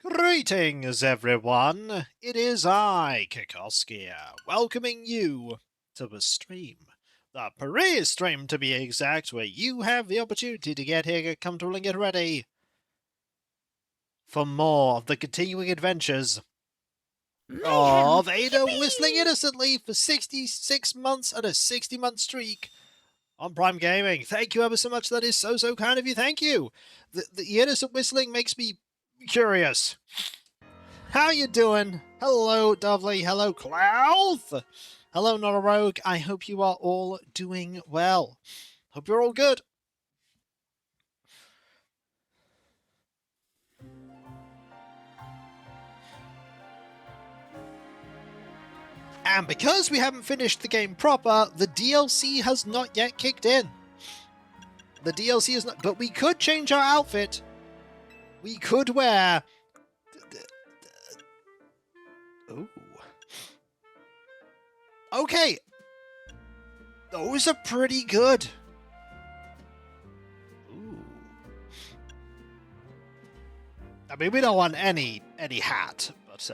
Greetings, everyone. It is I, KikVODskia, welcoming you to the stream. The Paris stream, to be exact, where you have the opportunity to get here, get comfortable, and get ready for more of the continuing adventures of Ada whistling innocently for 66 months and a 60-month streak on Prime Gaming. Thank you ever so much. That is so kind of you. Thank you. The innocent whistling makes me curious. How you doing? Hello, Dovely. Hello, Clouth. Hello, Not a Rogue. I hope you are all doing well. Hope you're all good. And because we haven't finished the game proper, the DLC has not yet kicked in. The DLC is not... But we could change our outfit. We could wear... Ooh. Okay. Those are pretty good. Ooh. I mean, we don't want any hat, but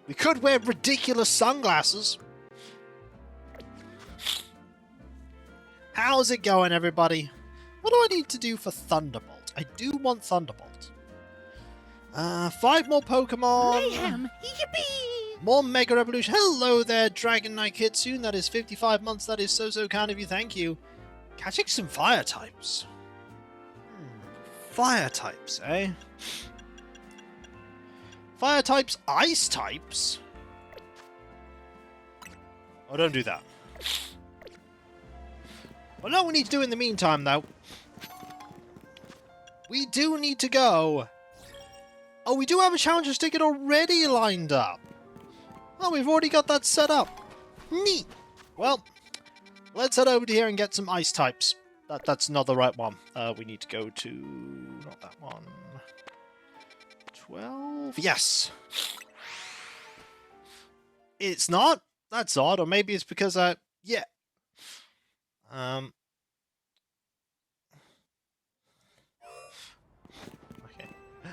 we could wear ridiculous sunglasses. How's it going, everybody? What do I need to do for Thunderbolt? I do want Thunderbolt. 5 more Pokemon. Mayhem. Yippee! More Mega Revolution. Hello there, Dragon Knight Kitsune. That is 55 months. That is so kind of you. Thank you. Catching some fire types. Fire types, eh? Fire types, ice types. Oh, don't do that. Well, no, we need to do in the meantime, though. We do need to go. Oh, we do have a challenges ticket already lined up. Oh, we've already got that set up. Neat. Well, let's head over to here and get some ice types. That's not the right one. We need to go to... not that one. 12? Yes. It's not? That's odd. Or maybe it's because I... yeah. Okay.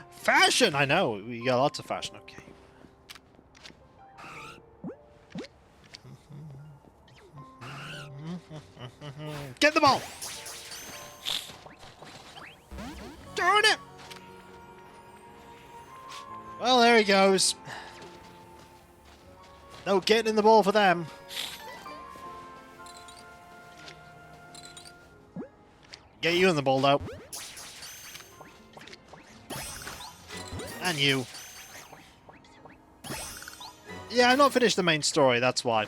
Fashion! I know. We got lots of fashion. Okay. Get the ball! Darn it! Well, there he goes. No getting in the ball for them. Get you in the ball, though. And you. Yeah, I've not finished the main story, that's why.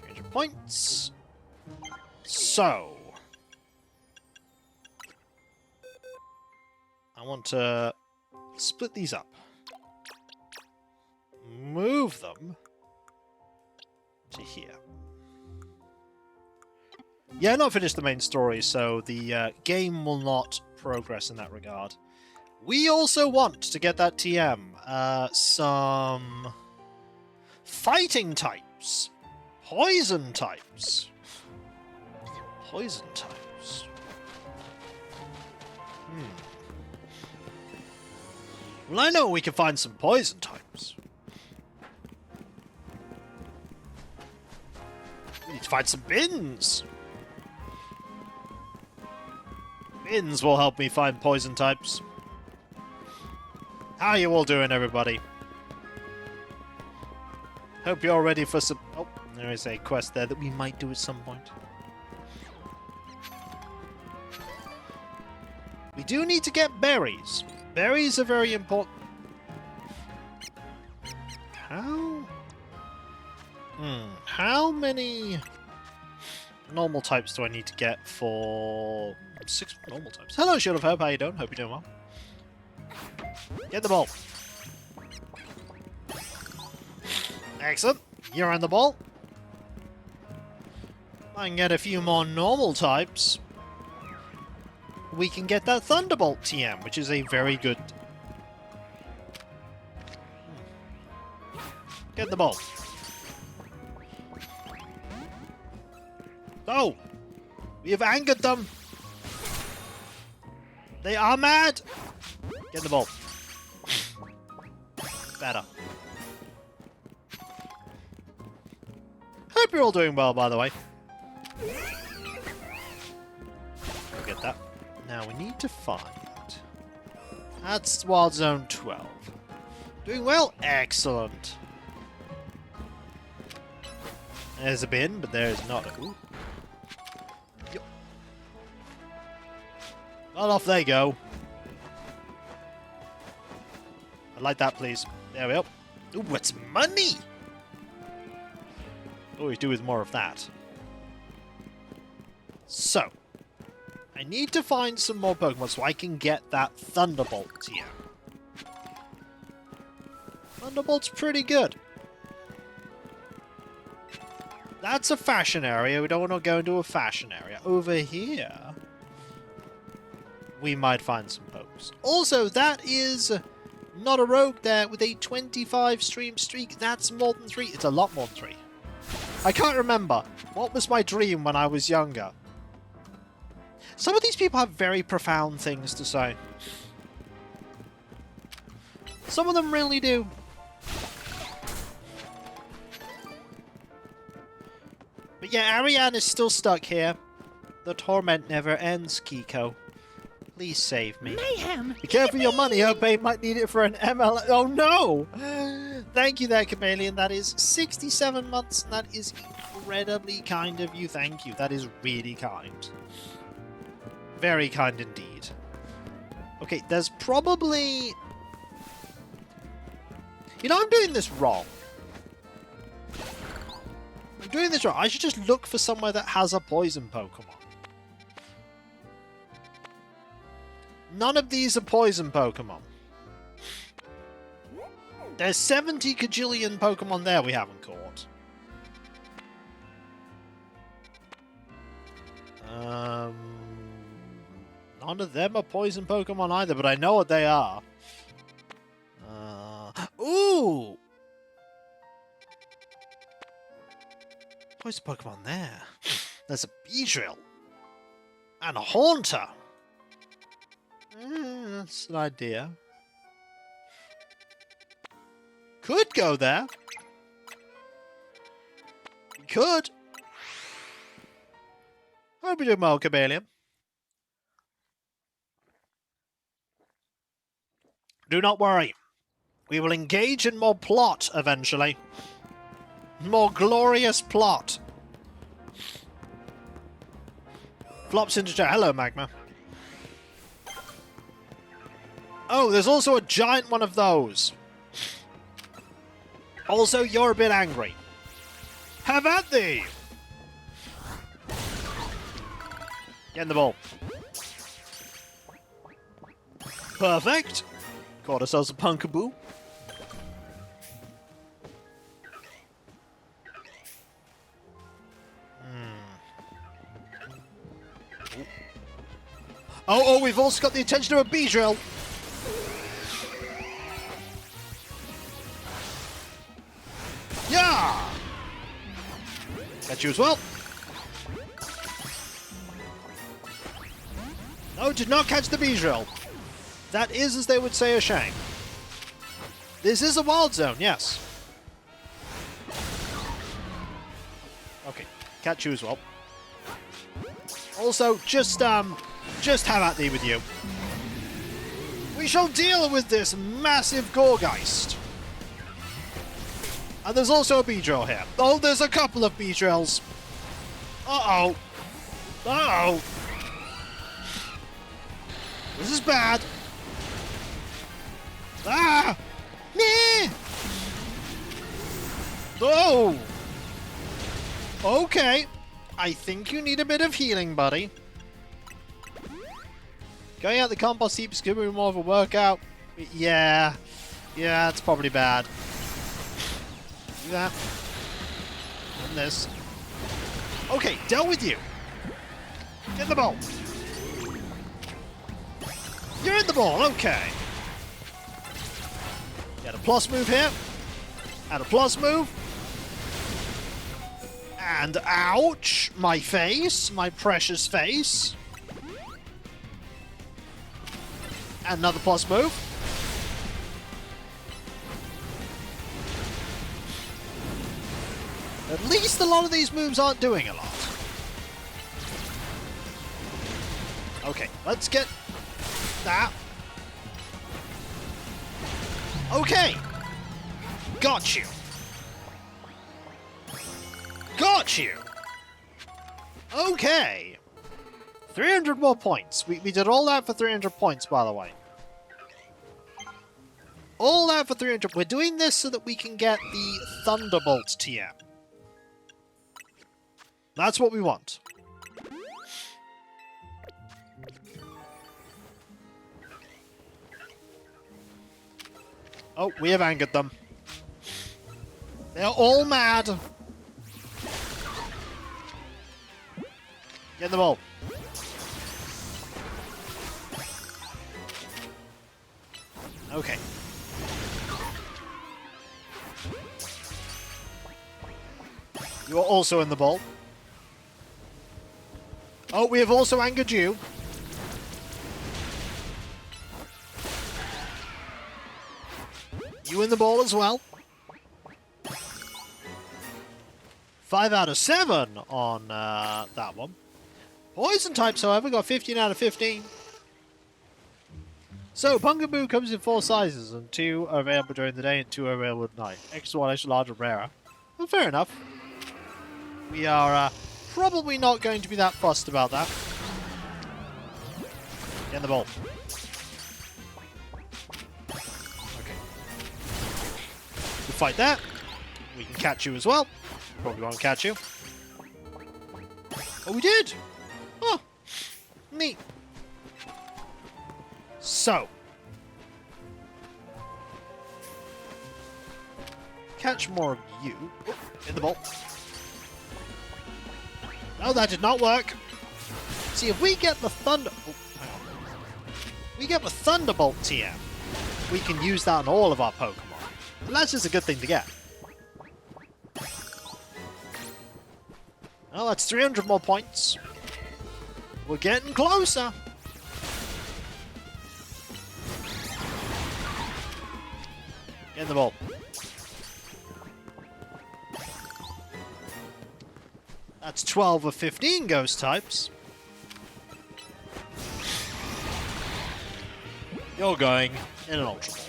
300 points. So. I want to split these up. Move them to here. Yeah, I've not finished the main story, so the game will not progress in that regard. We also want to get that TM. Some fighting types. Poison types. Poison types. Well, I know we can find some poison types. We need to find some bins. Bins will help me find poison types. How are you all doing, everybody? Hope you're ready for some... oh, there is a quest there that we might do at some point. We do need to get berries. Berries are very important. How? How many normal types do I need to get for 6 normal types? Hello, Shield of Hope. How you doing? Hope you're doing well. Get the ball. Excellent. You're on the ball. I can get a few more normal types. We can get that Thunderbolt TM, which is a very good... get the ball. Oh! We have angered them! They are mad! Get the ball. Better. Hope you're all doing well, by the way. Get that. Now we need to find... That's Wild Zone 12. Doing well? Excellent. There's a bin, but there's not a... Ooh. Yep. Well, off they go. I'd like that, please. There we go. Ooh, it's money! What do we do with more of that? So, I need to find some more Pokemon so I can get that Thunderbolt here. Thunderbolt's pretty good. That's a fashion area. We don't want to go into a fashion area. Over here, we might find some pokes. Also, that is not a rogue there with a 25 stream streak. That's more than 3. It's a lot more than 3. I can't remember. What was my dream when I was younger? Some of these people have very profound things to say. Some of them really do. But yeah, Ariane is still stuck here. The torment never ends, Kiko. Please save me. Mayhem! Be careful your money, Obey might need it for an ML... Oh no! Thank you there, Chameleon. That is 67 months. That is incredibly kind of you. Thank you. That is really kind. Very kind indeed. Okay, there's probably... You know, I'm doing this wrong. I'm doing this wrong. I should just look for somewhere that has a poison Pokemon. None of these are poison Pokemon. There's 70 kajillion Pokemon there we haven't caught. None of them are poison Pokemon either, but I know what they are. Ooh! Poison Pokemon there. There's a Beedrill. And a Haunter. That's an idea. Could go there. Could. Hope you're doing well, Chameleon. Do not worry. We will engage in more plot eventually. More glorious plot. Flops into chat. Hello, Magma. Oh, there's also a giant one of those. Also, you're a bit angry. Have at thee! Get in the ball. Perfect. Caught ourselves a Punkaboo. Oh, we've also got the attention of a Beedrill. Yeah! Catch you as well. No, did not catch the Beedrill. That is, as they would say, a shame. This is a wild zone, yes. Okay, catch you as well. Also, just have at thee with you. We shall deal with this massive Gorgeist. And there's also a Beedrill here. Oh, there's a couple of Beedrills. Uh-oh. Uh-oh. This is bad. Ah! Meh! Oh! Okay. I think you need a bit of healing, buddy. Going out the compost heap is going to be more of a workout. Yeah. Yeah, it's probably bad. Do that. And this. Okay, dealt with you. Get the ball. You're in the ball, okay. Get a plus move here. And a plus move. And ouch! My face. My precious face. And another plus move. At least a lot of these moves aren't doing a lot. Okay, let's get that. Okay! Got you! Got you! Okay! 300 more points. We did all that for 300 points, by the way. All that for 300. We're doing this so that we can get the Thunderbolt TM. That's what we want. Oh, we have angered them. They're all mad. Get the ball. Okay. You are also in the ball. Oh, we have also angered you. You in the ball as well. 5 out of 7 on that one. Poison types, however, got 15 out of 15. So, Pumpkin comes in 4 sizes, and 2 are available during the day and 2 are available at night. Extra 1, extra large, and rarer. Well, fair enough. We are probably not going to be that fussed about that. Get in the ball. Okay. We fight that. We can catch you as well. Probably won't catch you. Oh, we did! Oh, neat. So. Catch more of you. Oh, in the ball. No, that did not work. See, if we get the Thunder... Oh, hang on. We get the Thunderbolt TM. We can use that on all of our Pokemon. And that's just a good thing to get. Well, that's 300 more points. We're getting closer. Get in the ball. That's 12 of 15 ghost types. You're going in an Ultra Ball.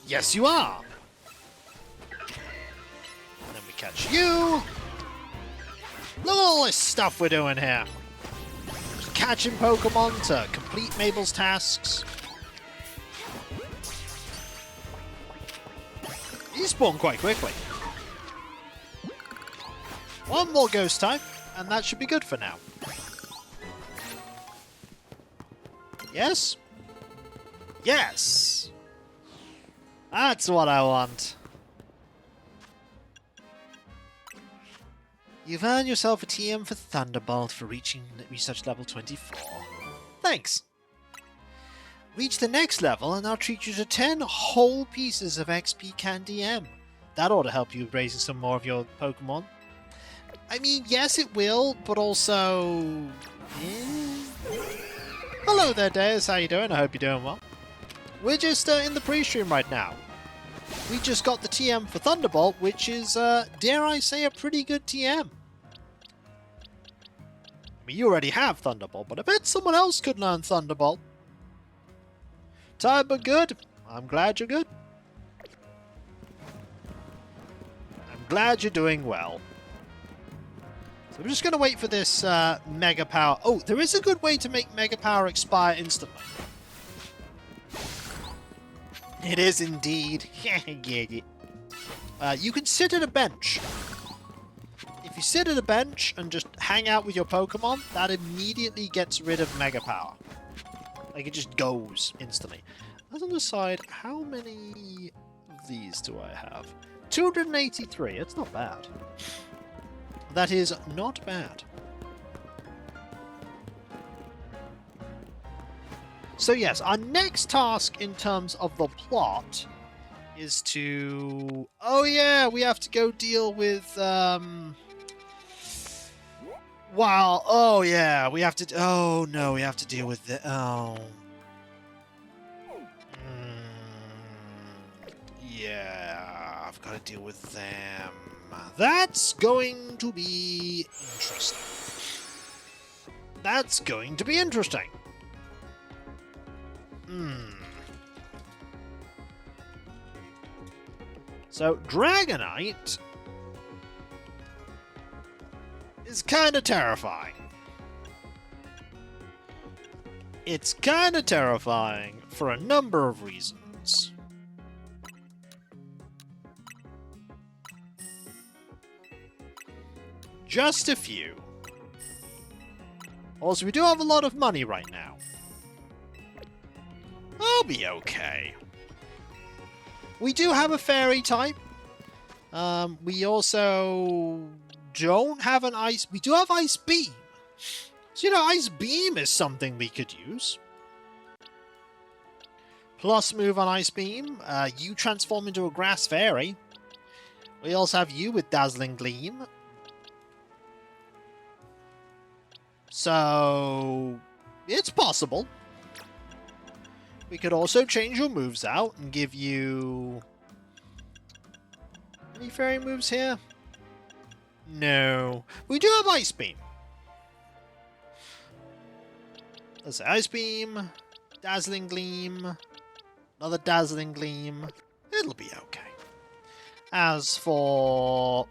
Yes, you are. And then we catch you. Look at all this stuff we're doing here. Just catching Pokemon to complete Mabel's tasks. These spawn quite quickly. One more ghost type, and that should be good for now. Yes? Yes! That's what I want. You've earned yourself a TM for Thunderbolt for reaching research level 24. Thanks. Reach the next level and I'll treat you to 10 whole pieces of XP Candy M. That ought to help you raising some more of your Pokemon. I mean, yes it will, but also... Hello there, Deus. How you doing? I hope you're doing well. We're just in the pre-stream right now. We just got the TM for Thunderbolt, which is, dare I say, a pretty good TM. I mean, you already have Thunderbolt, but I bet someone else could learn Thunderbolt. Tired but good. I'm glad you're good. I'm glad you're doing well. So we're just going to wait for this Mega Power. Oh, there is a good way to make Mega Power expire instantly. It is indeed. You can sit at a bench. If you sit at a bench and just hang out with your Pokemon, that immediately gets rid of Mega Power. Like, it just goes instantly. As on the side, how many of these do I have? 283. It's not bad. That is not bad. So yes, our next task in terms of the plot is to... Oh yeah, we have to go deal with... Wow, oh yeah, we have to... Oh no, we have to deal with the... Oh... Yeah... I've got to deal with them. That's going to be interesting. That's going to be interesting. So, Dragonite is kind of terrifying. It's kind of terrifying for a number of reasons. Just a few. Also, we do have a lot of money right now. I'll be okay. We do have a fairy type. We also don't have an ice... We do have Ice Beam. So, you know, Ice Beam is something we could use. Plus move on Ice Beam. You transform into a Grass Fairy. We also have you with Dazzling Gleam. So, it's possible. We could also change your moves out and give you... Any fairy moves here? No. We do have Ice Beam. Let's say Ice Beam, Dazzling Gleam, another Dazzling Gleam. It'll be okay. As for...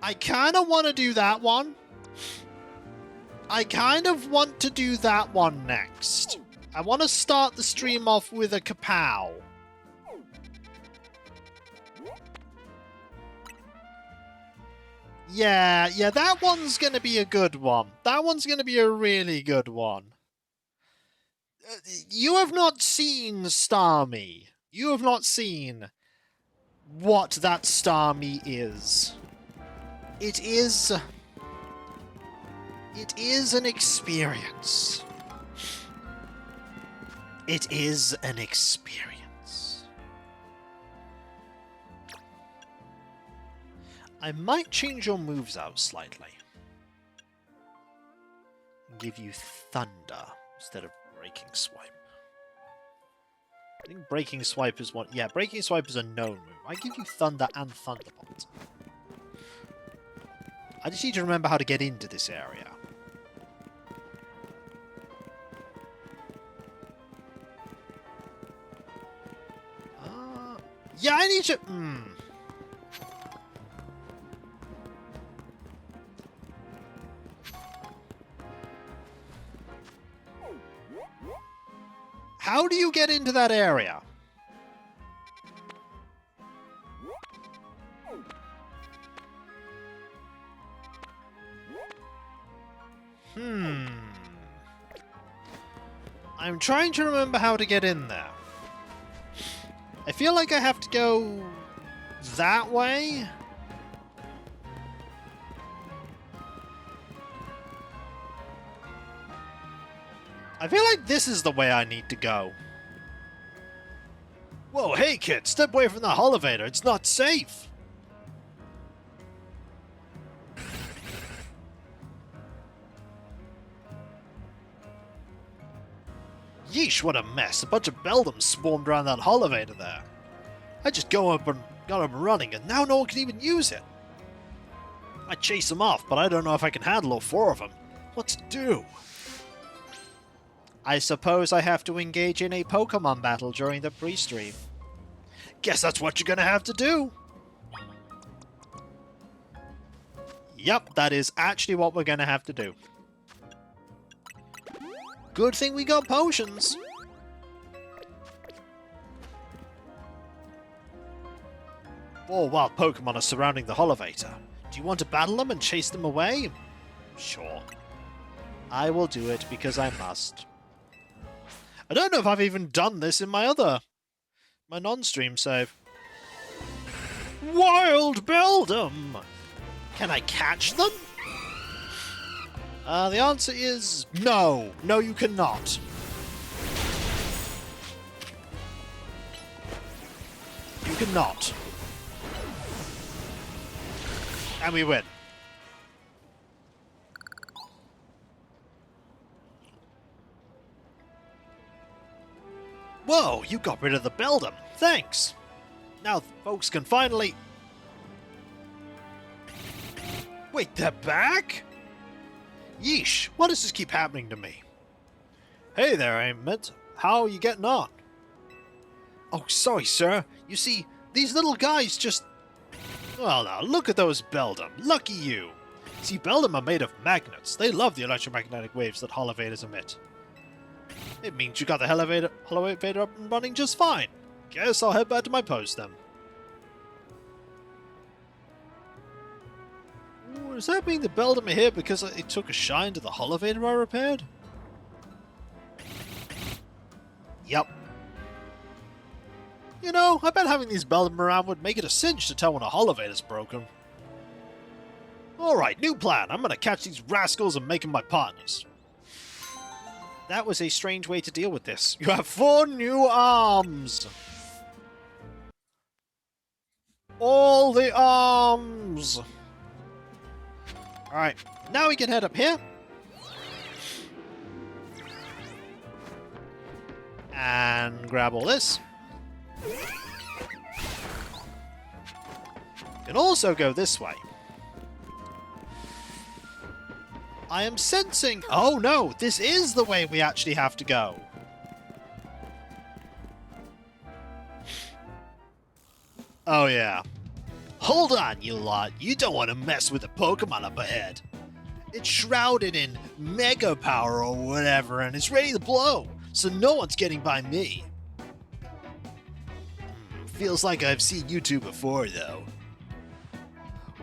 I kind of want to do that one. I kind of want to do that one next. I want to start the stream off with a Kapow. Yeah, that one's going to be a good one. That one's going to be a really good one. You have not seen Starmie. You have not seen what that Starmie is. It is an experience. It is an experience. I might change your moves out slightly. Give you Thunder instead of Breaking Swipe. I think Breaking Swipe is one... Yeah, Breaking Swipe is a known move. I give you Thunder and Thunderbolt. I just need to remember how to get into this area. Yeah, I need to... How do you get into that area? I'm trying to remember how to get in there. I feel like I have to go that way. I feel like this is the way I need to go. Whoa, hey kid, step away from the elevator, it's not safe. Yeesh, what a mess. A bunch of Beldams swarmed around that elevator there. I just got them running, and now no one can even use it. I chase them off, but I don't know if I can handle all four of them. What to do? I suppose I have to engage in a Pokemon battle during the pre-stream. Guess that's what you're gonna have to do. Yep, that is actually what we're gonna have to do. Good thing we got potions. Four wild Pokemon are surrounding the elevator. Do you want to battle them and chase them away? Sure. I will do it because I must. I don't know if I've even done this in my non-stream save. Wild Beldam! Can I catch them? The answer is no. No, you cannot. You cannot. And we win. Whoa, you got rid of the Beldam. Thanks. Now folks can finally... Wait, they're back? Yeesh, why does this keep happening to me? Hey there, Emmett. How are you getting on? Oh, sorry, sir. You see, these little guys just... Well, now, look at those Beldam. Lucky you. See, Beldam are made of magnets. They love the electromagnetic waves that Hollowators emit. It means you got the Hollowator up and running just fine. Guess I'll head back to my post then. Ooh, does that mean the Beldam are here because it took a shine to the Hollowator I repaired? Yep. You know, I bet having these Beldam around would make it a cinch to tell when a Hollowator's broken. Alright, new plan. I'm gonna catch these rascals and make them my partners. That was a strange way to deal with this. You have 4 new arms! All the arms! Alright, now we can head up here. And grab all this. Can also go this way. I am sensing... Oh no, this is the way we actually have to go. Oh yeah. Hold on, you lot. You don't want to mess with the Pokemon up ahead. It's shrouded in Mega Power or whatever, and it's ready to blow, so no one's getting by me. Feels like I've seen you two before, though.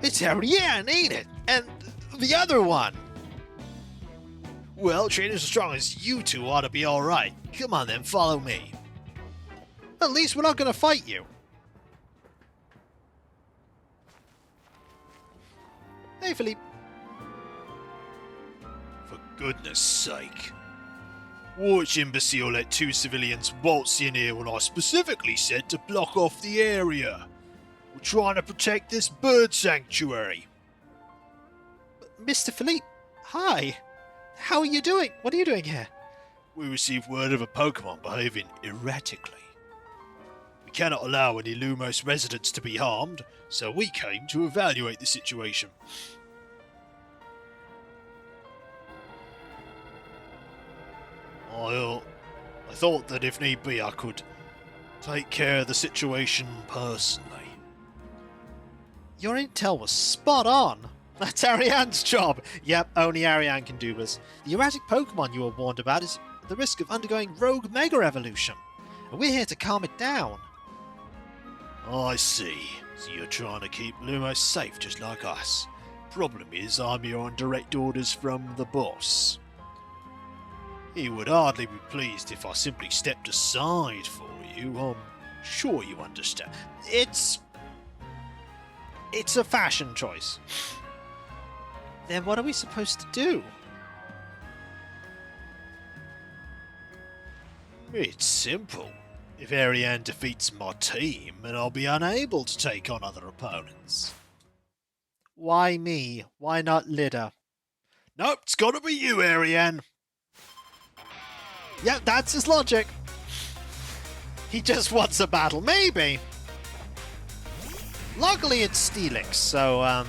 It's Ariane, ain't it? And the other one. Well, trainers as strong as you two ought to be alright. Come on then, follow me. At least we're not gonna fight you. Hey, Philippe. For goodness sake. Which imbecile let 2 civilians waltz in here when I specifically said to block off the area? We're trying to protect this bird sanctuary. Mr. Philippe, hi. How are you doing? What are you doing here? We received word of a Pokemon behaving erratically. We cannot allow any Lumos residents to be harmed, so we came to evaluate the situation. I thought that if need be I could take care of the situation personally. Your intel was spot on. That's Ariane's job. Yep, only Ariane can do this. The erratic Pokemon you were warned about is at the risk of undergoing rogue Mega Evolution, and we're here to calm it down. I see. So you're trying to keep Lumos safe just like us. Problem is, I'm here on direct orders from the boss. He would hardly be pleased if I simply stepped aside for you. I'm sure you understand. It's a fashion choice. Then what are we supposed to do? It's simple. If Ariane defeats my team, then I'll be unable to take on other opponents. Why me? Why not Lida? Nope, it's gotta be you, Ariane. Yep, that's his logic. He just wants a battle, maybe. Luckily it's Steelix, so,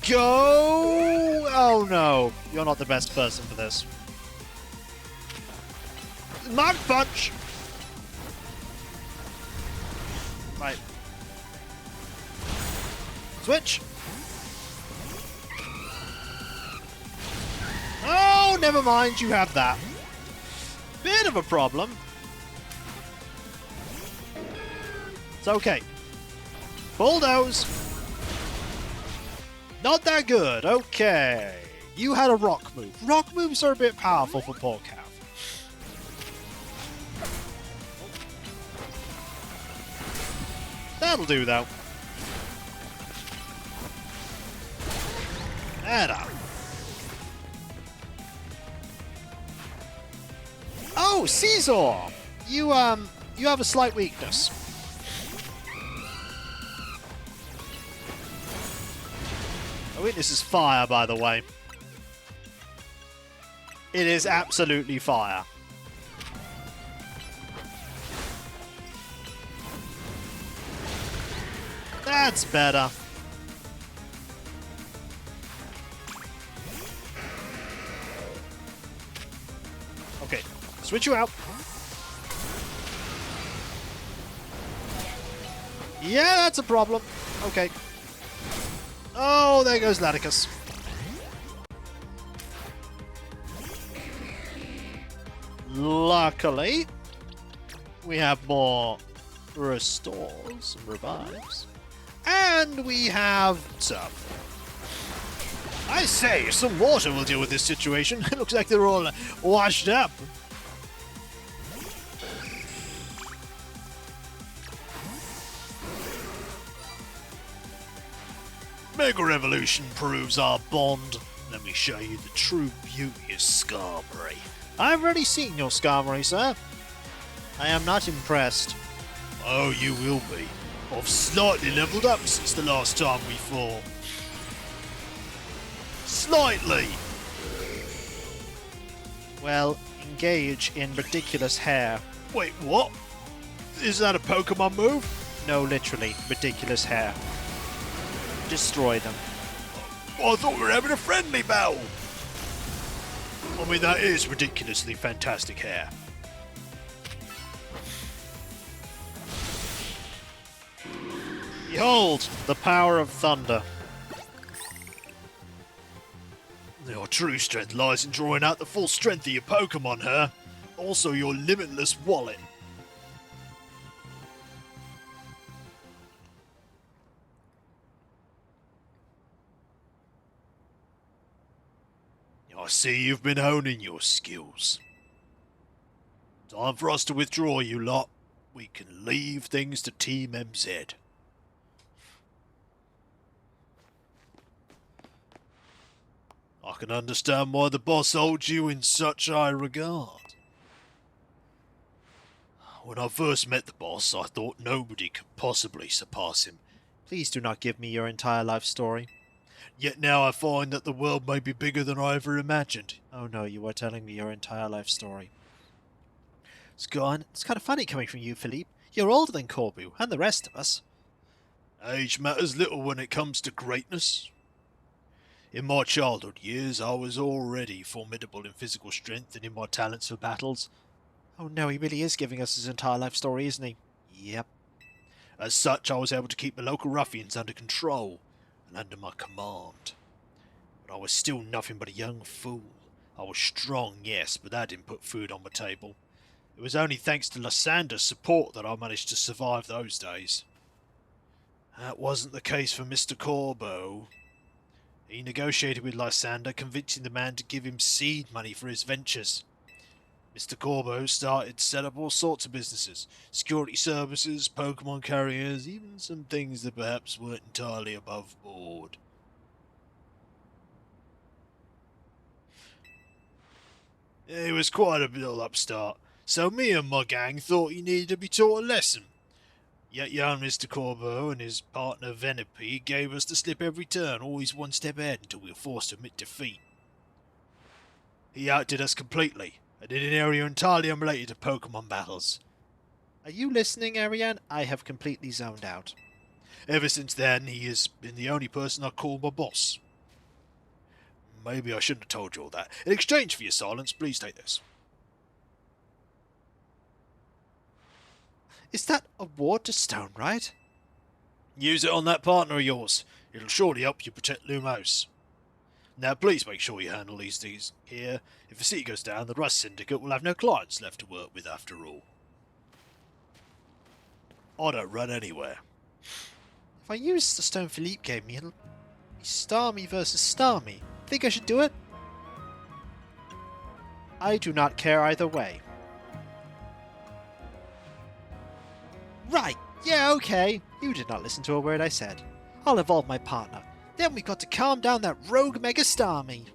go! Oh no, you're not the best person for this. Mach Punch! Right. Switch! Oh, never mind, you have that. Bit of a problem. It's okay. Bulldoze! Not that good, okay. You had a rock move. Rock moves are a bit powerful for Porcav. That'll do, though. And up. Oh, Caesar! You have a slight weakness. My weakness is fire, by the way. It is absolutely fire. That's better. Okay, switch you out. Yeah, that's a problem. Okay. Oh, there goes Laticus. Luckily, we have more restores and revives. And we have stuff. I say, some water will deal with this situation. It looks like they're all washed up. Mega Revolution proves our bond. Let me show you the true beauty of Skarmory. I've already seen your Skarmory, sir. I am not impressed. Oh, you will be. I've slightly leveled up since the last time we fought. Slightly! Well, engage in ridiculous hair. Wait, what? Is that a Pokemon move? No, literally, ridiculous hair. Destroy them. I thought we were having a friendly battle! I mean, that is ridiculously fantastic hair. Behold, the power of thunder. Your true strength lies in drawing out the full strength of your Pokemon, her. Also your limitless wallet. I see you've been honing your skills. Time for us to withdraw, you lot. We can leave things to Team MZ. I can understand why the boss holds you in such high regard. When I first met the boss, I thought nobody could possibly surpass him. Please do not give me your entire life story. Yet now I find that the world may be bigger than I ever imagined. Oh no, you are telling me your entire life story. It's kind of funny coming from you, Philippe. You're older than Corbu, and the rest of us. Age matters little when it comes to greatness. In my childhood years, I was already formidable in physical strength and in my talents for battles. Oh no, he really is giving us his entire life story, isn't he? Yep. As such, I was able to keep the local ruffians under control and under my command. But I was still nothing but a young fool. I was strong, yes, but that didn't put food on my table. It was only thanks to Lysander's support that I managed to survive those days. That wasn't the case for Mr. Corbo. He negotiated with Lysander, convincing the man to give him seed money for his ventures. Mr. Corbo started to set up all sorts of businesses. Security services, Pokemon carriers, even some things that perhaps weren't entirely above board. He was quite a little upstart, so me and my gang thought he needed to be taught a lesson. Yet young Mr. Corbo and his partner Venepi gave us the slip every turn, always one step ahead until we were forced to admit defeat. He outdid us completely, and in an area entirely unrelated to Pokemon battles. Are you listening, Ariane? I have completely zoned out. Ever since then, he has been the only person I call my boss. Maybe I shouldn't have told you all that. In exchange for your silence, please take this. Is that a water stone, right? Use it on that partner of yours. It'll surely help you protect Lumos. Now please make sure you handle these things here. If the city goes down, the Rust Syndicate will have no clients left to work with after all. I don't run anywhere. If I use the stone Philippe gave me, it'll be Starmie versus Starmie. Think I should do it? I do not care either way. Right, yeah, okay. You did not listen to a word I said. I'll evolve my partner. Then we got to calm down that rogue Mega Starmie.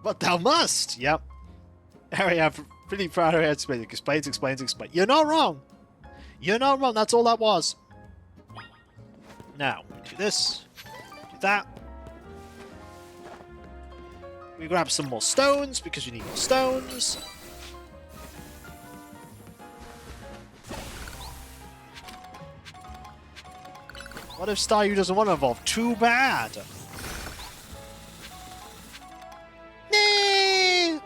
But thou must! Yep. Ariane, pretty proud of her. Explains. You're not wrong. You're not wrong, that's all that was. Now, do this. Do that. We grab some more stones, because we need more stones. What if Staryu doesn't want to evolve? Too bad. Nee!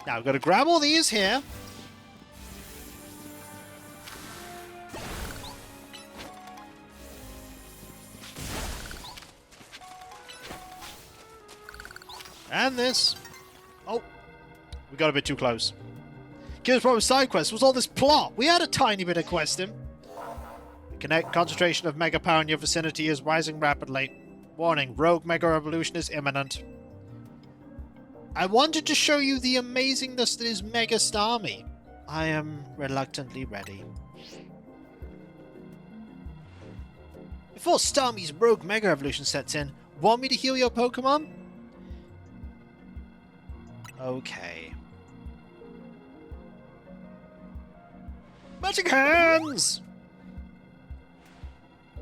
Now, I've got to grab all these here. And this. Oh, we got a bit too close. Kid's problem side quest was all this plot. We had a tiny bit of questing. The concentration of mega power in your vicinity is rising rapidly. Warning, rogue mega revolution is imminent. I wanted to show you the amazingness that is Mega Starmie. I am reluctantly ready. Before Starmie's rogue mega revolution sets in, want me to heal your Pokemon? Okay. Magic Hands!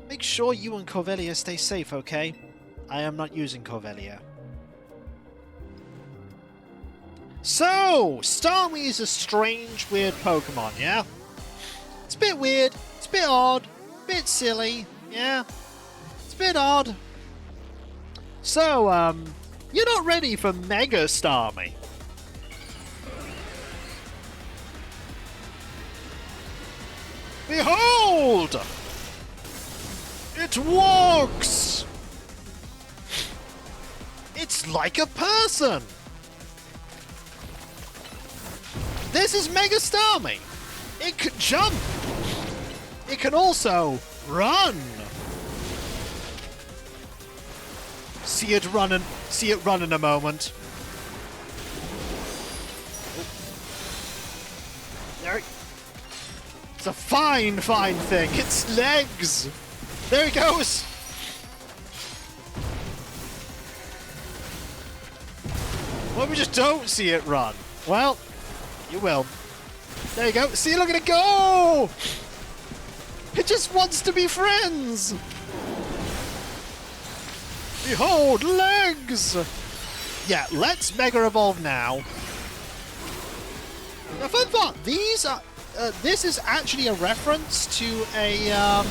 Make sure you and Corvellia stay safe, okay? I am not using Corvellia. So, Starmie is a strange, weird Pokemon, yeah? It's a bit weird, it's a bit odd, a bit silly, yeah? It's a bit odd. So, you're not ready for Mega Starmie. Behold! It walks! It's like a person! This is Mega Starmie! It can jump! It can also run! See it run in a moment. There. It's a fine thing. Its legs! There it goes! Well, we just don't see it run. Well, you will. There you go. See, look at it go! It just wants to be friends! Behold, legs! Yeah, let's Mega Evolve now. Now, fun thought, this is actually a reference to a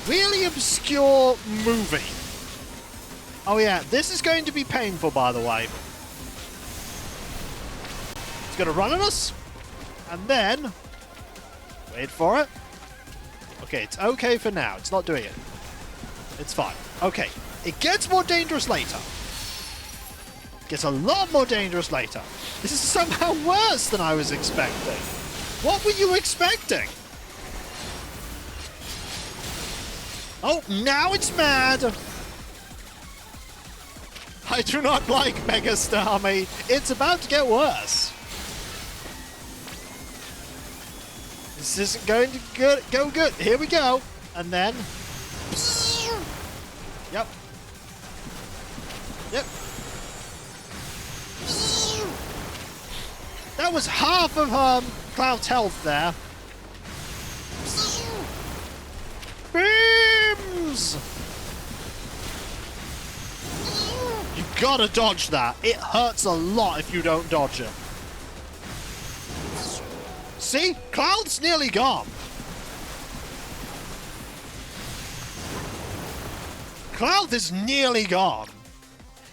really obscure movie. Oh yeah, this is going to be painful, by the way. It's going to run on us, and then... Wait for it. Okay, it's okay for now. It's not doing it. It's fine. Okay, it gets more dangerous later. It gets a lot more dangerous later. This is somehow worse than I was expecting. What were you expecting? Oh, now it's mad! I do not like Mega Starmie. It's about to get worse. This isn't going to go good. Here we go. And then... Yep. Yep. That was half of Cloud's health there. Beams! You gotta dodge that. It hurts a lot if you don't dodge it. See? Cloud's nearly gone. Cloud is nearly gone.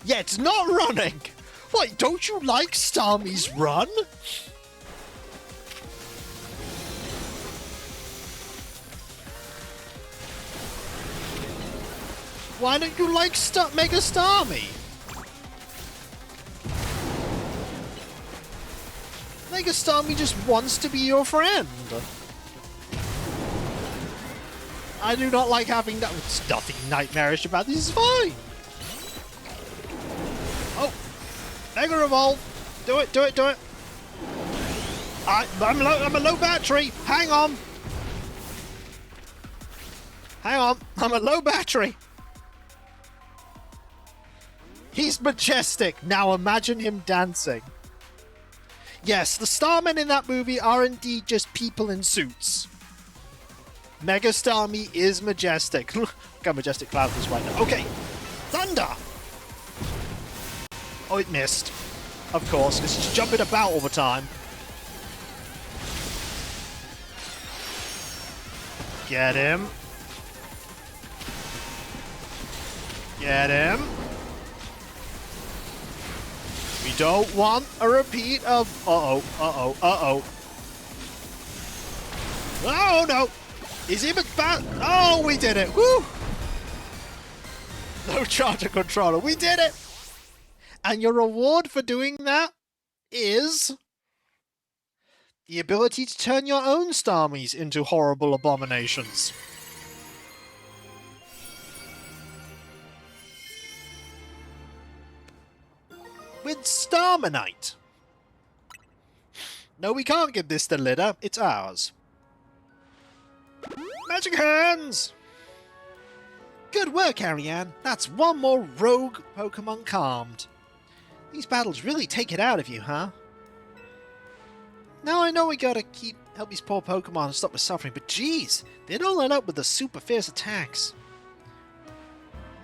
Yeah, it's not running. What, don't you like Starmie's run? Why don't you like Mega Starmie? Mega Starmie just wants to be your friend. I do not like having that. There's nothing nightmarish about this. It's fine. Oh, Mega Evolve. Do it, do it, do it. I'm a low battery. Hang on. Hang on. I'm a low battery. He's majestic. Now imagine him dancing. Yes, the starmen in that movie are indeed just people in suits. Mega Starmie is majestic. Look how majestic Cloud is right now. Okay, Thunder! Oh, it missed. Of course, it's just jumping about all the time. Get him. Get him. We don't want a repeat of... Uh-oh, uh-oh, uh-oh. Oh, no. Is he bad? Oh, we did it. Woo! No charger controller. We did it. And your reward for doing that is the ability to turn your own Starmies into horrible abominations. With Starmanite. No, we can't give this to Lidda. It's ours. Magic hands! Good work, Ariane. That's one more rogue Pokemon calmed. These battles really take it out of you, huh? Now I know we gotta help these poor Pokemon and stop the suffering, but geez, they don't let up with the super fierce attacks.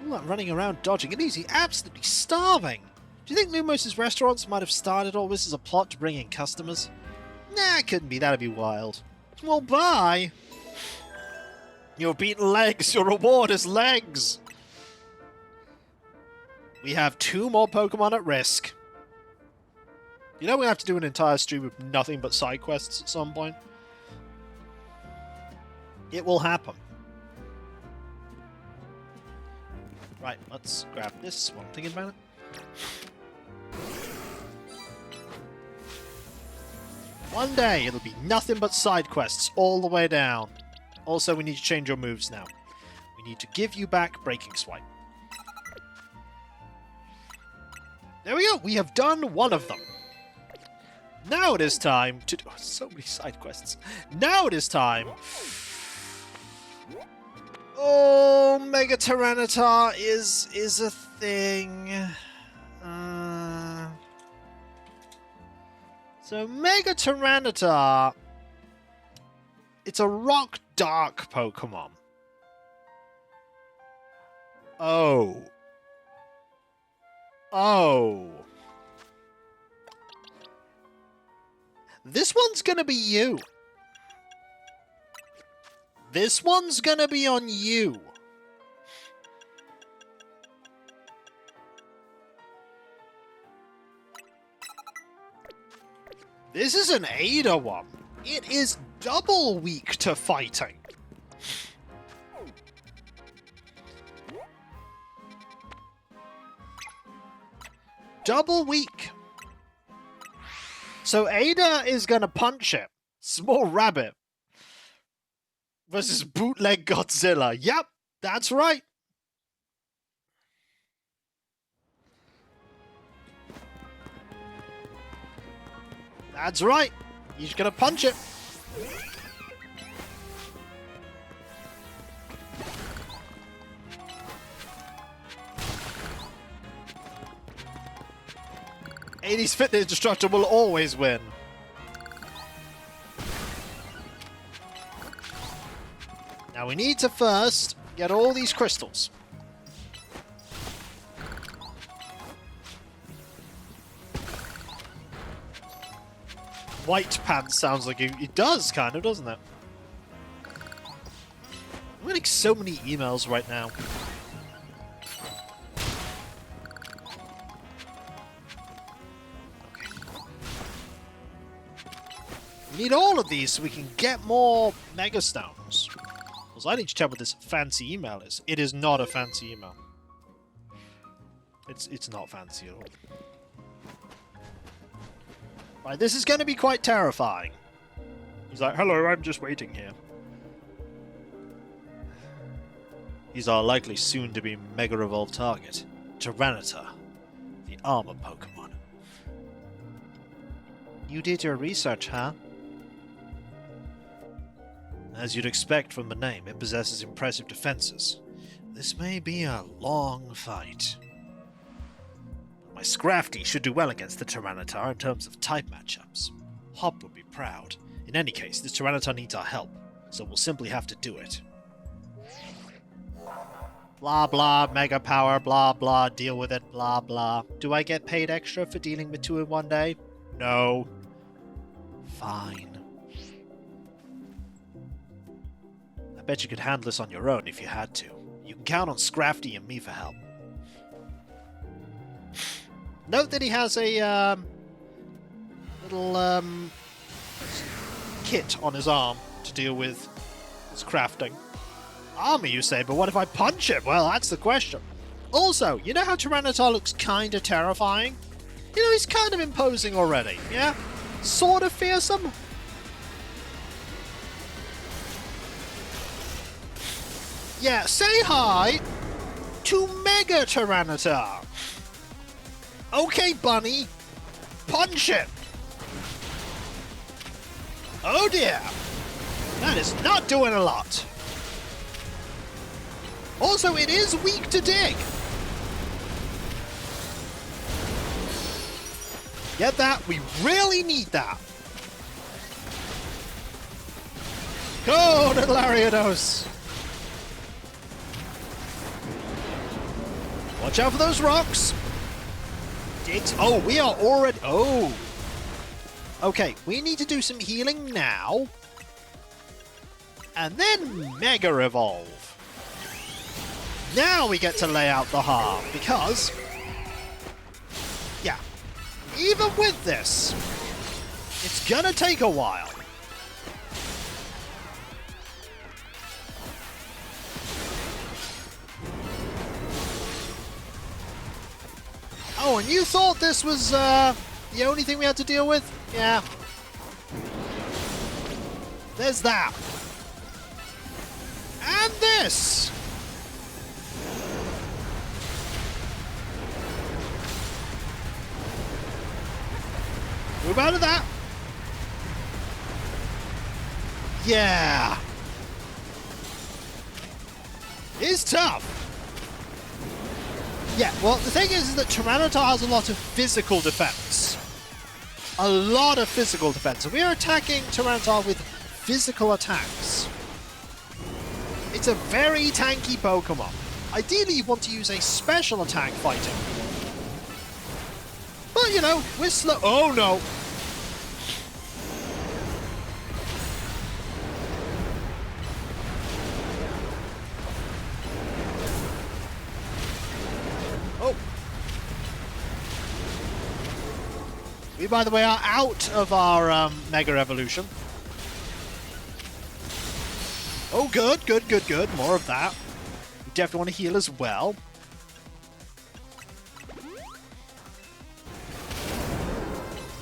All that running around dodging, it leaves you absolutely starving. Do you think Lumos' restaurants might have started all this as a plot to bring in customers? Nah, it couldn't be. That'd be wild. Well, bye. You've beaten legs. Your reward is legs. We have 2 more Pokemon at risk. You know we have to do an entire stream with nothing but side quests at some point? It will happen. Right, let's grab this while I'm thinking about it. One day it'll be nothing but side quests all the way down. Also, we need to change your moves now. We need to give you back Breaking Swipe. There we go. We have done one of them. Now it is time to do... Oh, so many side quests. Now it is time... Oh, Mega Tyranitar is a thing. So Mega Tyranitar... It's a rock dark Pokemon. Oh. Oh. This one's gonna be you. This one's gonna be on you. This is an Ada one. It is double weak to fighting. Double weak. So Ada is gonna punch it. Small Rabbit. Versus Bootleg Godzilla. Yep, that's right. That's right. He's gonna punch it. '80s Fitness Destructor will always win. Now we need to first get all these crystals. White Pants sounds like it does, kind of, doesn't it? I'm getting so many emails right now. Okay. We need all of these so we can get more Mega Stones. Because I need to check what this fancy email is. It is not a fancy email. It's not fancy at all. Right, this is going to be quite terrifying. He's like, hello, I'm just waiting here. He's our likely soon-to-be Mega Evolved target, Tyranitar, the armor Pokemon. You did your research, huh? As you'd expect from the name, it possesses impressive defenses. This may be a long fight. My Scrafty should do well against the Tyranitar in terms of type matchups. Hop would be proud. In any case, this Tyranitar needs our help, so we'll simply have to do it. Blah blah, mega power, blah blah, deal with it, blah blah. Do I get paid extra for dealing with 2 in one day? No. Fine. Bet you could handle this on your own if you had to. You can count on Scrafty and me for help. Note that he has a little kit on his arm to deal with his crafting. Armor, you say, but what if I punch him? Well, that's the question. Also, you know how Tyranitar looks kind of terrifying? You know, he's kind of imposing already, yeah? Sort of fearsome? Yeah, say hi to Mega Tyranitar. Okay, bunny. Punch him. Oh dear. That is not doing a lot. Also, it is weak to dig. Get that? We really need that. Go, little Arianos. Watch out for those rocks. Oh, we are already... Oh. Okay, we need to do some healing now. And then Mega Evolve. Now we get to lay out the harm, because... Yeah. Even with this, it's gonna take a while. Oh, and you thought this was the only thing we had to deal with? Yeah. There's that. And this! Move out of that. Yeah. It's tough. Yeah, well, the thing is that Tyranitar has a lot of physical defense. A lot of physical defense. And we are attacking Tyranitar with physical attacks. It's a very tanky Pokemon. Ideally, you want to use a special attack fighting. But, you know, we're slow. Oh, no. Oh. We, by the way, are out of our Mega Evolution. Oh, good, good, good, good. More of that. We definitely want to heal as well.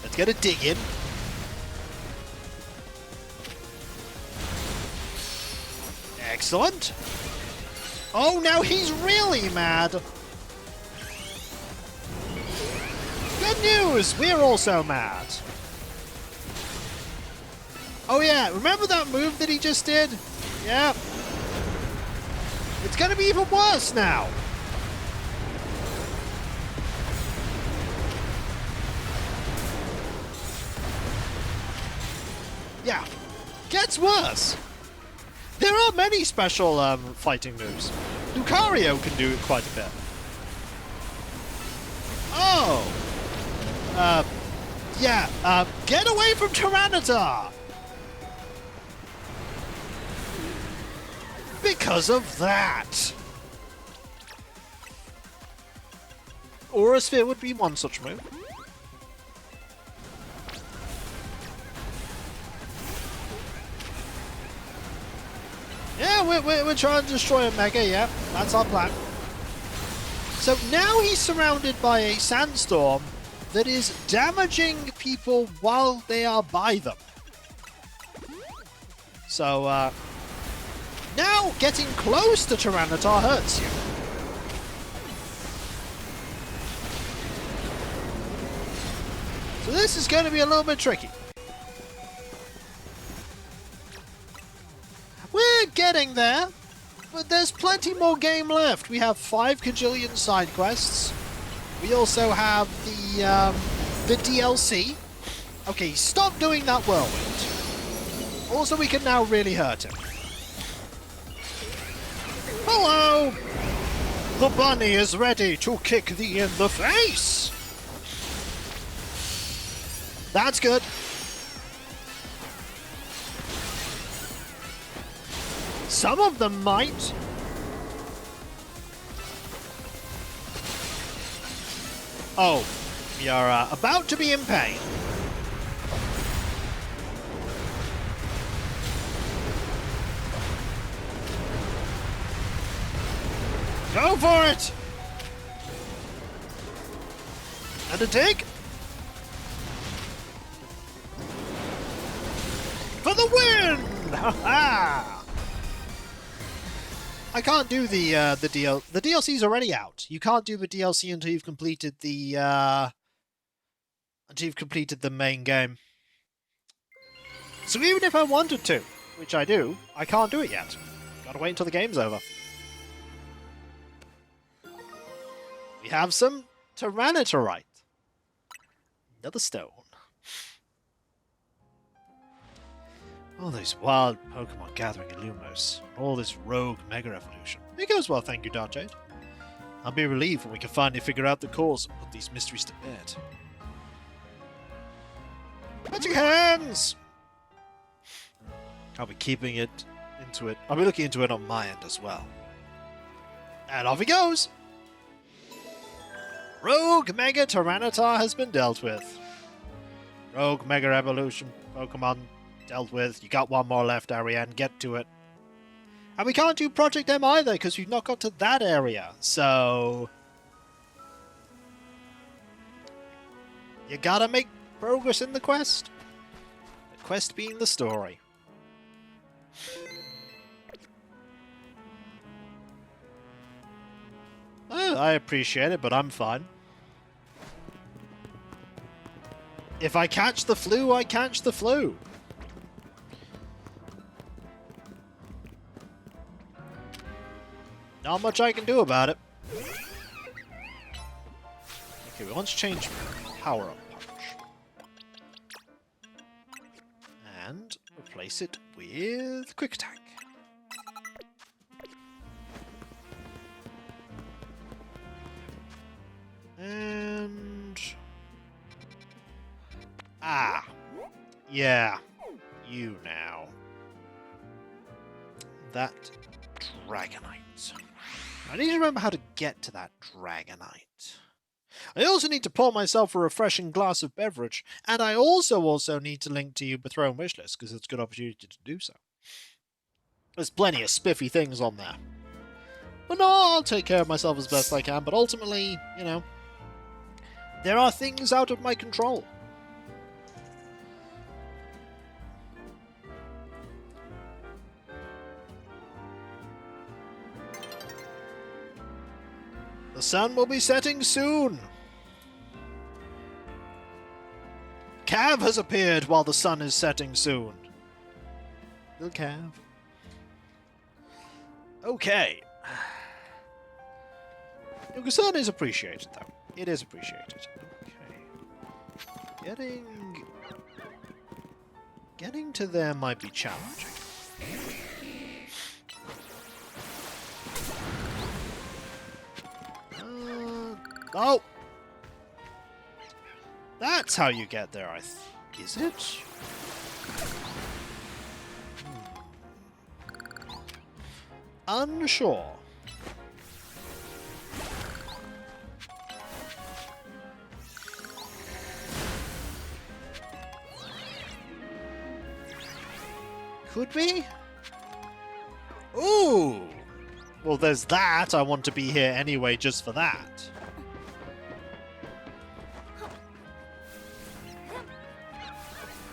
Let's get a dig in. Excellent. Oh, now he's really mad. Good news! We're also mad. Oh yeah, remember that move that he just did? Yeah. It's gonna be even worse now. Yeah. Gets worse. There are many special fighting moves. Lucario can do it quite a bit. Oh. Yeah. Get away from Tyranitar. Because of that. Aura Sphere would be one such move. Yeah, we're trying to destroy a Mega, yeah. That's our plan. So now he's surrounded by a sandstorm that is damaging people while they are by them. So, now getting close to Tyranitar hurts you. So this is going to be a little bit tricky. We're getting there, but there's plenty more game left. We have 5 kajillion side quests. We also have the DLC. Okay, stop doing that whirlwind. Also, we can now really hurt him. Hello! The bunny is ready to kick thee in the face! That's good. Some of them might. Oh, we are about to be in pain. Go for it! And a dig. For the win! Ha-ha! I can't do the DLC's already out. You can't do the DLC until you've completed the main game. So even if I wanted to, which I do, I can't do it yet. Gotta wait until the game's over. We have some Tyranitarite. Another stone. All those wild Pokemon gathering in Lumos. All this rogue Mega Evolution. It goes well, thank you, Darkjade. I'll be relieved when we can finally figure out the cause and put these mysteries to bed. Magic hands! I'll be keeping it into it. I'll be looking into it on my end as well. And off he goes! Rogue Mega Tyranitar has been dealt with. Rogue Mega Evolution Pokemon dealt with. You got one more left, Ariane. Get to it. And we can't do Project M either, because we've not got to that area. So you gotta make progress in the quest. The quest being the story. I appreciate it, but I'm fine. If I catch the flu, I catch the flu. Not much I can do about it. Okay, we want to change Power-Up Punch. And replace it with Quick Attack. And... ah! Yeah. You now. That Dragonite. I need to remember how to get to that Dragonite. I also need to pour myself a refreshing glass of beverage, and I also need to link to you with Throne Wishlist, because it's a good opportunity to do so. There's plenty of spiffy things on there. But no, I'll take care of myself as best I can, but ultimately, you know, there are things out of my control. The sun will be setting soon. Cav has appeared while the sun is setting soon. Little Cav. Okay. Your concern is appreciated, though. It is appreciated. Okay. Getting to there might be challenging. Oh! That's how you get there, is it? Unsure. Could we? Ooh! Well, there's that. I want to be here anyway just for that.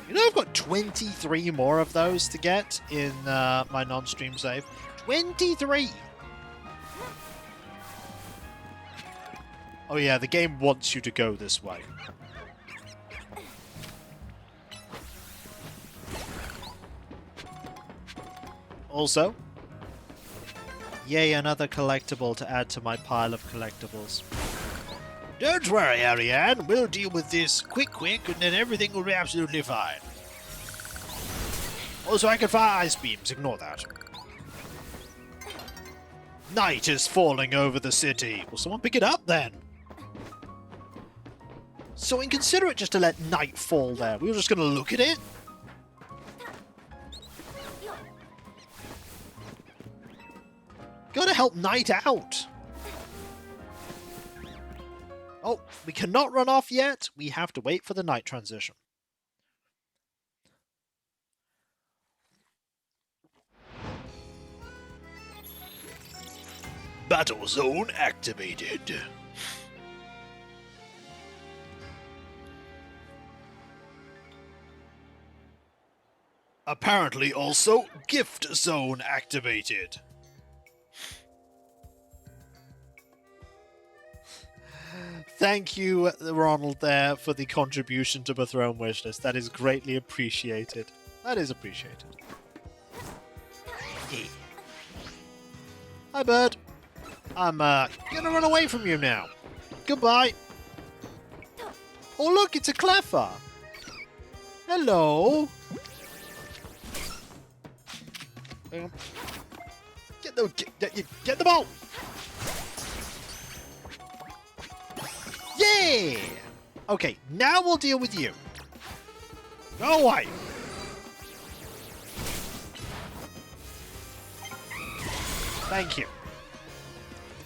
You know, I've got 23 more of those to get in my non-stream save. 23! Oh yeah, the game wants you to go this way. Also, yay, another collectible to add to my pile of collectibles. Don't worry, Ariane. We'll deal with this quick, and then everything will be absolutely fine. Also, I can fire ice beams. Ignore that. Night is falling over the city. Will someone pick it up, then? So inconsiderate just to let night fall there. We were just going to look at it? Gotta help Knight out. Oh, we cannot run off yet. We have to wait for the Knight transition. Battle zone activated. Apparently also gift zone activated. Thank you, Ronald, there for the contribution to the Throne wishlist. That is greatly appreciated. That is appreciated. Yeah. Hi, bird. I'm gonna run away from you now. Goodbye. Oh, look, it's a Cleffa. Hello. Get the ball. Yeah. Okay, now we'll deal with you. Go away. Thank you.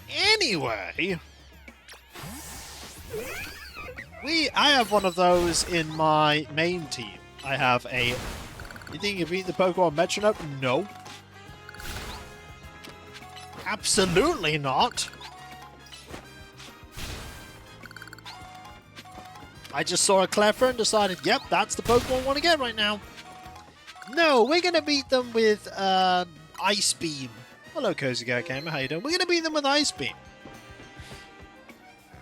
Anyway, I have one of those in my main team. I have a... You think you've beaten the Pokemon Metronome? No. Absolutely not. I just saw a Cleffa and decided, yep, that's the Pokemon I want to get right now. No, we're going to beat them with Ice Beam. Hello, Cozy Guy Gamer. How you doing? We're going to beat them with Ice Beam.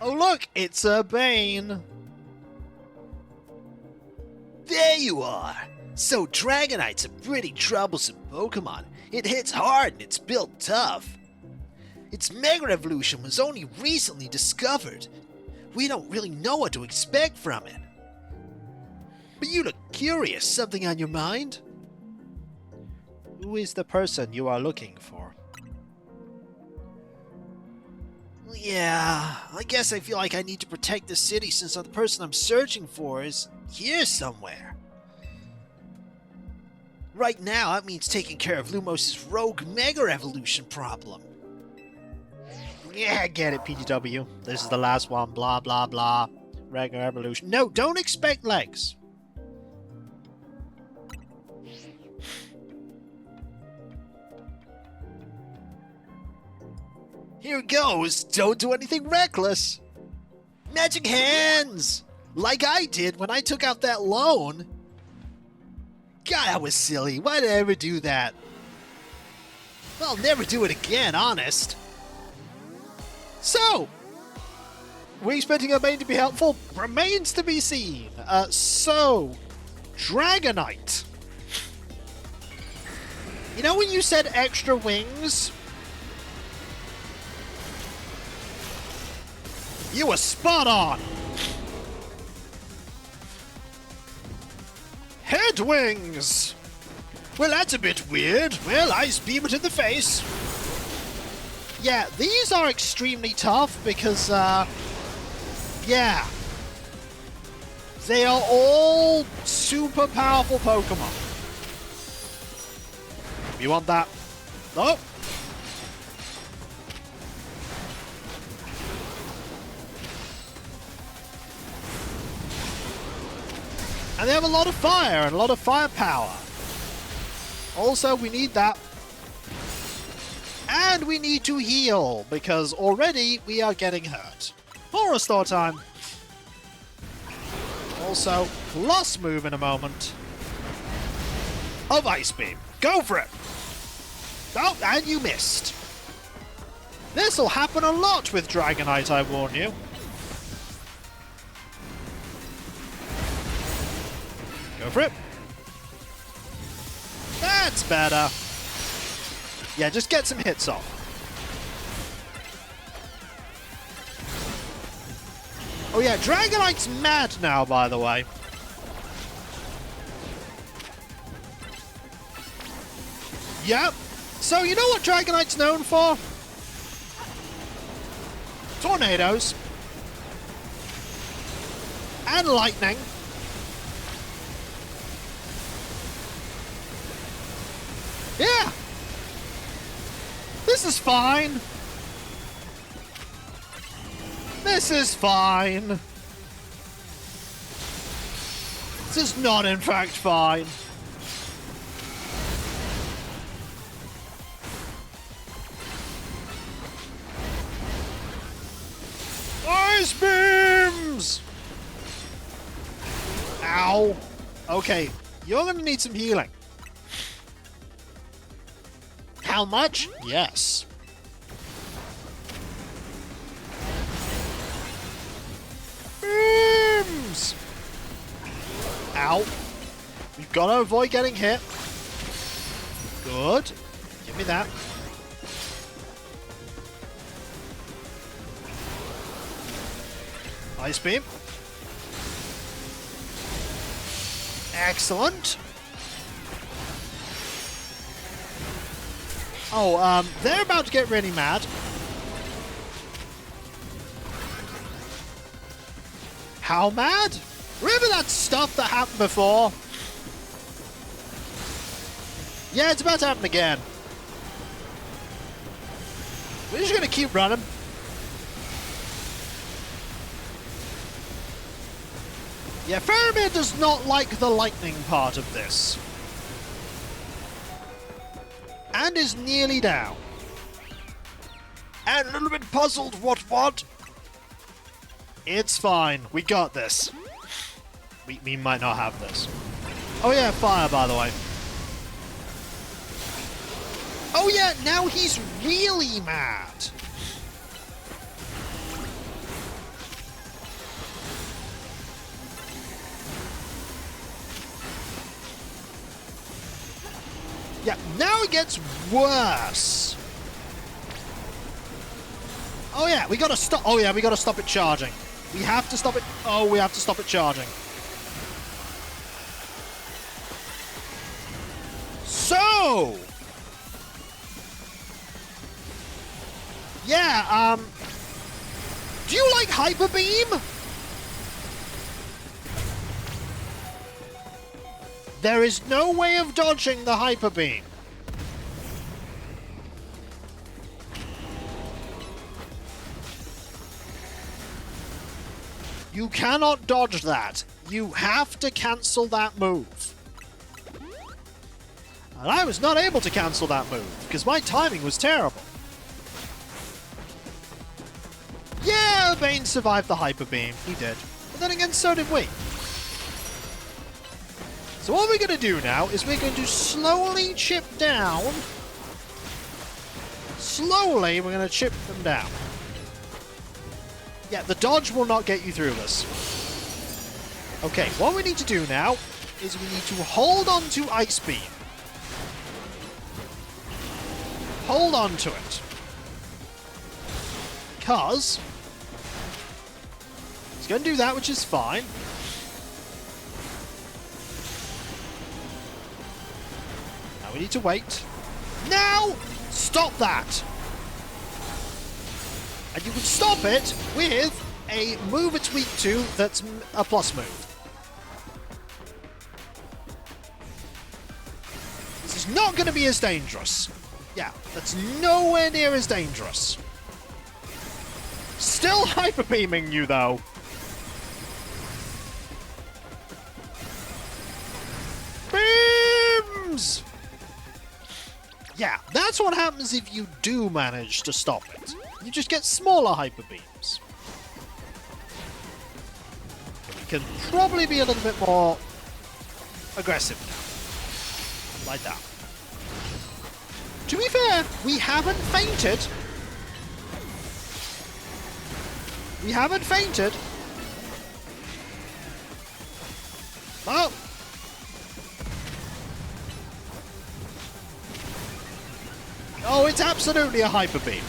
Oh, look, it's a Bane. There you are. So Dragonite's a pretty troublesome Pokemon. It hits hard and it's built tough. Its Mega Evolution was only recently discovered. We don't really know what to expect from it. But you look curious. Something on your mind? Who is the person you are looking for? Yeah, I guess I feel like I need to protect the city since the person I'm searching for is here somewhere. Right now, that means taking care of Lumos' rogue Mega Evolution problem. Yeah, I get it, PGW. This is the last one, blah, blah, blah. Regular evolution. No, don't expect legs. Here goes. Don't do anything reckless. Magic hands! Like I did when I took out that loan. God, that was silly. Why did I ever do that? I'll never do it again, honest. So, we expecting our main to be helpful? Remains to be seen. So, Dragonite. You know when you said extra wings? You were spot on. Head wings. Well, that's a bit weird. Well, Ice Beam it in the face. Yeah, these are extremely tough because, yeah. They are all super powerful Pokemon. You want that? No. And they have a lot of fire and a lot of firepower. Also, we need that. And we need to heal, because already we are getting hurt. Horror Store time. Also, plus move in a moment. Of Ice Beam. Go for it. Oh, and you missed. This'll happen a lot with Dragonite, I warn you. Go for it. That's better. Yeah, just get some hits off. Oh yeah, Dragonite's mad now, by the way. Yep. So you know what Dragonite's known for? Tornadoes. And lightning. Yeah. This is fine. This is fine. This is not, in fact, fine. Ice beams! Ow. Okay, you're gonna need some healing. How much? Yes. Beams! Ow. We've got to avoid getting hit. Good. Give me that. Ice beam. Excellent. Oh, they're about to get really mad. How mad? Remember that stuff that happened before? Yeah, it's about to happen again. We're just gonna keep running. Yeah, Faramir does not like the lightning part of this. And is nearly down. And a little bit puzzled, what? It's fine, we got this. We might not have this. Oh yeah, fire, by the way. Oh yeah, now he's really mad. Yeah, now it gets worse. Oh yeah, we gotta stop. Oh yeah, we gotta stop it charging. We have to stop it. Oh, we have to stop it charging. So, yeah, do you like Hyper Beam? There is no way of dodging the Hyper Beam. You cannot dodge that. You have to cancel that move. And I was not able to cancel that move, because my timing was terrible. Yeah, Bane survived the Hyper Beam. He did. But then again, so did we. So what we're going to do now is we're going to slowly chip down. Slowly, we're going to chip them down. Yeah, the dodge will not get you through this. Okay, what we need to do now is we need to hold on to Ice Beam. Hold on to it. Because it's going to do that, which is fine. Now we need to wait. Now! Stop that! And you can stop it with a move it's weak to that's a plus move. This is not going to be as dangerous. Yeah, that's nowhere near as dangerous. Still hyper beaming you, though. Beams! Yeah, that's what happens if you do manage to stop it. You just get smaller hyper beams. You can probably be a little bit more aggressive now. Like that. To be fair, we haven't fainted. We haven't fainted. Oh! Oh, it's absolutely a hyper beam.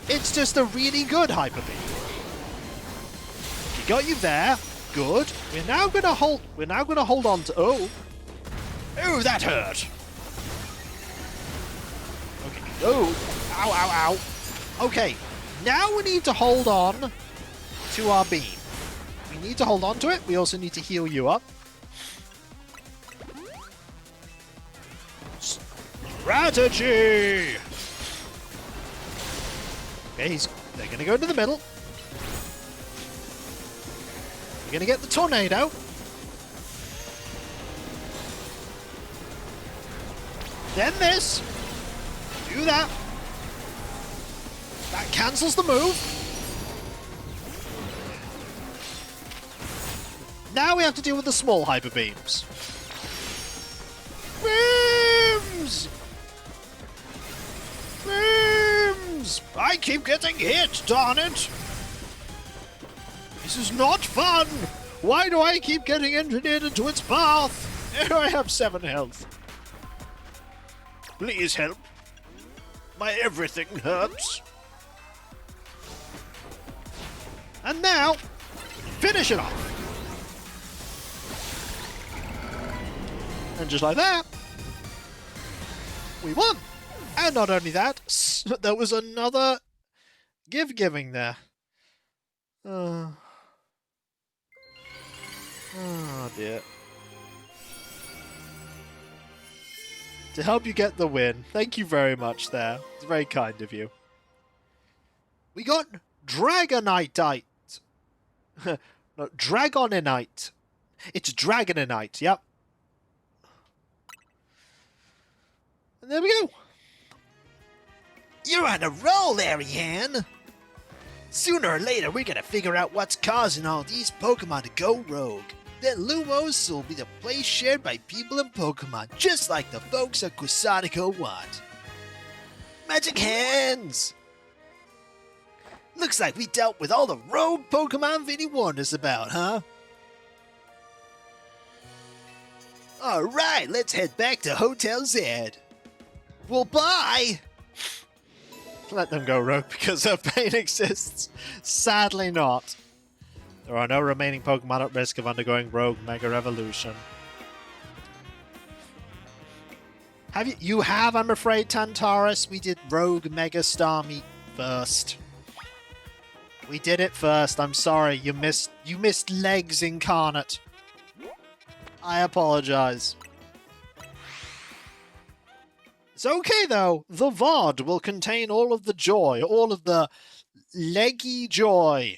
It's just a really good hyper beam. We got you there. Good. We're now gonna hold on to. Oh, that hurt. Okay. Oh, ow, ow, ow. Okay. Now we need to hold on to our beam. We need to hold on to it. We also need to heal you up. strategy! Okay, they're gonna go into the middle. We're gonna get the tornado. Then this. Do that. That cancels the move. Now we have to deal with the small hyper beams. Beams! Beams! I keep getting hit, darn it! This is not fun! Why do I keep getting engineered into its path? I have 7 health. Please help. My everything hurts. And now, finish it off. And just like that, we won. And not only that, there was another giving there. Oh dear. To help you get the win. Thank you very much there. It's very kind of you. We got Dragonite. No, Dragonite. It's Dragonite, yep. And there we go. You're on a roll, Ariane! Sooner or later, we're gonna figure out what's causing all these Pokemon to go rogue. Then Lumos will be the place shared by people and Pokemon, just like the folks at Quixotica want. Magic Hands! Looks like we dealt with all the rogue Pokemon Vinny warned us about, huh? Alright, let's head back to Hotel Z. Well, bye! Let them go rogue because their pain exists. Sadly not. There are no remaining Pokemon at risk of undergoing rogue Mega Evolution. You have, I'm afraid, Tantarus. We did rogue Mega Starmie first. We did it first. I'm sorry. You missed Legs Incarnate. I apologize. It's okay, though. The VOD will contain all of the joy, all of the leggy joy.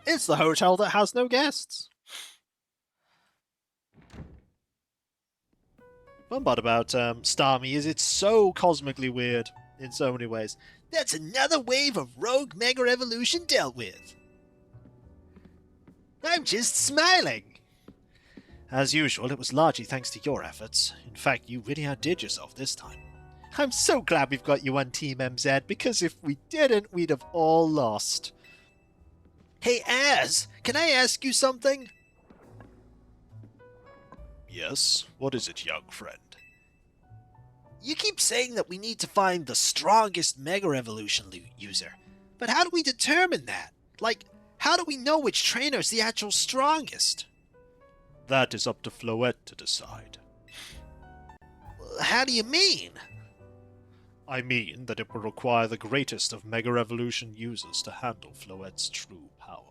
It's the hotel that has no guests. One part about Starmie is it's so cosmically weird in so many ways. That's another wave of rogue Mega Evolution dealt with. I'm just smiling. As usual, it was largely thanks to your efforts. In fact, you really outdid yourself this time. I'm so glad we've got you on Team MZ, because if we didn't, we'd have all lost. Hey, Az, can I ask you something? Yes? What is it, young friend? You keep saying that we need to find the strongest Mega Evolution user, but how do we determine that? Like, how do we know which trainer is the actual strongest? That is up to Floette to decide. How do you mean? I mean that it will require the greatest of Mega Evolution users to handle Floette's true power.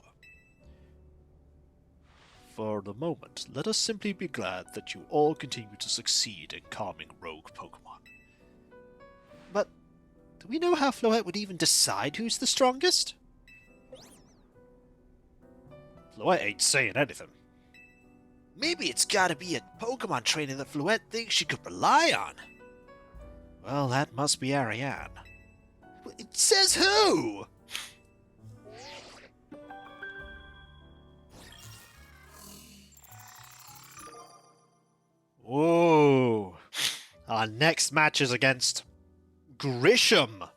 For the moment, let us simply be glad that you all continue to succeed in calming rogue Pokemon. But do we know how Floette would even decide who's the strongest? Floette ain't saying anything. Maybe it's gotta be a Pokemon trainer that Floette thinks she could rely on. Well, that must be Ariane. It says who? Whoa. Our next match is against Grisham.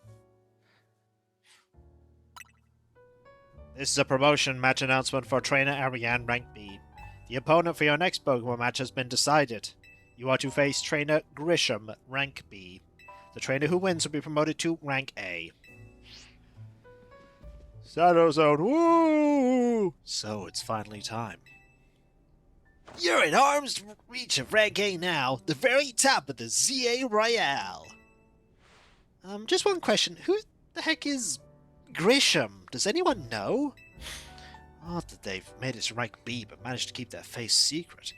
This is a promotion match announcement for trainer Ariane rank B. The opponent for your next Pokemon match has been decided. You are to face trainer Grisham, rank B. The trainer who wins will be promoted to rank A. Shadow Zone, woo! So it's finally time. You're in arm's reach of rank A now, the very top of the Z-A Royale. Just one question. Who the heck is Grisham? Does anyone know? Odd that they've made it to rank B but managed to keep their face secret.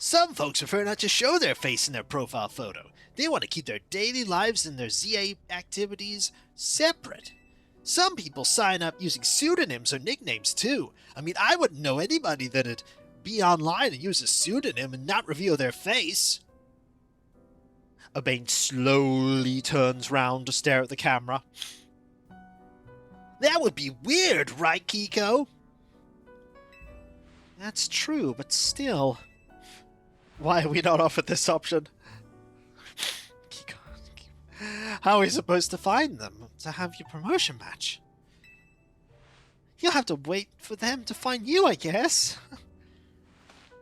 Some folks prefer not to show their face in their profile photo. They want to keep their daily lives and their ZA activities separate. Some people sign up using pseudonyms or nicknames too. I mean, I wouldn't know anybody that'd be online and use a pseudonym and not reveal their face. Urbane slowly turns round to stare at the camera. That would be weird, right, Kiko? That's true, but still. Why are we not offered this option? How are we supposed to find them to have your promotion match? You'll have to wait for them to find you, I guess.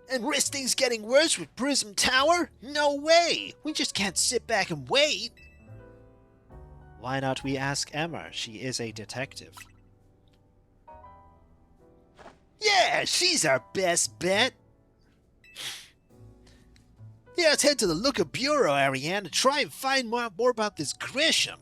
And risk things getting worse with Prism Tower? No way! We just can't sit back and wait. Why not we ask Emma? She is a detective. Yeah, she's our best bet. Yeah, let's head to the Looker Bureau, Ariane, and try and find more about this Grisham.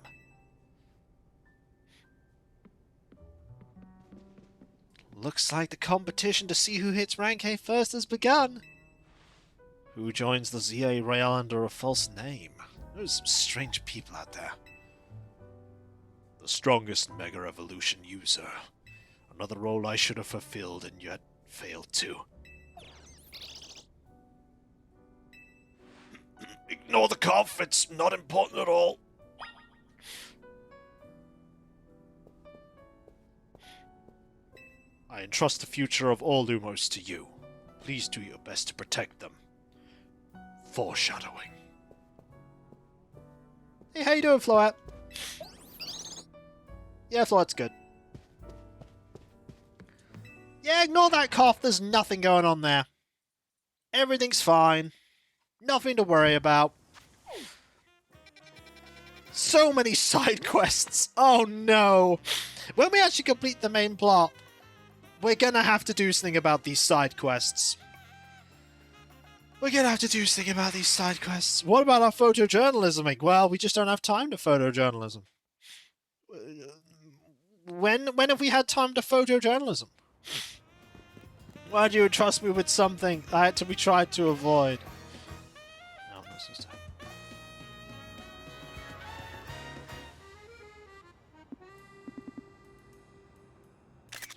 Looks like the competition to see who hits rank A first has begun. Who joins the ZA Rail under a false name? There's some strange people out there. The strongest Mega Evolution user. Another role I should have fulfilled and yet failed to. Ignore the cough, it's not important at all. I entrust the future of all Lumos to you. Please do your best to protect them. Foreshadowing. Hey, how you doing, Floette? Yeah, Floette's good. Yeah, ignore that cough, there's nothing going on there. Everything's fine. Nothing to worry about. So many side quests. Oh no. When we actually complete the main plot, we're gonna have to do something about these side quests. We're gonna have to do something about these side quests. What about our photojournalism? Well, we just don't have time to photojournalism. When have we had time to photojournalism? Why do you entrust me with something I had to be tried to avoid? No, this is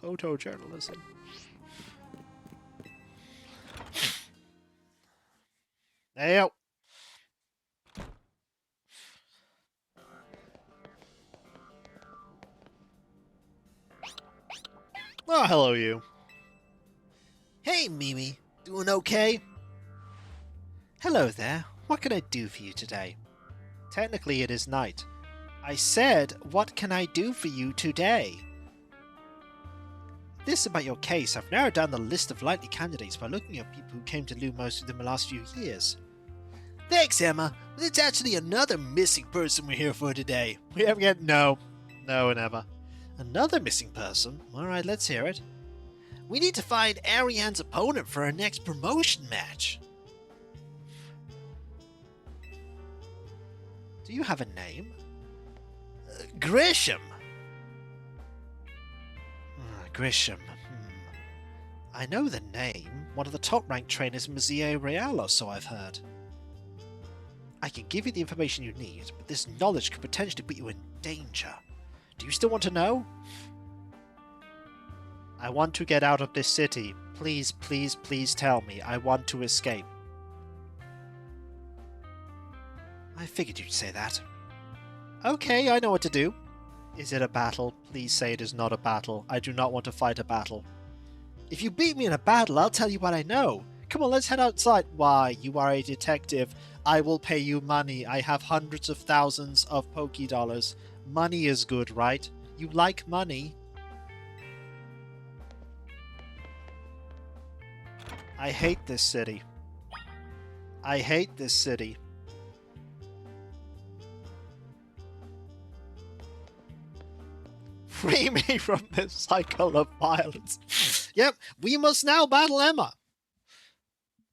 photojournalism. Hey, yo. Oh, hello, you. Hey, Mimi. Doing okay? Hello there. What can I do for you today? Technically, it is night. I said, what can I do for you today? This about your case. I've narrowed down the list of likely candidates by looking at people who came to Lumos within the last few years. Thanks, Emma. It's actually another missing person we're here for today. We ever get no, never. Another missing person? Alright, let's hear it. We need to find Ariane's opponent for our next promotion match. Do you have a name? Grisham. Grisham. I know the name. One of the top-ranked trainers in ZA Real, or so I've heard. I can give you the information you need, but this knowledge could potentially put you in danger. Do you still want to know? I want to get out of this city. Please, please, please tell me. I want to escape. I figured you'd say that. Okay, I know what to do. Is it a battle? Please say it is not a battle. I do not want to fight a battle. If you beat me in a battle, I'll tell you what I know. Come on, let's head outside. Why, you are a detective. I will pay you money. I have hundreds of thousands of Poké Dollars. Money is good, right? You like money. I hate this city. I hate this city. Free me from this cycle of violence. Yep, we must now battle Emma.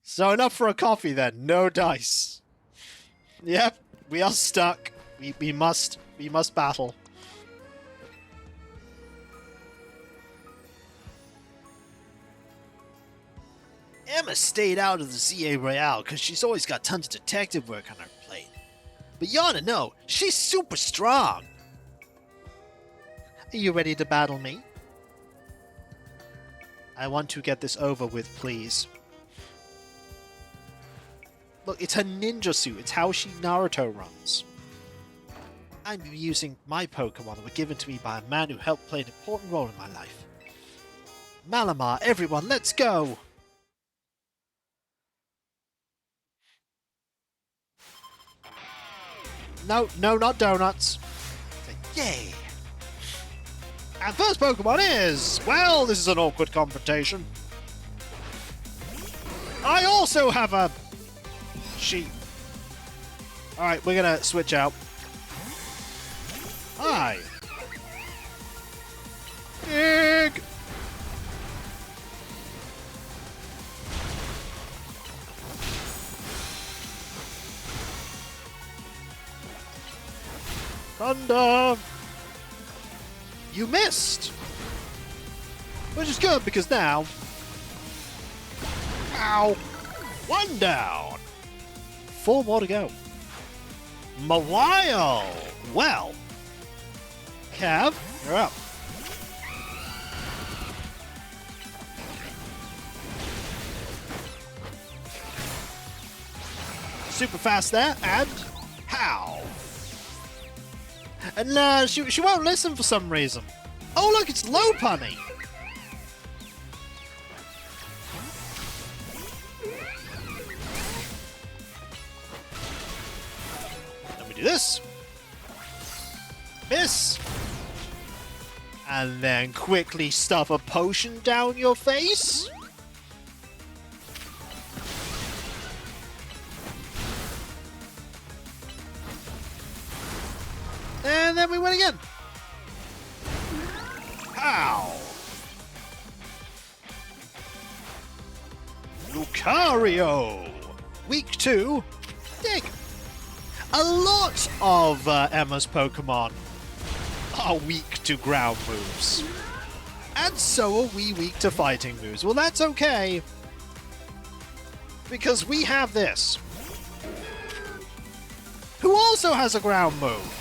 So enough for a coffee then. No dice. Yep, we are stuck. We must battle. Emma stayed out of the ZA Royale because she's always got tons of detective work on her plate. But you ought to know, she's super strong. Are you ready to battle me? I want to get this over with, please. Look, it's her ninja suit. It's how she Naruto runs. I'm using my Pokemon that were given to me by a man who helped play an important role in my life. Malamar, everyone, let's go! No, not donuts. Yay! And first Pokemon is... Well, this is an awkward confrontation. I also have a... sheep. Alright, we're gonna switch out. Hi! Dig! Thunder! You missed! Which is good because now... Ow! 1 down! 4 more to go. Mawile! Well... Cav, you're up. Super fast there, and... How? And she won't listen for some reason. Oh look, it's Lopunny! Then we do this. Miss! And then quickly stuff a potion down your face? And then we win again. Ow! Lucario! Week 2, Dig! A lot of Emma's Pokemon are weak to ground moves. And so are we weak to fighting moves. Well, that's okay. Because we have this. Who also has a ground move.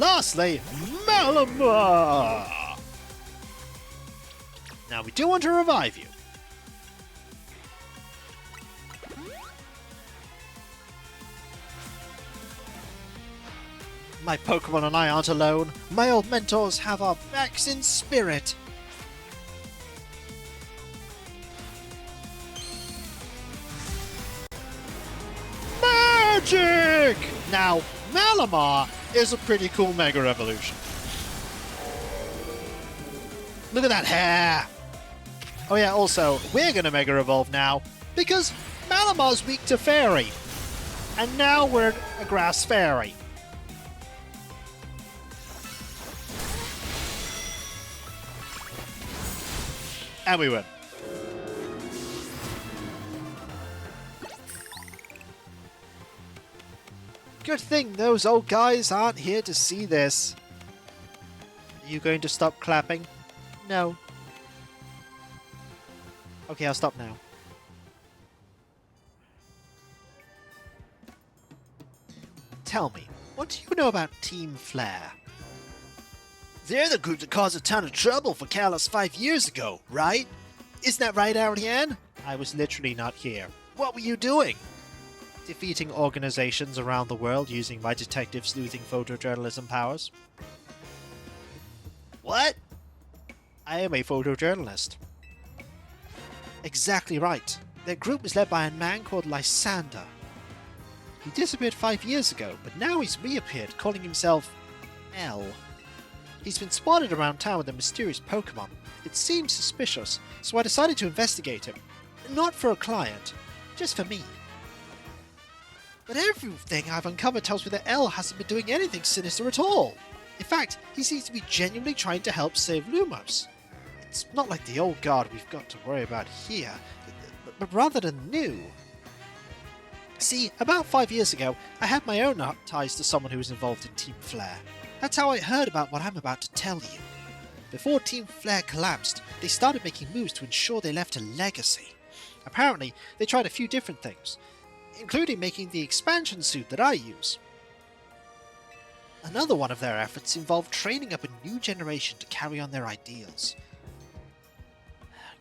Lastly, Malamar! Now we do want to revive you. My Pokemon and I aren't alone. My old mentors have our backs in spirit. Magic! Now, Malamar is a pretty cool Mega Evolution. Look at that hair! Oh yeah, also, we're gonna Mega Evolve now, because Malamar's weak to Fairy. And now we're a Grass Fairy. And we win. Good thing those old guys aren't here to see this. Are you going to stop clapping? No. Okay, I'll stop now. Tell me, what do you know about Team Flare? They're the group that caused a ton of trouble for Kalos 5 years ago, right? Isn't that right, Ariane? I was literally not here. What were you doing? Defeating organizations around the world using my detective sleuthing photojournalism powers. What? I am a photojournalist. Exactly right. Their group was led by a man called Lysander. He disappeared 5 years ago, but now he's reappeared, calling himself L. He's been spotted around town with a mysterious Pokemon. It seems suspicious, so I decided to investigate him. Not for a client, just for me. But everything I've uncovered tells me that L hasn't been doing anything sinister at all. In fact, he seems to be genuinely trying to help save Lumos. It's not like the old guard we've got to worry about here, but rather than new. See, about 5 years ago, I had my own ties to someone who was involved in Team Flare. That's how I heard about what I'm about to tell you. Before Team Flare collapsed, they started making moves to ensure they left a legacy. Apparently, they tried a few different things, including making the expansion suit that I use. Another one of their efforts involved training up a new generation to carry on their ideals.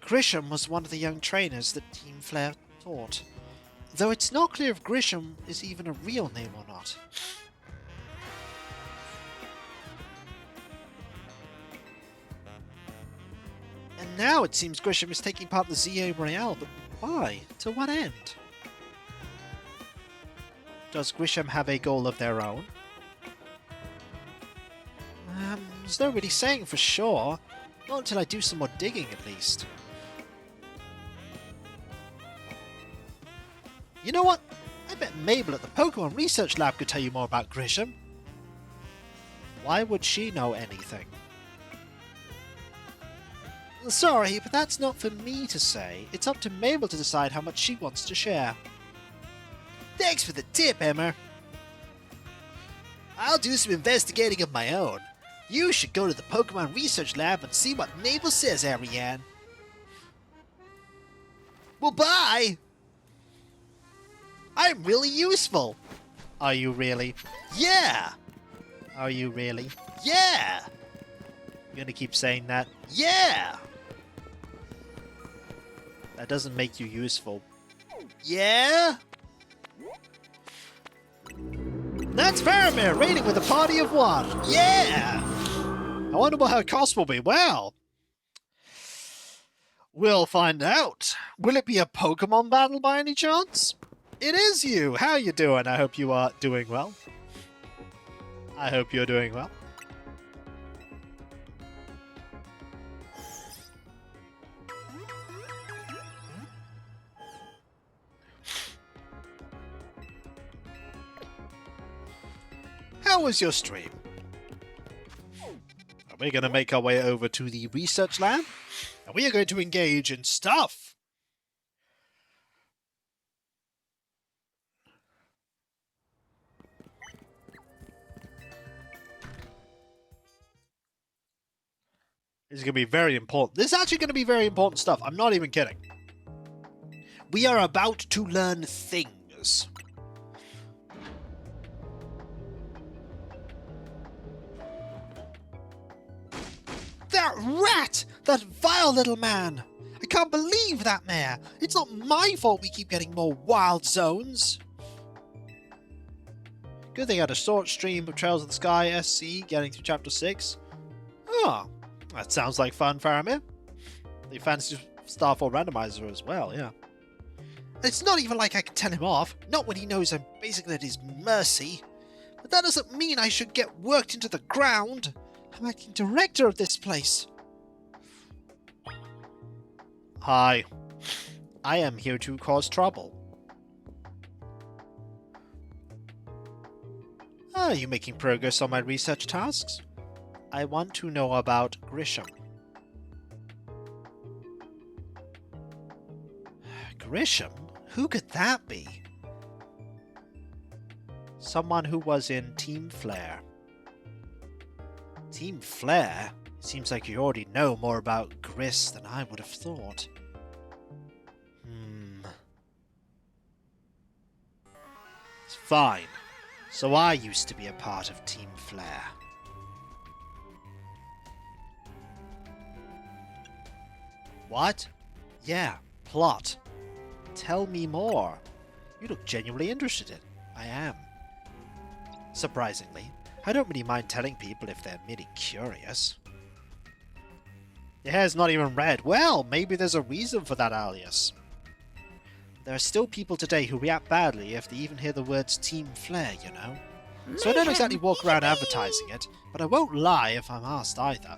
Grisham was one of the young trainers that Team Flare taught, though it's not clear if Grisham is even a real name or not. And now it seems Grisham is taking part in the Z-A Royale, but why? To what end? Does Grisham have a goal of their own? There's no really saying for sure. Not until I do some more digging, at least. You know what? I bet Mabel at the Pokemon Research Lab could tell you more about Grisham. Why would she know anything? Sorry, but that's not for me to say. It's up to Mabel to decide how much she wants to share. Thanks for the tip, Emma. I'll do some investigating of my own. You should go to the Pokemon Research Lab and see what Mabel says, Ariane. Well, bye! I'm really useful. Are you really? Yeah! Are you really? Yeah! You're gonna keep saying that? Yeah! That doesn't make you useful. Yeah? That's Faramir raiding with a party of one! Yeah! I wonder what her cost will be. Well, we'll find out. Will it be a Pokemon battle by any chance? It is you! How you doing? I hope you are doing well. I hope you're doing well. How was your stream? We're going to make our way over to the research lab, and we are going to engage in stuff. This is going to be very important. This is actually going to be very important stuff. I'm not even kidding. We are about to learn things. That rat! That vile little man! I can't believe that mare! It's not my fault we keep getting more wild zones! Good thing I had a short stream of Trails of the Sky SC getting through Chapter 6. Oh, that sounds like fun, Faramir. The fancy Star 4 randomizer as well, yeah. It's not even like I can tell him off, not when he knows I'm basically at his mercy. But that doesn't mean I should get worked into the ground. I'm acting director of this place. Hi. I am here to cause trouble. Are you making progress on my research tasks? I want to know about Grisham. Grisham? Who could that be? Someone who was in Team Flare. Team Flare? It seems like you already know more about Gris than I would have thought. It's fine. So I used to be a part of Team Flare. What? Yeah, plot. Tell me more. You look genuinely interested. I am. Surprisingly, I don't really mind telling people if they're merely curious. Your hair's not even red. Well, maybe there's a reason for that alias. There are still people today who react badly if they even hear the words Team Flare, you know? So I don't exactly walk around advertising it, but I won't lie if I'm asked either.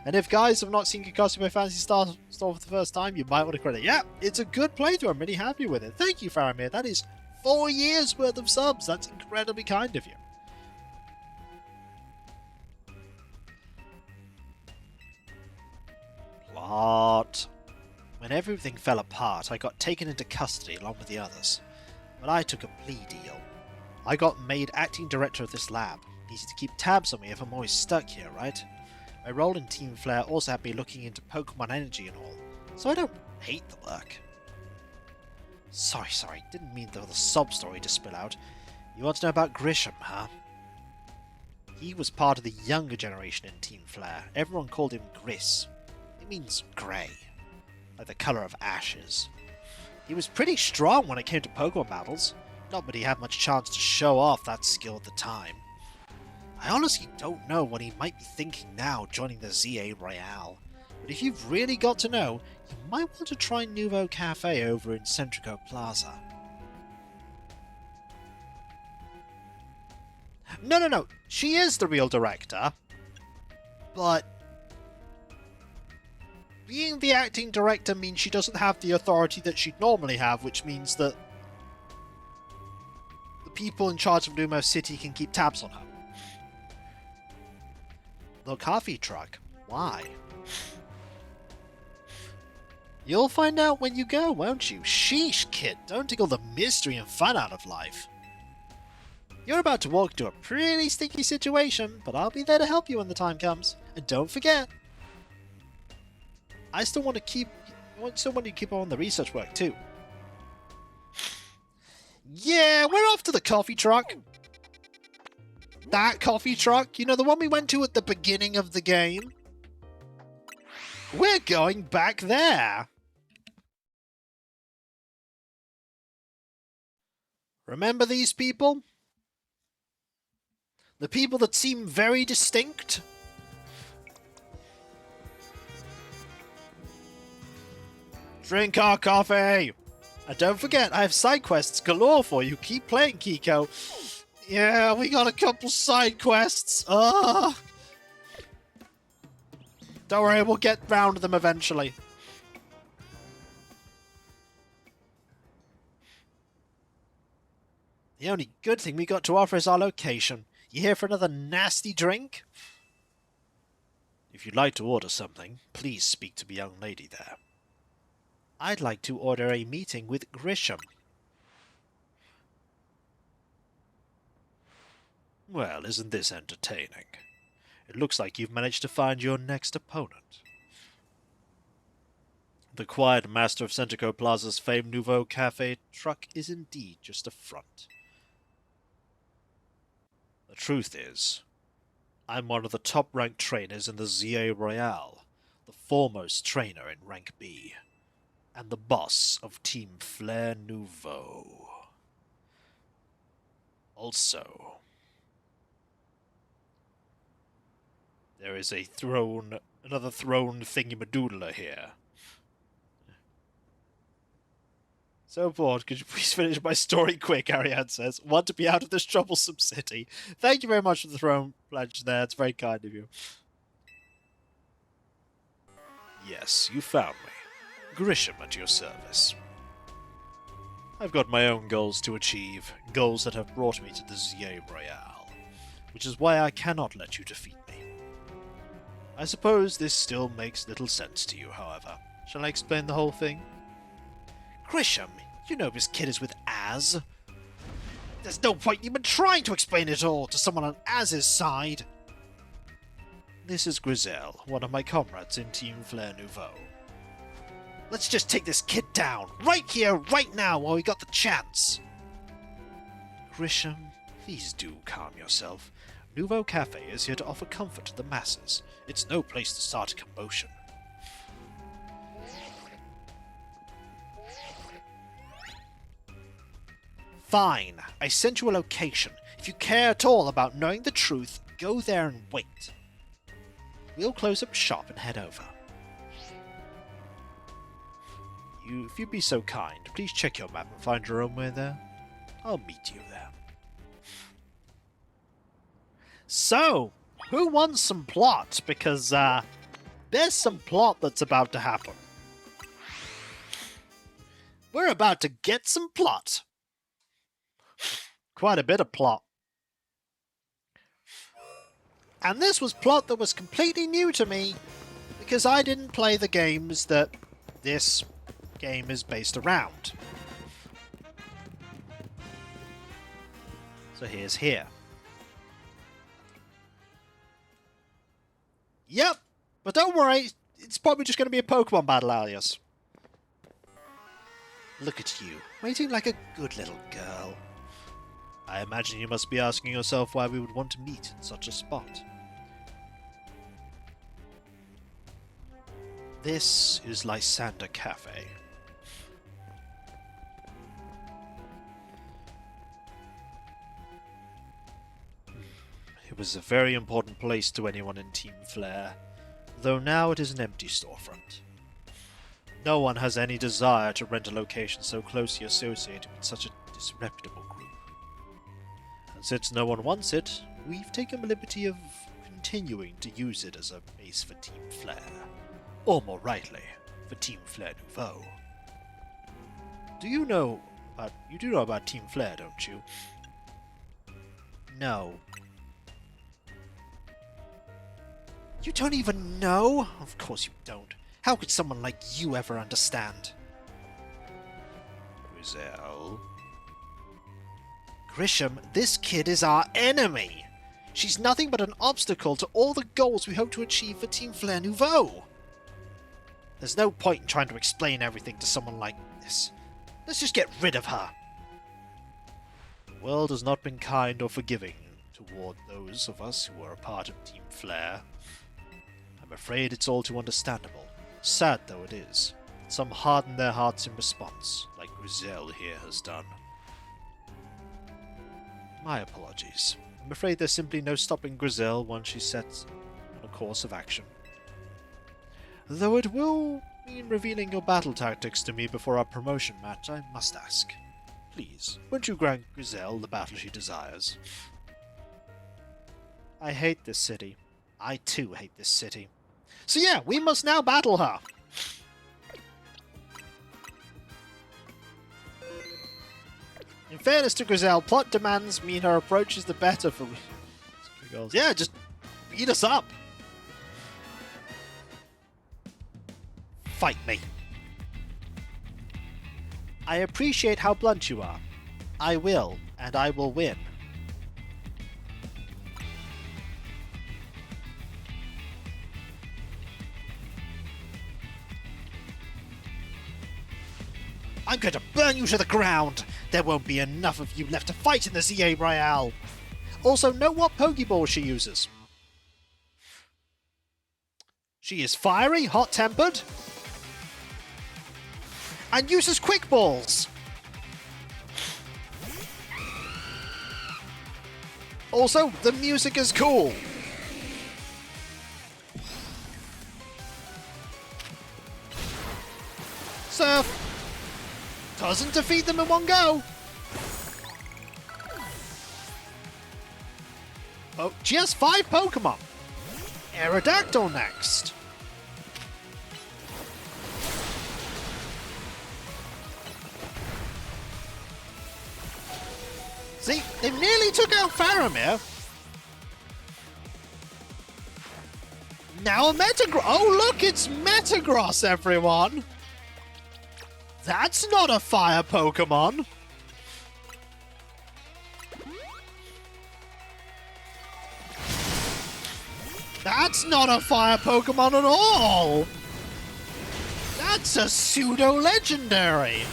And if guys have not seen KikVODskia by Fantasy Star Store for the first time, you might want to credit. Yeah, it's a good playthrough. I'm really happy with it. Thank you, Faramir. That is 4 years worth of subs. That's incredibly kind of you. Plot. When everything fell apart, I got taken into custody along with the others. But I took a plea deal. I got made acting director of this lab. Easy to keep tabs on me if I'm always stuck here, right? My role in Team Flare also had me looking into Pokemon energy and all, so I don't hate the work. Sorry, didn't mean the sob story to spill out. You want to know about Grisham, huh? He was part of the younger generation in Team Flare. Everyone called him Gris. It means grey, like the colour of ashes. He was pretty strong when it came to Pokemon battles, not that he had much chance to show off that skill at the time. I honestly don't know what he might be thinking now joining the Z-A Royale, but if you've really got to know, you might want to try Nouveau Cafe over in Centrico Plaza. No, she is the real director, but being the acting director means she doesn't have the authority that she'd normally have, which means that the people in charge of Lumos City can keep tabs on her. The coffee truck? Why? You'll find out when you go, won't you? Sheesh, kid, don't take all the mystery and fun out of life. You're about to walk into a pretty sticky situation, but I'll be there to help you when the time comes. And don't forget, I still want to keep on the research work too. Yeah, we're off to the coffee truck. That coffee truck, you know, the one we went to at the beginning of the game. We're going back there. Remember these people? The people that seem very distinct? Drink our coffee! And don't forget, I have side quests galore for you. Keep playing, Kiko. Yeah, we got a couple side quests. Ugh. Don't worry, we'll get round to them eventually. The only good thing we got to offer is our location. You here for another nasty drink? If you'd like to order something, please speak to the young lady there. I'd like to order a meeting with Grisham. Well, isn't this entertaining? It looks like you've managed to find your next opponent. The quiet master of Centrico Plaza's famed Nouveau Cafe truck is indeed just a front. The truth is, I'm one of the top-ranked trainers in the Z-A Royale, the foremost trainer in Rank B, and the boss of Team Flare Nouveau. Also, there is another throne thingy-madoodler here. So bored, could you please finish my story quick, Ariane says. Want to be out of this troublesome city. Thank you very much for the throne pledge there, it's very kind of you. Yes, you found me. Grisham at your service. I've got my own goals to achieve, goals that have brought me to the Z-A Royale, which is why I cannot let you defeat me. I suppose this still makes little sense to you, however. Shall I explain the whole thing? Grisham, you know this kid is with Az. There's no point even trying to explain it all to someone on Az's side. This is Grizel, one of my comrades in Team Flare Nouveau. Let's just take this kid down, right here, right now, while we got the chance. Grisham, please do calm yourself. Nouveau Cafe is here to offer comfort to the masses. It's no place to start a commotion. Fine, I sent you a location. If you care at all about knowing the truth, go there and wait. We'll close up shop and head over. If you'd be so kind, please check your map and find your own way there. I'll meet you there. So, who wants some plot? Because, there's some plot that's about to happen. We're about to get some plot. Quite a bit of plot. And this was plot that was completely new to me, because I didn't play the games that this game is based around. So here's here. Yep, but don't worry, it's probably just going to be a Pokemon battle, Alias. Look at you, waiting like a good little girl. I imagine you must be asking yourself why we would want to meet in such a spot. This is Lysander Cafe. It was a very important place to anyone in Team Flare, though now it is an empty storefront. No one has any desire to rent a location so closely associated with such a disreputable group. And since no one wants it, we've taken the liberty of continuing to use it as a base for Team Flare. Or more rightly, for Team Flare Nouveau. You do know about Team Flare, don't you? No. You don't even know? Of course you don't. How could someone like you ever understand? Grizel? Grisham, this kid is our enemy! She's nothing but an obstacle to all the goals we hope to achieve for Team Flare Nouveau! There's no point in trying to explain everything to someone like this. Let's just get rid of her! The world has not been kind or forgiving toward those of us who are a part of Team Flare. I'm afraid it's all too understandable. Sad though it is. Some harden their hearts in response, like Grizel here has done. My apologies. I'm afraid there's simply no stopping Grizel once she sets on a course of action. Though it will mean revealing your battle tactics to me before our promotion match, I must ask. Please, won't you grant Grizel the battle she desires? I hate this city. I too hate this city. So yeah, we must now battle her! In fairness to Grizel, plot demands mean her approach is the better for girls. Yeah, just beat us up! Fight me! I appreciate how blunt you are. I will, and I will win. I'm going to burn you to the ground! There won't be enough of you left to fight in the Z-A Royale! Also, note what Pokeball she uses. She is fiery, hot-tempered, and uses Quick Balls! Also, the music is cool! Surf! Doesn't defeat them in one go! Oh, she has 5 Pokemon! Aerodactyl next! See, they nearly took out Faramir! Now a Metagross! Oh look, it's Metagross, everyone! That's not a fire Pokemon! That's not a fire Pokemon at all! That's a pseudo-legendary!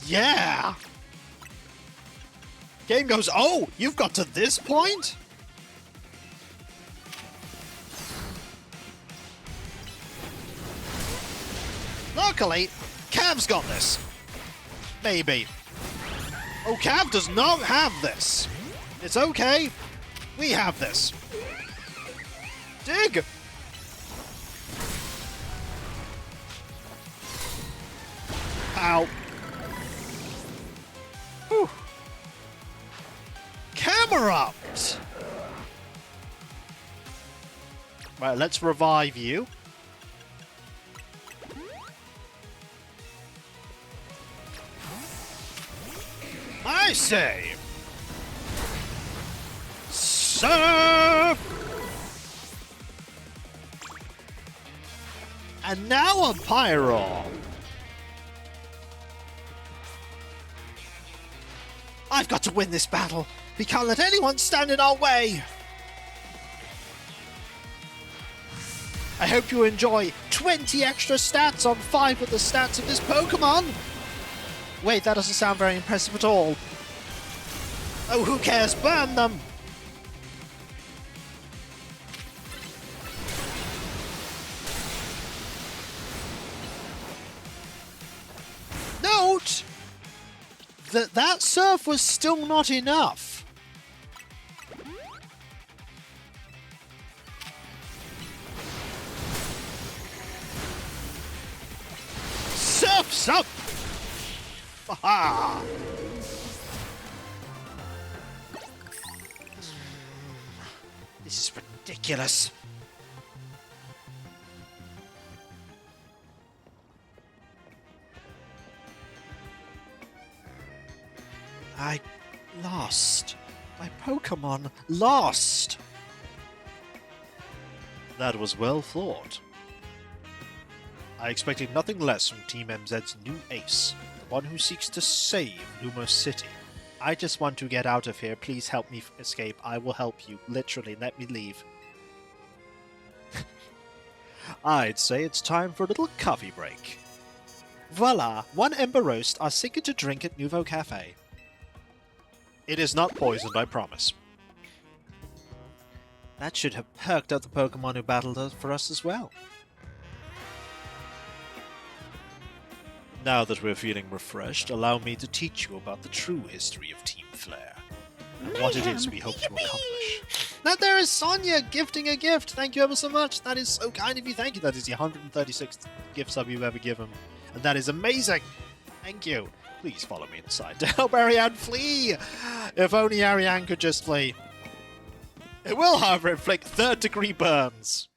Yeah! Game goes, oh, you've got to this point? Luckily, Cav's got this. Maybe. Oh, Cav does not have this. It's okay. We have this. Dig! Ow. Whew. Camerupt! Right, let's revive you. I say! Surf! And now a Pyro! I've got to win this battle! We can't let anyone stand in our way! I hope you enjoy 20 extra stats on 5 of the stats of this Pokemon! Wait, that doesn't sound very impressive at all. Oh, who cares? Burn them! Note that that surf was still not enough. Surf's up! Haha! This is ridiculous. I lost. My Pokemon lost. That was well thought. I expected nothing less from Team MZ's new ace, the one who seeks to save Lumos City. I just want to get out of here. Please help me escape. I will help you. Literally, let me leave. I'd say it's time for a little coffee break. Voila! 1 Ember Roast are seeking to drink at Nouveau Cafe. It is not poisoned, I promise. That should have perked up the Pokemon who battled for us as well. Now that we're feeling refreshed, allow me to teach you about the true history of Team Flare, and what it is we hope to accomplish. Now there is Sonia gifting a gift! Thank you ever so much! That is so kind of you, thank you! That is the 136th gift sub you've ever given, and that is amazing! Thank you! Please follow me inside to help Ariane flee! If only Ariane could just flee. It will, however, inflict 3rd-degree burns.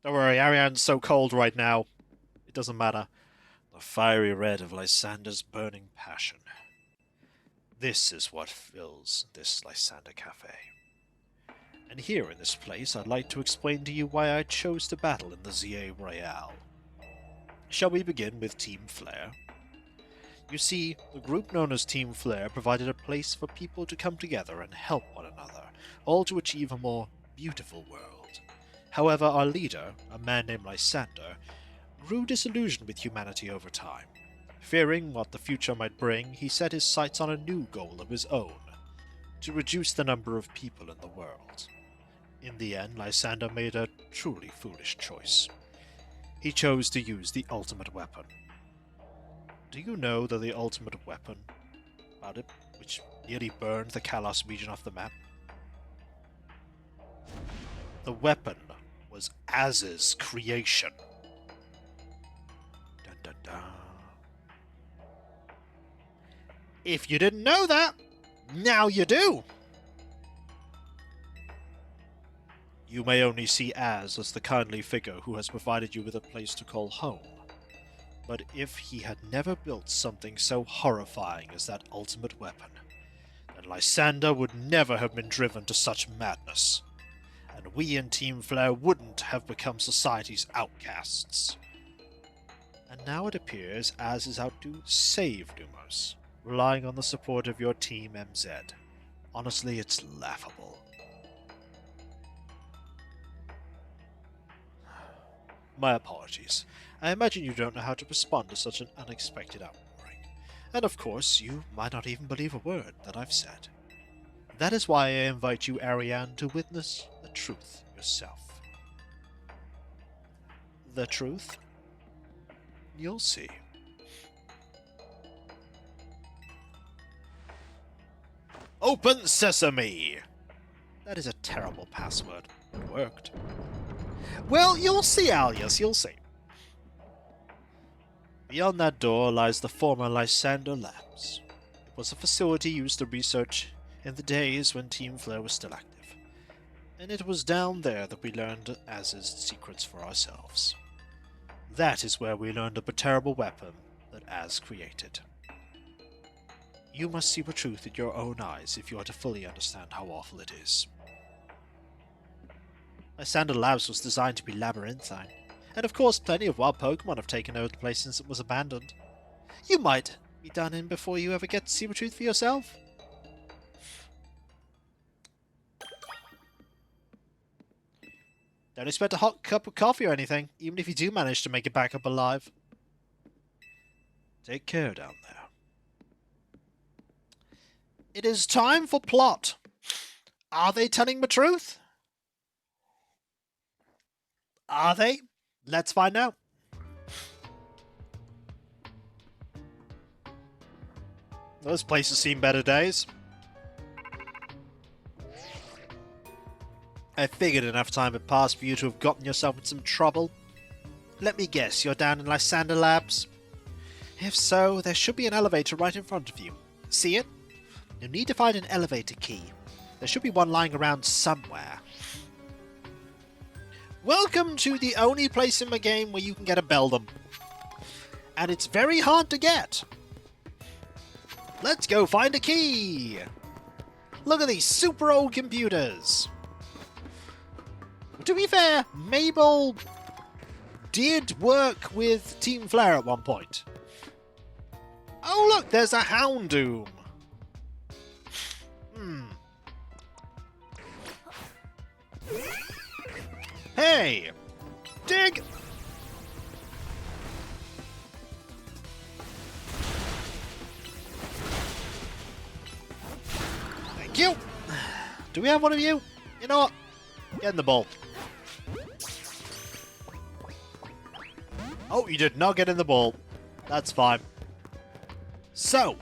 Don't worry, Ariane's so cold right now. It doesn't matter. The fiery red of Lysander's burning passion. This is what fills this Lysander Cafe. And here in this place, I'd like to explain to you why I chose to battle in the Z-A Royale. Shall we begin with Team Flare? You see, the group known as Team Flare provided a place for people to come together and help one another, all to achieve a more beautiful world. However, our leader, a man named Lysander, grew disillusioned with humanity over time. Fearing what the future might bring, he set his sights on a new goal of his own, to reduce the number of people in the world. In the end, Lysander made a truly foolish choice. He chose to use the ultimate weapon. Do you know that the ultimate weapon, about it, which nearly burned the Kalos region off the map? The weapon was Az's creation. Dun, dun, dun. If you didn't know that, now you do! You may only see Az as the kindly figure who has provided you with a place to call home. But if he had never built something so horrifying as that ultimate weapon, then Lysander would never have been driven to such madness. And we in Team Flare wouldn't have become society's outcasts. And now it appears Az is out to save Lumos, relying on the support of your Team MZ. Honestly, it's laughable. My apologies. I imagine you don't know how to respond to such an unexpected outpouring. And of course, you might not even believe a word that I've said. That is why I invite you, Ariane, to witness the truth yourself. The truth? You'll see. Open Sesame! That is a terrible password. It worked. Well, you'll see, Alias, you'll see. Beyond that door lies the former Lysander Labs. It was a facility used to research in the days when Team Flare was still active. And it was down there that we learned Az's secrets for ourselves. That is where we learned of the terrible weapon that Az created. You must see the truth with your own eyes if you are to fully understand how awful it is. Lysander Labs was designed to be labyrinthine, and of course plenty of wild Pokemon have taken over the place since it was abandoned. You might be done in before you ever get to see the truth for yourself? Don't expect a hot cup of coffee or anything, even if you do manage to make it back up alive. Take care down there. It is time for plot. Are they telling the truth? Are they? Let's find out. Those places seem better days. I figured enough time had passed for you to have gotten yourself in some trouble. Let me guess, you're down in Lysander Labs? If so, there should be an elevator right in front of you. See it? You'll need to find an elevator key. There should be one lying around somewhere. Welcome to the only place in the game where you can get a Beldum. And it's very hard to get. Let's go find a key! Look at these super old computers! To be fair, Mabel did work with Team Flare at one point. Oh look, there's a Houndoom! Hey! Dig! Thank you! Do we have one of you? You know what? Get in the ball. Oh, you did not get in the ball. That's fine. So,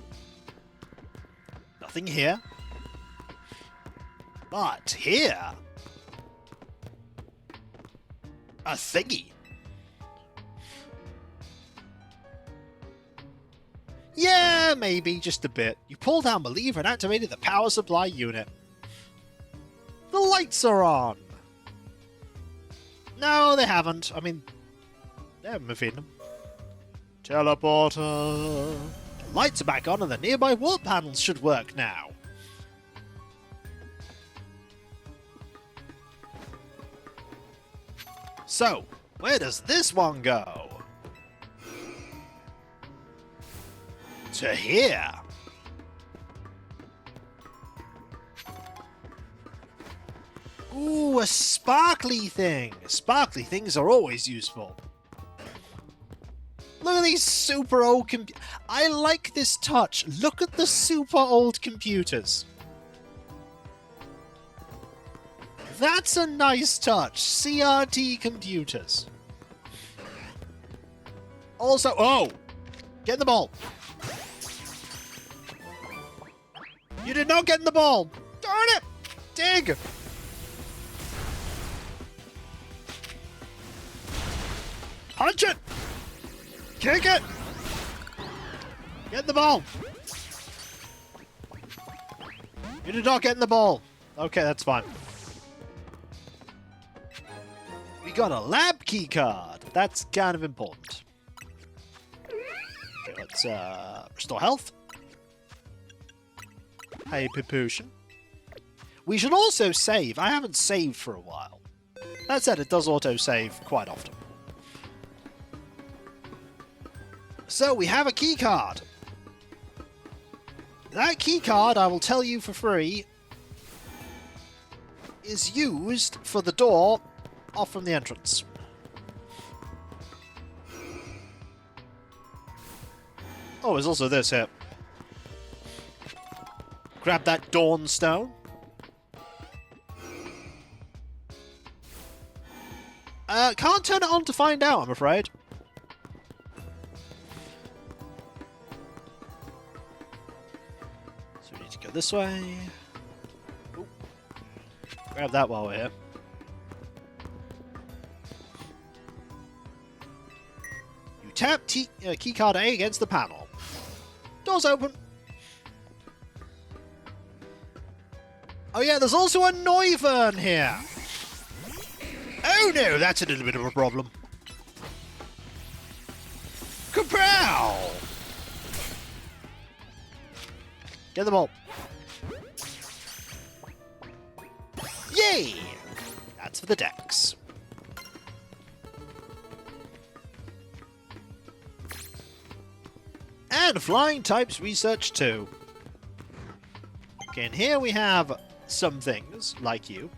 nothing here. But here, a thingy. Yeah, maybe, just a bit. You pulled down the lever and activated the power supply unit. The lights are on. No, they haven't. I mean, they haven't been feeding them. Teleporter. The lights are back on and the nearby wall panels should work now. So, where does this one go? To here. Ooh, a sparkly thing. Sparkly things are always useful. Look at these super old I like this touch. Look at the super old computers. That's a nice touch. CRT computers. Also, oh! Get in the ball. You did not get in the ball. Darn it! Dig! Punch it! Kick it! Get in the ball! You did not get in the ball. Okay, that's fine. We got a lab key card. That's kind of important. Okay, let's restore health. Hey, Potion. We should also save. I haven't saved for a while. That said, it does auto-save quite often. So, we have a key card. That key card, I will tell you for free, is used for the door off from the entrance. Oh, there's also this here. Grab that Dawn Stone. Can't turn it on to find out, I'm afraid. So we need to go this way. Ooh. Grab that while we're here. You tap keycard A against the panel. Doors open. Oh yeah, there's also a Noivern here. Oh no, that's a little bit of a problem. Kapow! Get the ball. Yay! That's for the decks. And flying types research too. Okay, and here we have some things, like you.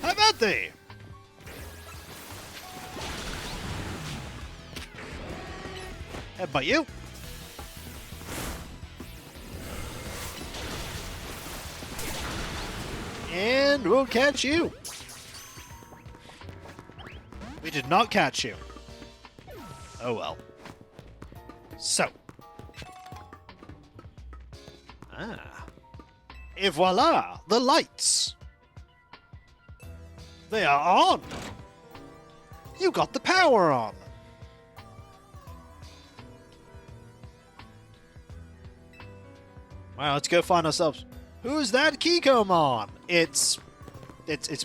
How about thee? Headbutt you. And we'll catch you. We did not catch you. Oh well. So. Et voila! The lights! They are on! You got the power on! Well, let's go find ourselves. Who's that Kikomon? It's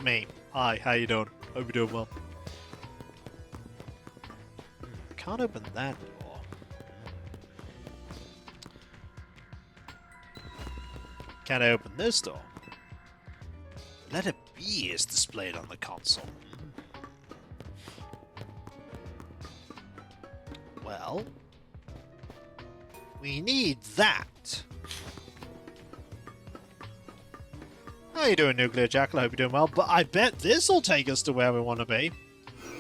me. Hi, how you doing? Hope you're doing well. Can't open that door. Can I open this door? Let it be is displayed on the console. Well, we need that. How you doing, Nuclear Jackal? I hope you're doing well. But I bet this'll take us to where we want to be.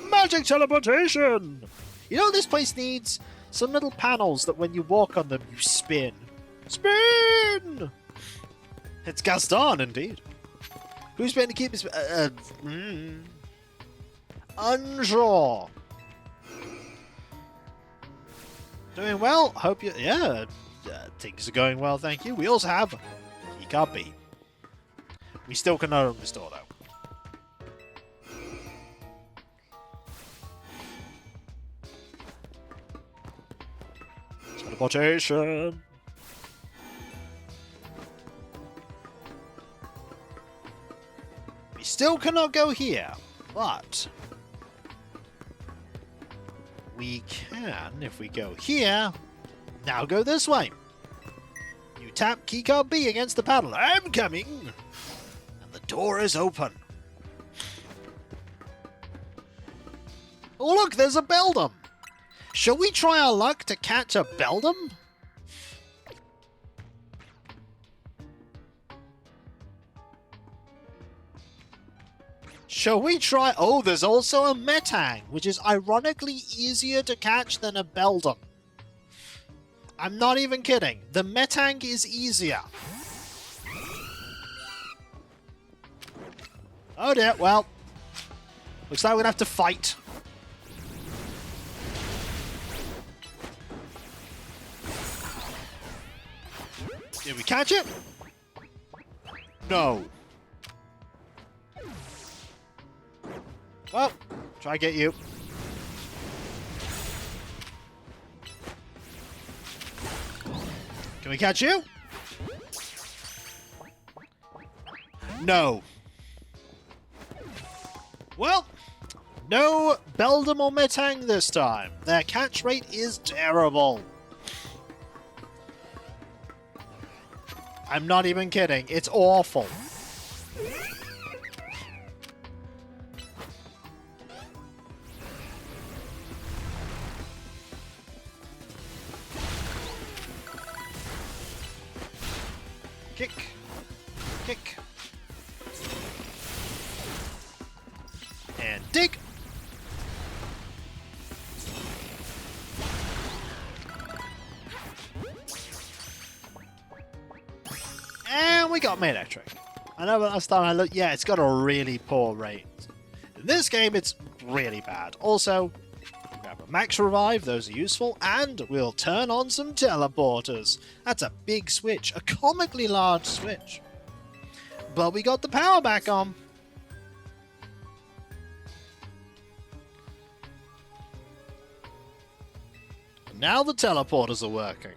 Magic teleportation! You know, this place needs some little panels that when you walk on them, you spin. Spin! It's Gaston, indeed. Who's going to keep his... Unsure. Doing well? Hope you... Yeah, things are going well, thank you. We also have... KikVOD. We still cannot open this door, though. Teleportation. We still cannot go here, but we can, if we go here, now go this way. You tap KikVOD against the paddle. I'm coming! And the door is open. Oh look, there's a Beldum! Shall we try our luck to catch a Beldum? Shall we try... Oh, there's also a Metang, which is ironically easier to catch than a Beldum. I'm not even kidding. The Metang is easier. Oh dear, well. Looks like we're gonna have to fight. Did we catch it? No. Well, try get you. Can we catch you? No. Well, no Beldum or Metang this time. Their catch rate is terrible. I'm not even kidding. It's awful. Kick. Kick. And dig. And we got Electric. I know last time I looked, yeah, it's got a really poor rate. In this game, it's really bad. Also, grab a Max Revive, those are useful, and we'll turn on some teleporters. That's a big switch, a comically large switch. But we got the power back on. Now the teleporters are working.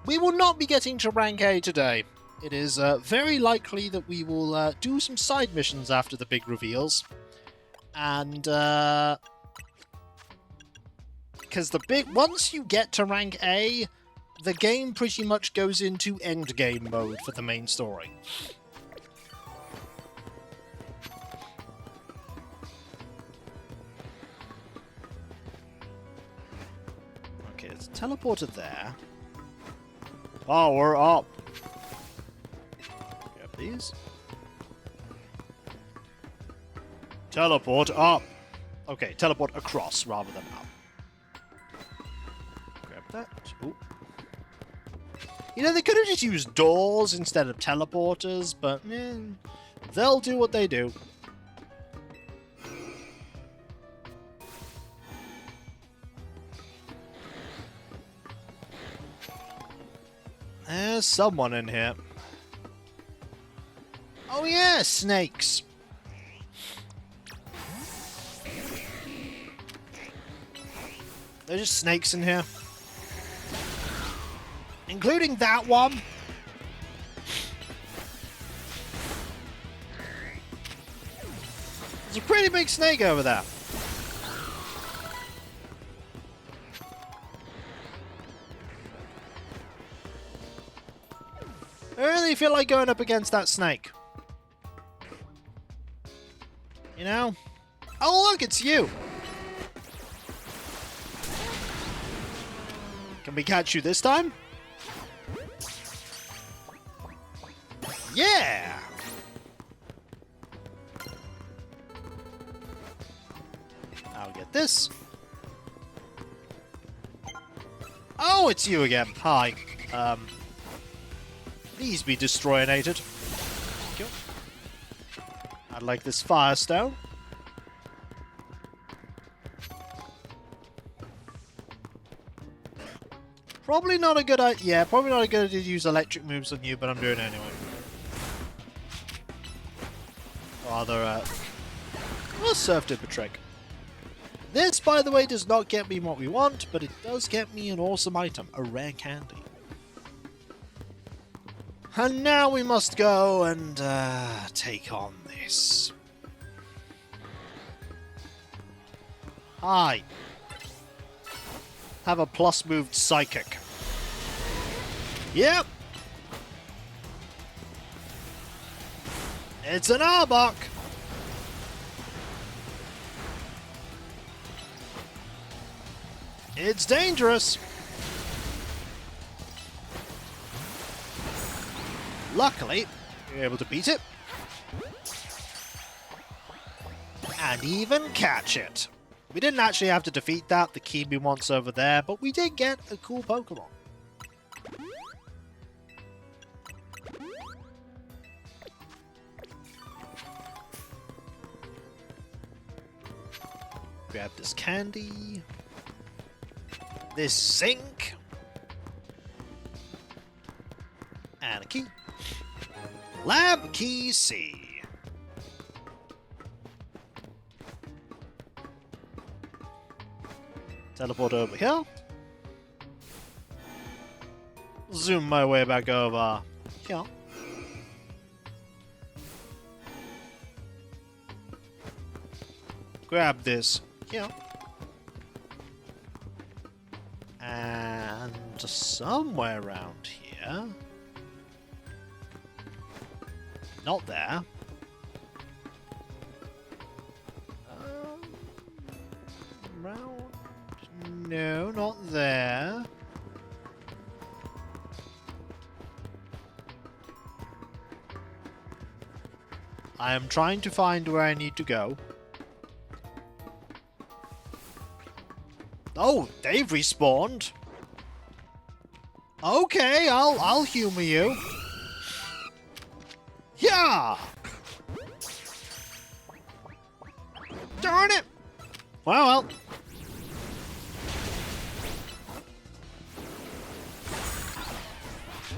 We will not be getting to rank A today. It is very likely that we will do some side missions after the big reveals. And, because once you get to rank A, the game pretty much goes into endgame mode for the main story. teleported there. Oh, we're up. Grab these. Teleport up. Okay, teleport across rather than up. Grab that. Ooh. You know, they could have just used doors instead of teleporters, but they'll do what they do. There's someone in here. Oh yeah, snakes. There's just snakes in here. Including that one. There's a pretty big snake over there. I really feel like going up against that snake. You know? Oh look, it's you! Can we catch you this time? Yeah! I'll get this. Oh, it's you again. Hi. Please be destroyinated. Thank you. I'd like this firestone. Probably not a good idea. Yeah, probably not a good idea to use electric moves on you, but I'm doing it anyway. Rather, well, Surf did the trick. This, by the way, does not get me what we want, but it does get me an awesome item, a rare candy. And now we must go and take on this. Hi. Have a plus moved psychic. Yep. It's an Arbok. It's dangerous. Luckily, you're able to beat it. And even catch it. We didn't actually have to defeat that, the Kimi wants over there, but we did get a cool Pokemon. Grab this candy. This zinc. And a key. Lab Key C. Teleport over here. Zoom my way back over here. Grab this here. And somewhere around here. Not there. Round. No, not there. I am trying to find where I need to go. Oh, they've respawned. Okay, I'll humor you. Yeah! Darn it! Well.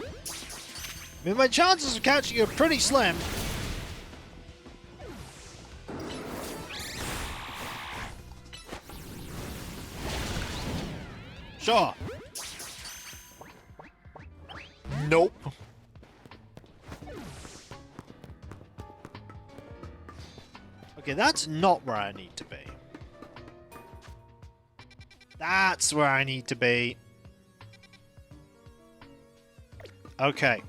I mean, my chances of catching you are pretty slim. Sure. Nope. Okay, that's not where I need to be. That's where I need to be. Okay.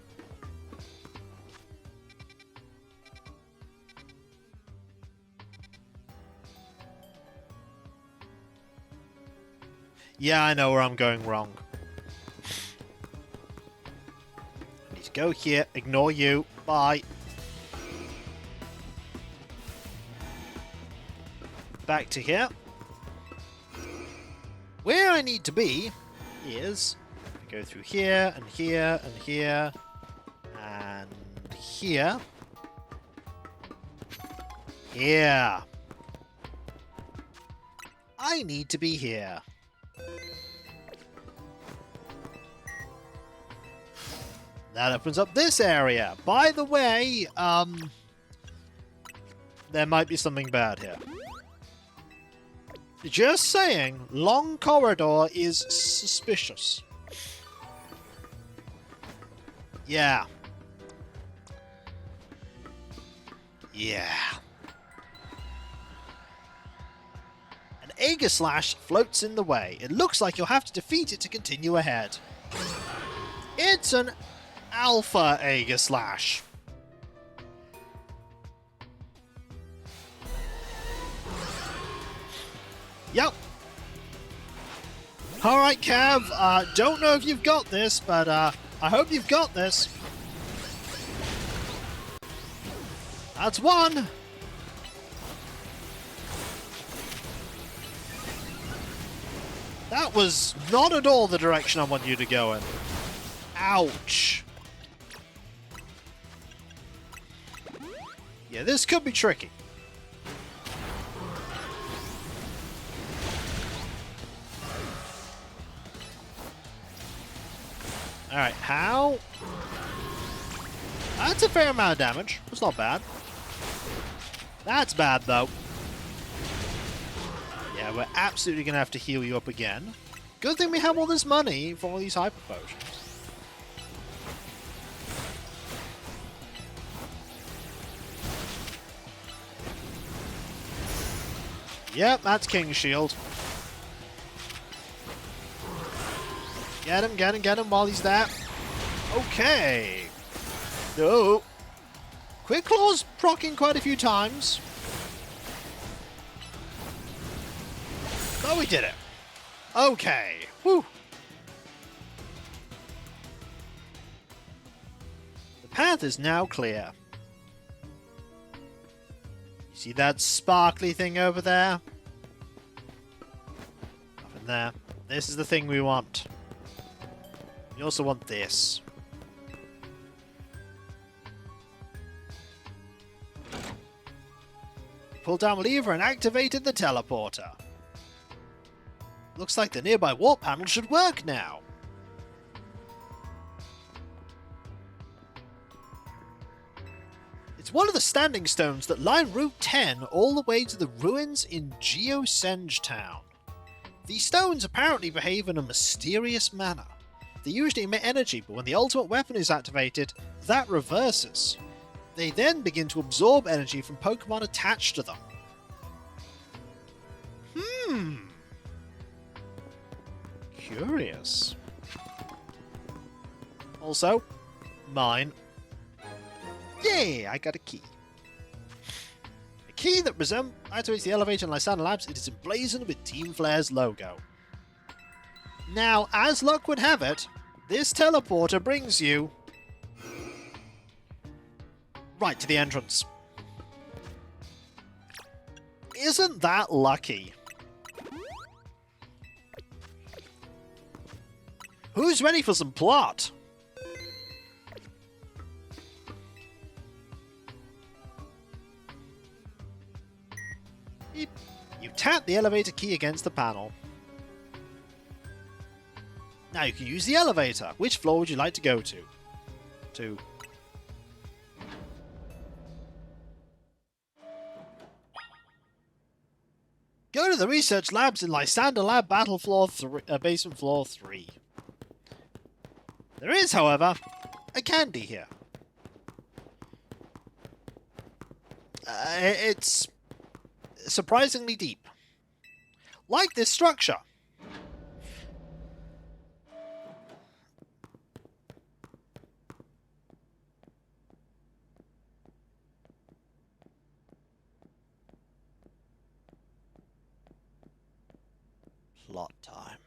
Yeah, I know where I'm going wrong. to go here. Ignore you. Bye. Back to here. Where I need to be is... go through here, and here, and here, and here. Here. I need to be here. That opens up this area. By the way, there might be something bad here. Just saying, long corridor is suspicious. Yeah. Yeah. An Aegislash floats in the way. It looks like you'll have to defeat it to continue ahead. It's an Alpha Aegislash. Yep. Alright, Cav. Don't know if you've got this, but I hope you've got this. That's one. That was not at all the direction I want you to go in. Ouch. Yeah, this could be tricky. Alright, how? That's a fair amount of damage. That's not bad. That's bad, though. Yeah, we're absolutely going to have to heal you up again. Good thing we have all this money for all these hyper potions. Yep, that's King's Shield. Get him, get him, get him while he's there. Okay. No. Quick Claw's proccing quite a few times. But we did it. Okay. Whew. The path is now clear. You see that sparkly thing over there? Nothing there. This is the thing we want. We also want this. Pulled down lever and activated the teleporter. Looks like the nearby warp panel should work now. It's one of the standing stones that line Route 10 all the way to the ruins in Geosenge Town. These stones apparently behave in a mysterious manner. They usually emit energy, but when the ultimate weapon is activated, that reverses. They then begin to absorb energy from Pokemon attached to them. Curious. Also, mine. Yay, I got a key. A key that activates the elevator in Lysandra Labs. It is emblazoned with Team Flare's logo. Now, as luck would have it, this teleporter brings you right to the entrance. Isn't that lucky? Who's ready for some plot? Beep. You tap the elevator key against the panel. Now you can use the elevator. Which floor would you like to go to? Go to the research labs in Lysander Lab Battle Floor 3, Basement Floor 3. There is, however, a candy here. It's surprisingly deep. Like this structure. Plot time.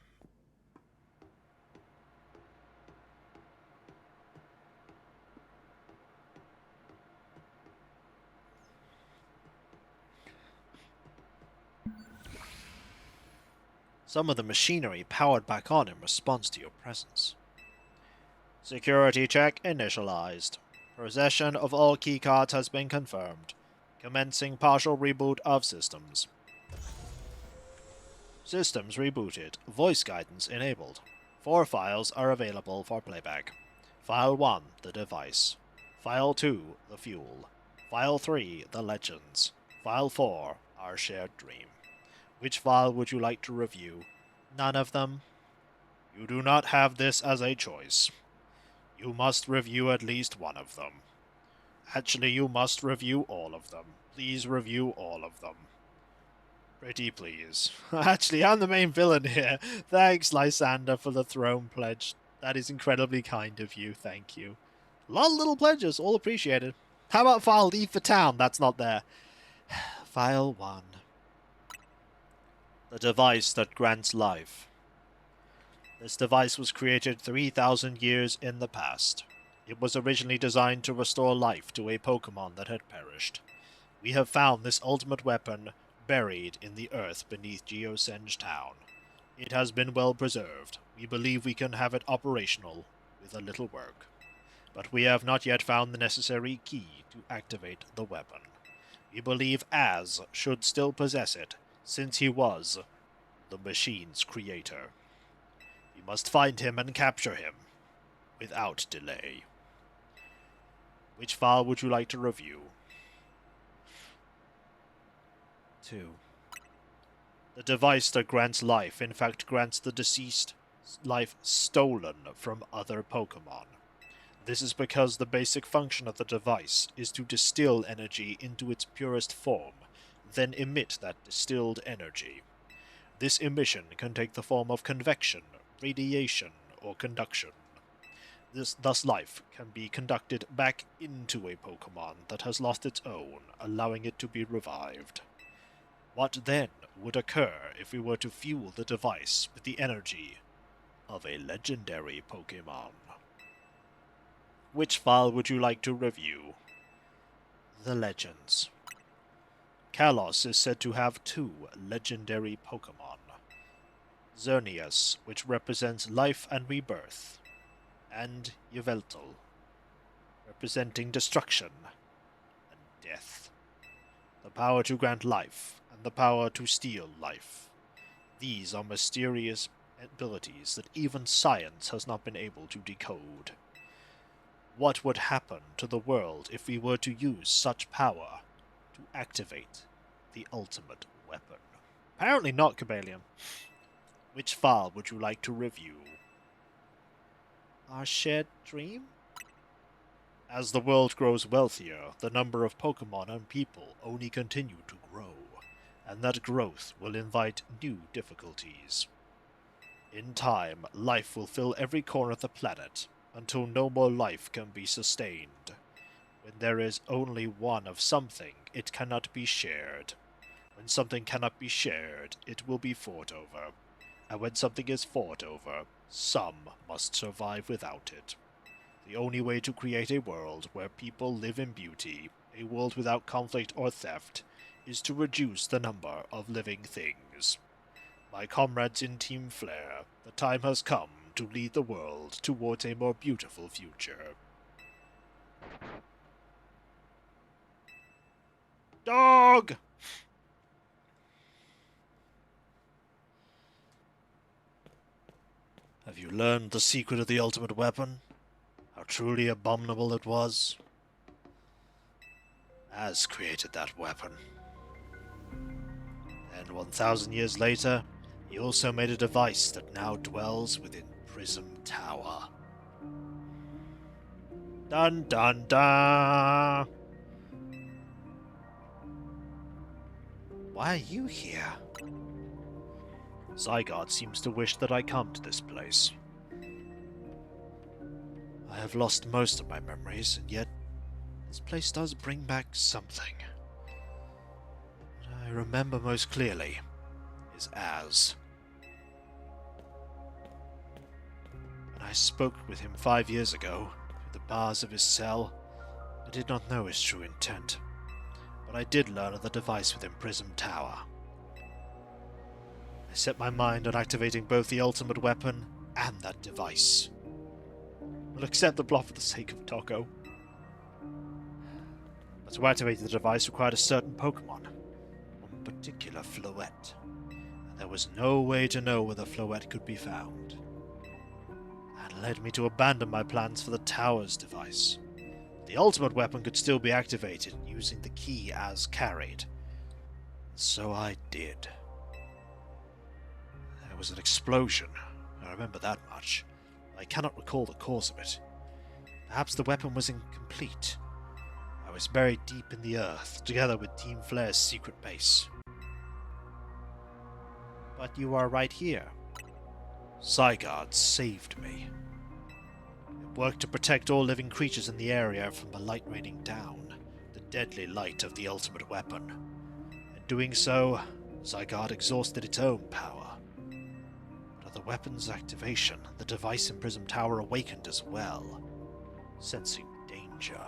Some of the machinery powered back on in response to your presence. Security check initialized. Possession of all keycards has been confirmed. Commencing partial reboot of systems. Systems rebooted. Voice guidance enabled. 4 files are available for playback. File 1, the device. File 2, the fuel. File 3, the legends. File 4, our shared dream. Which file would you like to review? None of them? You do not have this as a choice. You must review at least one of them. Actually, you must review all of them. Please review all of them. Pretty please. Actually, I'm the main villain here. Thanks, Lysander, for the throne pledge. That is incredibly kind of you. Thank you. A lot of little pledges, all appreciated. How about file leave for town? That's not there. File 1. The device that grants life. This device was created 3,000 years in the past. It was originally designed to restore life to a Pokemon that had perished. We have found this ultimate weapon buried in the earth beneath Geosenge Town. It has been well preserved. We believe we can have it operational with a little work. But we have not yet found the necessary key to activate the weapon. We believe Az should still possess it, since he was the machine's creator. We must find him and capture him, without delay. Which file would you like to review? 2. The device that grants life, in fact, grants the deceased life stolen from other Pokemon. This is because the basic function of the device is to distill energy into its purest form, then emit that distilled energy. This emission can take the form of convection, radiation, or conduction. Thus life can be conducted back into a Pokemon that has lost its own, allowing it to be revived. What then would occur if we were to fuel the device with the energy of a legendary Pokemon? Which file would you like to review? The Legends. Kalos is said to have 2 legendary Pokemon. Xerneas, which represents life and rebirth, and Yveltal, representing destruction and death. The power to grant life, and the power to steal life. These are mysterious abilities that even science has not been able to decode. What would happen to the world if we were to use such power to activate the ultimate weapon? Apparently not, Cabalium. Which file would you like to review? Our shared dream? As the world grows wealthier, the number of Pokemon and people only continue to grow, and that growth will invite new difficulties. In time, life will fill every corner of the planet, until no more life can be sustained. When there is only one of something, it cannot be shared. When something cannot be shared, it will be fought over. And when something is fought over, some must survive without it. The only way to create a world where people live in beauty, a world without conflict or theft, is to reduce the number of living things. My comrades in Team Flare, the time has come to lead the world towards a more beautiful future. Dog! Have you learned the secret of the ultimate weapon? How truly abominable it was? Az created that weapon. And 1,000 years later, he also made a device that now dwells within Prism Tower. Dun dun dun! Why are you here? Zygarde seems to wish that I come to this place. I have lost most of my memories, and yet this place does bring back something. What I remember most clearly is Az. When I spoke with him 5 years ago, through the bars of his cell, I did not know his true intent, but I did learn of the device within Prism Tower. I set my mind on activating both the ultimate weapon and that device. We'll accept the bluff for the sake of Taco. But to activate the device required a certain Pokemon, one particular Floette. And there was no way to know where the Floette could be found. That led me to abandon my plans for the tower's device. The ultimate weapon could still be activated using the key as carried. So I did. There was an explosion. I remember that much. I cannot recall the cause of it. Perhaps the weapon was incomplete. I was buried deep in the earth, together with Team Flare's secret base. But you are right here. Zygarde saved me. It worked to protect all living creatures in the area from the light raining down, the deadly light of the ultimate weapon. In doing so, Zygarde exhausted its own power. But at the weapon's activation, the device in Prism Tower awakened as well, sensing danger.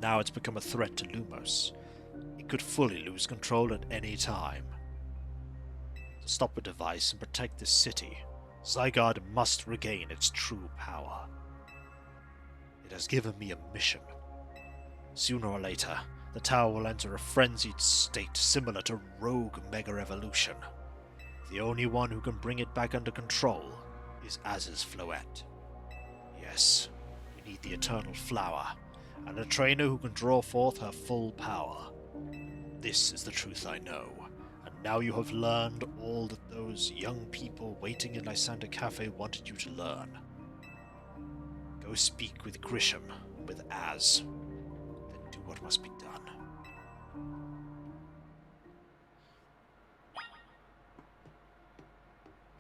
Now it's become a threat to Lumos. It could fully lose control at any time. To stop the device and protect this city, Zygarde must regain its true power. It has given me a mission. Sooner or later, the tower will enter a frenzied state similar to rogue Mega Evolution. The only one who can bring it back under control is Az's Floette. Yes, we need the Eternal Flower, and a trainer who can draw forth her full power. This is the truth I know, and now you have learned all that those young people waiting in Lysander Cafe wanted you to learn. Go speak with Grisham, with Az, then do what must be done.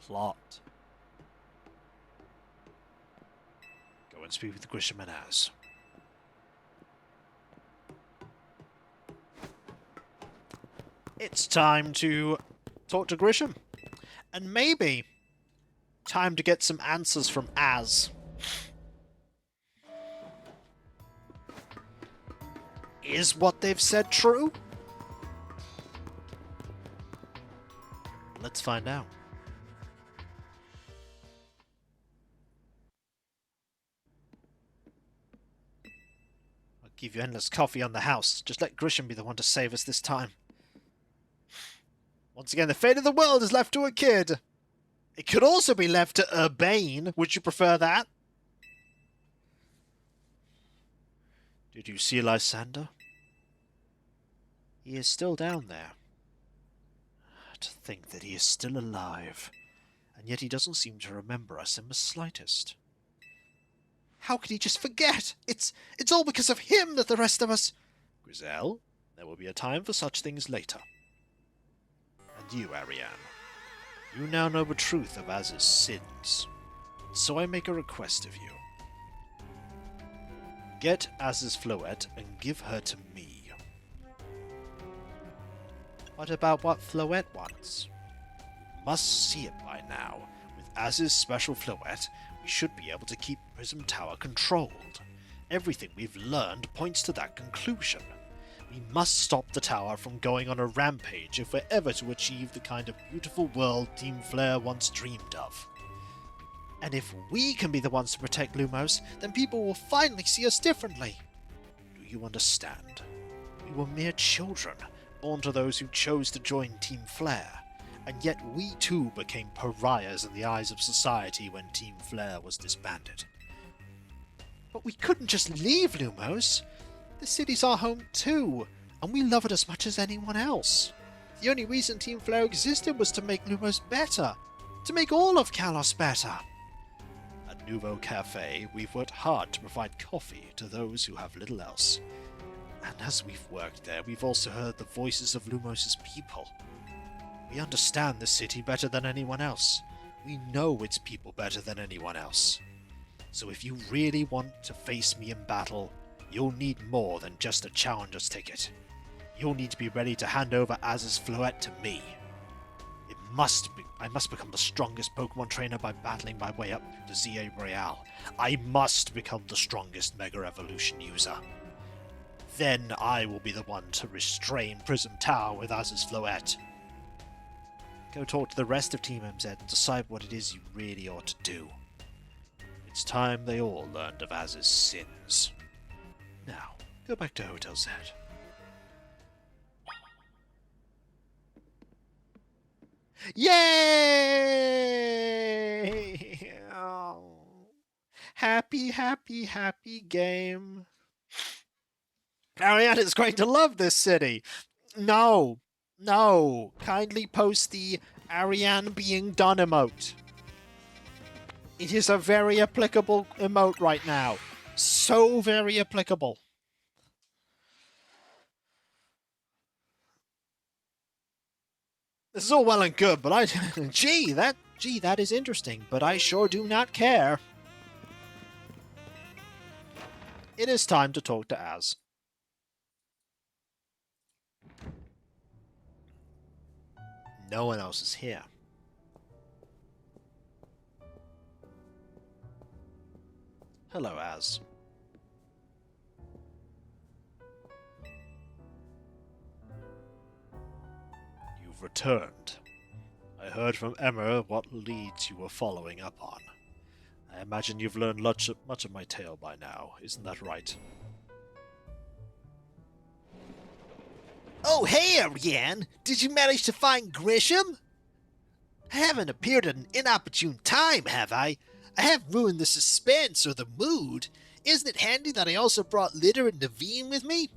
Plot. Go and speak with Grisham and Az. It's time to talk to Grisham. And maybe time to get some answers from Az. Is what they've said true? Let's find out. I'll give you endless coffee on the house. Just let Grisham be the one to save us this time. Once again, the fate of the world is left to a kid. It could also be left to Urbane. Would you prefer that? Did you see Lysander? He is still down there. To think that he is still alive, and yet he doesn't seem to remember us in the slightest. How could he just forget? It's all because of him that the rest of us... Griselle, there will be a time for such things later. And you, Ariane, you now know the truth of Az's sins, so I make a request of you. Get Az's Floette and give her to me. What about what Floette wants? You must see it by now. With Az's special Floette, we should be able to keep Prism Tower controlled. Everything we've learned points to that conclusion. We must stop the tower from going on a rampage if we're ever to achieve the kind of beautiful world Team Flare once dreamed of. And if we can be the ones to protect Lumos, then people will finally see us differently. Do you understand? We were mere children, born to those who chose to join Team Flare, and yet we too became pariahs in the eyes of society when Team Flare was disbanded. But we couldn't just leave Lumos. The city's our home too, and we love it as much as anyone else. The only reason Team Flare existed was to make Lumos better, to make all of Kalos better. At Nouveau Cafe, we've worked hard to provide coffee to those who have little else. And as we've worked there, we've also heard the voices of Lumos' people. We understand the city better than anyone else. We know its people better than anyone else. So if you really want to face me in battle, you'll need more than just a challenger's ticket. You'll need to be ready to hand over Az's Floette to me. I must become the strongest Pokemon trainer by battling my way up to Z-A Royale. I must become the strongest Mega Evolution user. Then I will be the one to restrain Prism Tower with Az's Floette. Go talk to the rest of Team MZ and decide what it is you really ought to do. It's time they all learned of Az's sins. Now, go back to Hotel Z. Yay! Oh. Happy, happy, happy game. Ariane is going to love this city. No. No. Kindly post the Ariane being done emote. It is a very applicable emote right now. So very applicable. This is all well and good, but I... Gee, that is interesting, but I sure do not care. It is time to talk to Az. No one else is here. Hello, Az. You've returned. I heard from Emma what leads you were following up on. I imagine you've learned much of my tale by now, isn't that right? Oh, hey, Ariane! Did you manage to find Grisham? I haven't appeared at an inopportune time, have I? I have ruined the suspense or the mood. Isn't it handy that I also brought Litter and Naveen with me?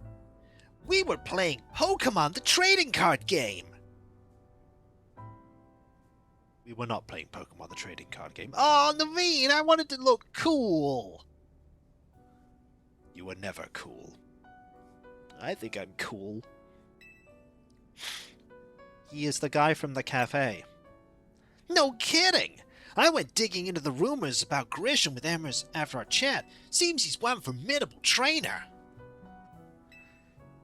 We were playing Pokemon, the trading card game. We were not playing Pokemon the trading card game. Oh, Naveen, I wanted to look cool. You were never cool. I think I'm cool. He is the guy from the cafe. No kidding! I went digging into the rumors about Grisham with Emma after our chat. Seems he's one formidable trainer.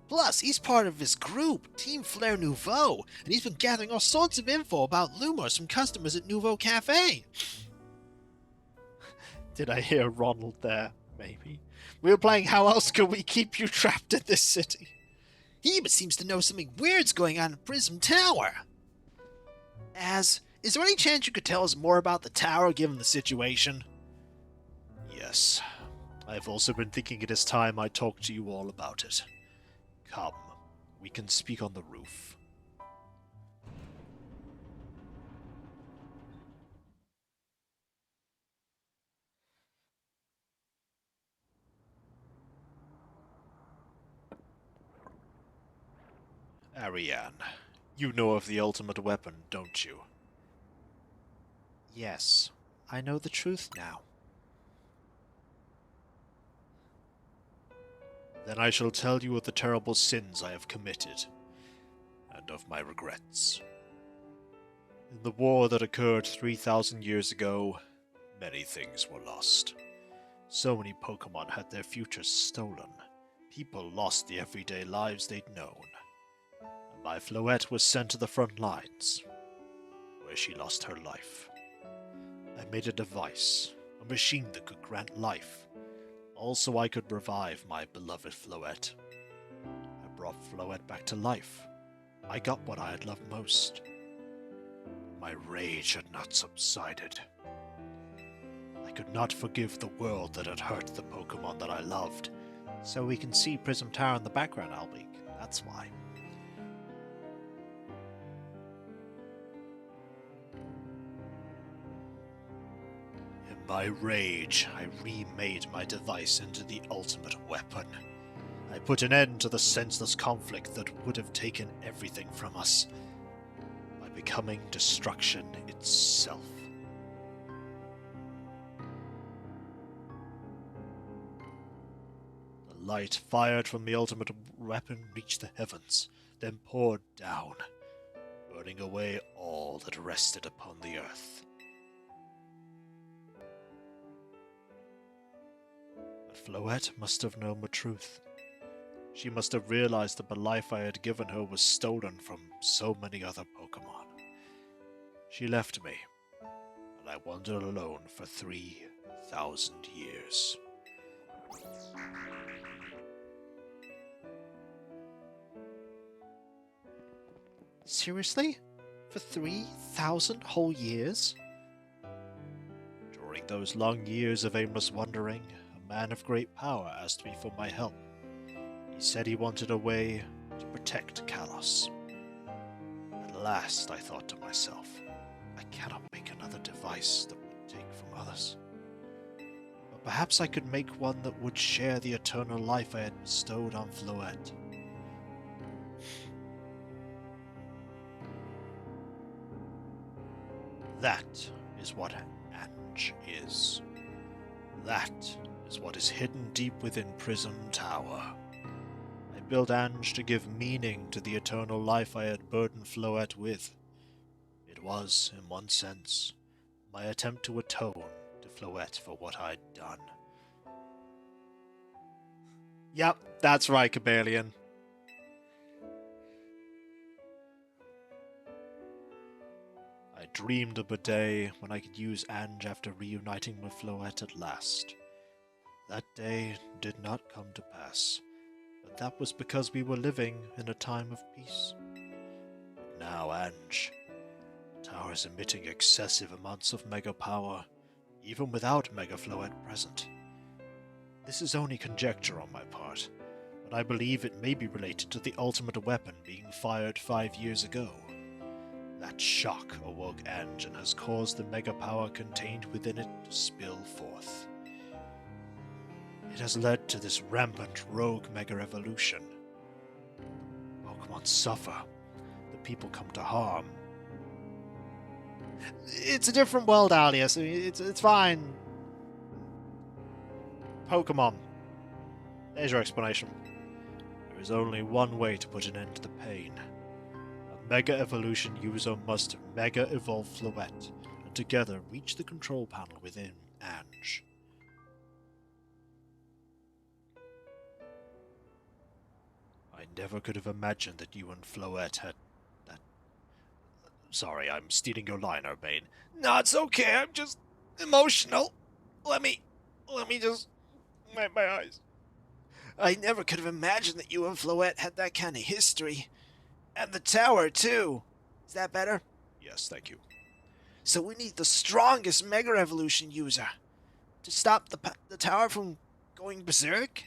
Plus, he's part of his group, Team Flare Nouveau, and he's been gathering all sorts of info about Lumos from customers at Nouveau Cafe. Did I hear Ronald there? Maybe. We were playing How Else Could We Keep You Trapped in This City? He even seems to know something weird's going on in Prism Tower. Is there any chance you could tell us more about the tower given the situation? Yes. I've also been thinking it is time I talk to you all about it. Come, we can speak on the roof. Ariane, you know of the ultimate weapon, don't you? Yes, I know the truth now. Then I shall tell you of the terrible sins I have committed, and of my regrets. In the war that occurred 3,000 years ago, many things were lost. So many Pokemon had their futures stolen. People lost the everyday lives they'd known. And my Floette was sent to the front lines, where she lost her life. I made a device, a machine that could grant life. Also, I could revive my beloved Floette. I brought Floette back to life. I got what I had loved most. My rage had not subsided. I could not forgive the world that had hurt the Pokemon that I loved. So we can see Prism Tower in the background, Albeek. That's why. In my rage, I remade my device into the ultimate weapon. I put an end to the senseless conflict that would have taken everything from us, by becoming destruction itself. The light fired from the ultimate weapon reached the heavens, then poured down, burning away all that rested upon the earth. Floette must have known the truth. She must have realized that the life I had given her was stolen from so many other Pokemon. She left me, and I wandered alone for 3,000 years. Seriously? for 3,000 whole years? During those long years of aimless wandering, a man of great power asked me for my help. He said he wanted a way to protect Kalos. At last, I thought to myself, I cannot make another device that would take from others. But perhaps I could make one that would share the eternal life I had bestowed on Floette. That is what Ange is. That is what is hidden deep within Prism Tower. I built Ange to give meaning to the eternal life I had burdened Floette with. It was, in one sense, my attempt to atone to Floette for what I'd done. Yep, that's right, Cabalion. I dreamed of a day when I could use Ange after reuniting with Floette at last. That day did not come to pass, but that was because we were living in a time of peace. But now Ange, the tower is emitting excessive amounts of mega power, even without Mega Floette present. This is only conjecture on my part, but I believe it may be related to the ultimate weapon being fired 5 years ago. That shock awoke Ange and has caused the mega power contained within it to spill forth. It has led to this rampant rogue mega evolution. Pokemon suffer. The people come to harm. It's a different world, Alias. I mean, it's fine. Pokemon. There's your explanation. There is only one way to put an end to the pain. A Mega Evolution user must Mega Evolve Floette, and together reach the control panel within Ange. I never could have imagined that you and Floette had that... Sorry, I'm stealing your line, Urbane. No, it's okay. I'm just emotional. Let me just wipe my eyes. I never could have imagined that you and Floette had that kind of history. And the tower, too. Is that better? Yes, thank you. So we need the strongest Mega Evolution user to stop the tower from going berserk?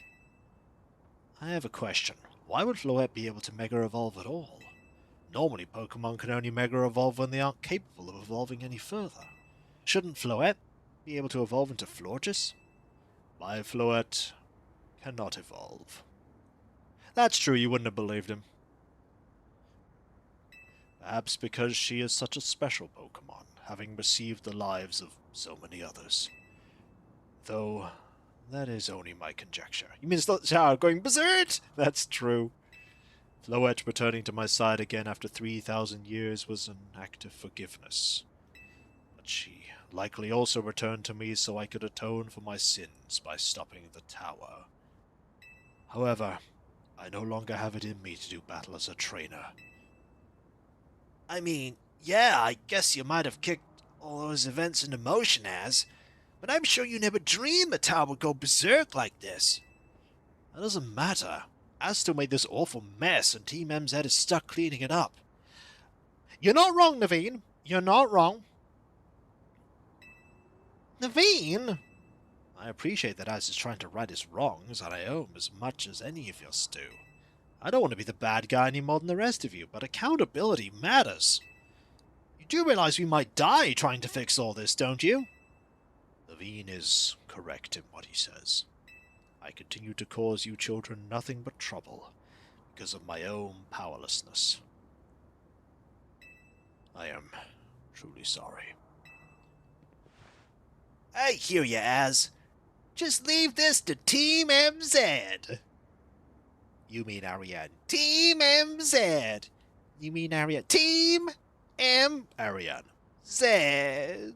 I have a question. Why would Floette be able to Mega Evolve at all? Normally, Pokemon can only Mega Evolve when they aren't capable of evolving any further. Shouldn't Floette be able to evolve into Florges? My Floette cannot evolve. That's true, you wouldn't have believed him. Perhaps because she is such a special Pokemon, having received the lives of so many others. Though, that is only my conjecture. You mean the tower going berserk? That's true. Floette returning to my side again after 3,000 years was an act of forgiveness. But she likely also returned to me so I could atone for my sins by stopping the tower. However, I no longer have it in me to do battle as a trainer. I mean, yeah, I guess you might have kicked all those events into motion but I'm sure you never dreamed the tower would go berserk like this. That doesn't matter. I still made this awful mess, and Team MZ is stuck cleaning it up. You're not wrong, Naveen. You're not wrong. Naveen? I appreciate that Az is trying to right his wrongs, and I owe him as much as any of us do. I don't want to be the bad guy any more than the rest of you, but accountability matters. You do realize we might die trying to fix all this, don't you? Naveen is correct in what he says. I continue to cause you children nothing but trouble because of my own powerlessness. I am truly sorry. I hear you, Az. Just leave this to Team MZ. You mean Ariane. Team MZ. You mean Ariane. Team M. Ariane. Z.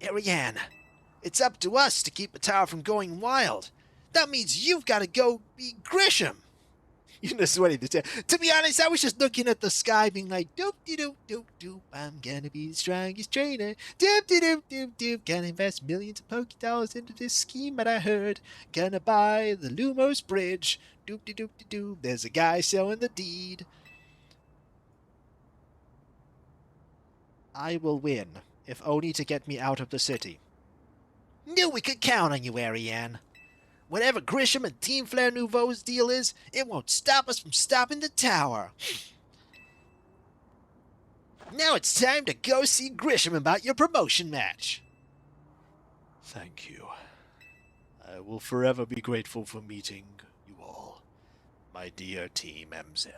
Ariane, it's up to us to keep the tower from going wild. That means you've got to go be Grisham. You know, sweaty the tail. To be honest, I was just looking at the sky being like, doop de doop doop doop, I'm gonna be the strongest trainer. Doop de doop doop doop, gonna invest millions of Pokédollars into this scheme that I heard. Gonna buy the Lumos Bridge. Doop-de-doop-de-doo. There's a guy selling the deed. I will win, if only to get me out of the city. Knew we could count on you, Ariane. Whatever Grisham and Team Flare Nouveau's deal is, it won't stop us from stopping the tower. Now it's time to go see Grisham about your promotion match. Thank you. I will forever be grateful for meeting you all, my dear Team MZ.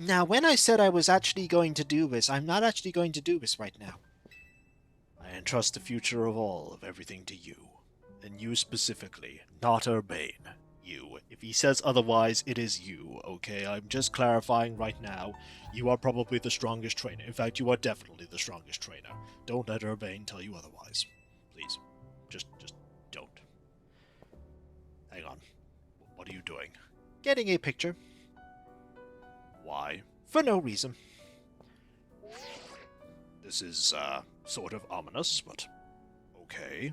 Now, when I said I was actually going to do this, I'm not actually going to do this right now. I entrust the future of all of everything to you, and you specifically, not Urbane. You. If he says otherwise, it is you, okay? I'm just clarifying right now. You are probably the strongest trainer. In fact, you are definitely the strongest trainer. Don't let Urbane tell you otherwise. Please. Just don't. Hang on. What are you doing? Getting a picture. Why? For no reason. This is, sort of ominous, but okay.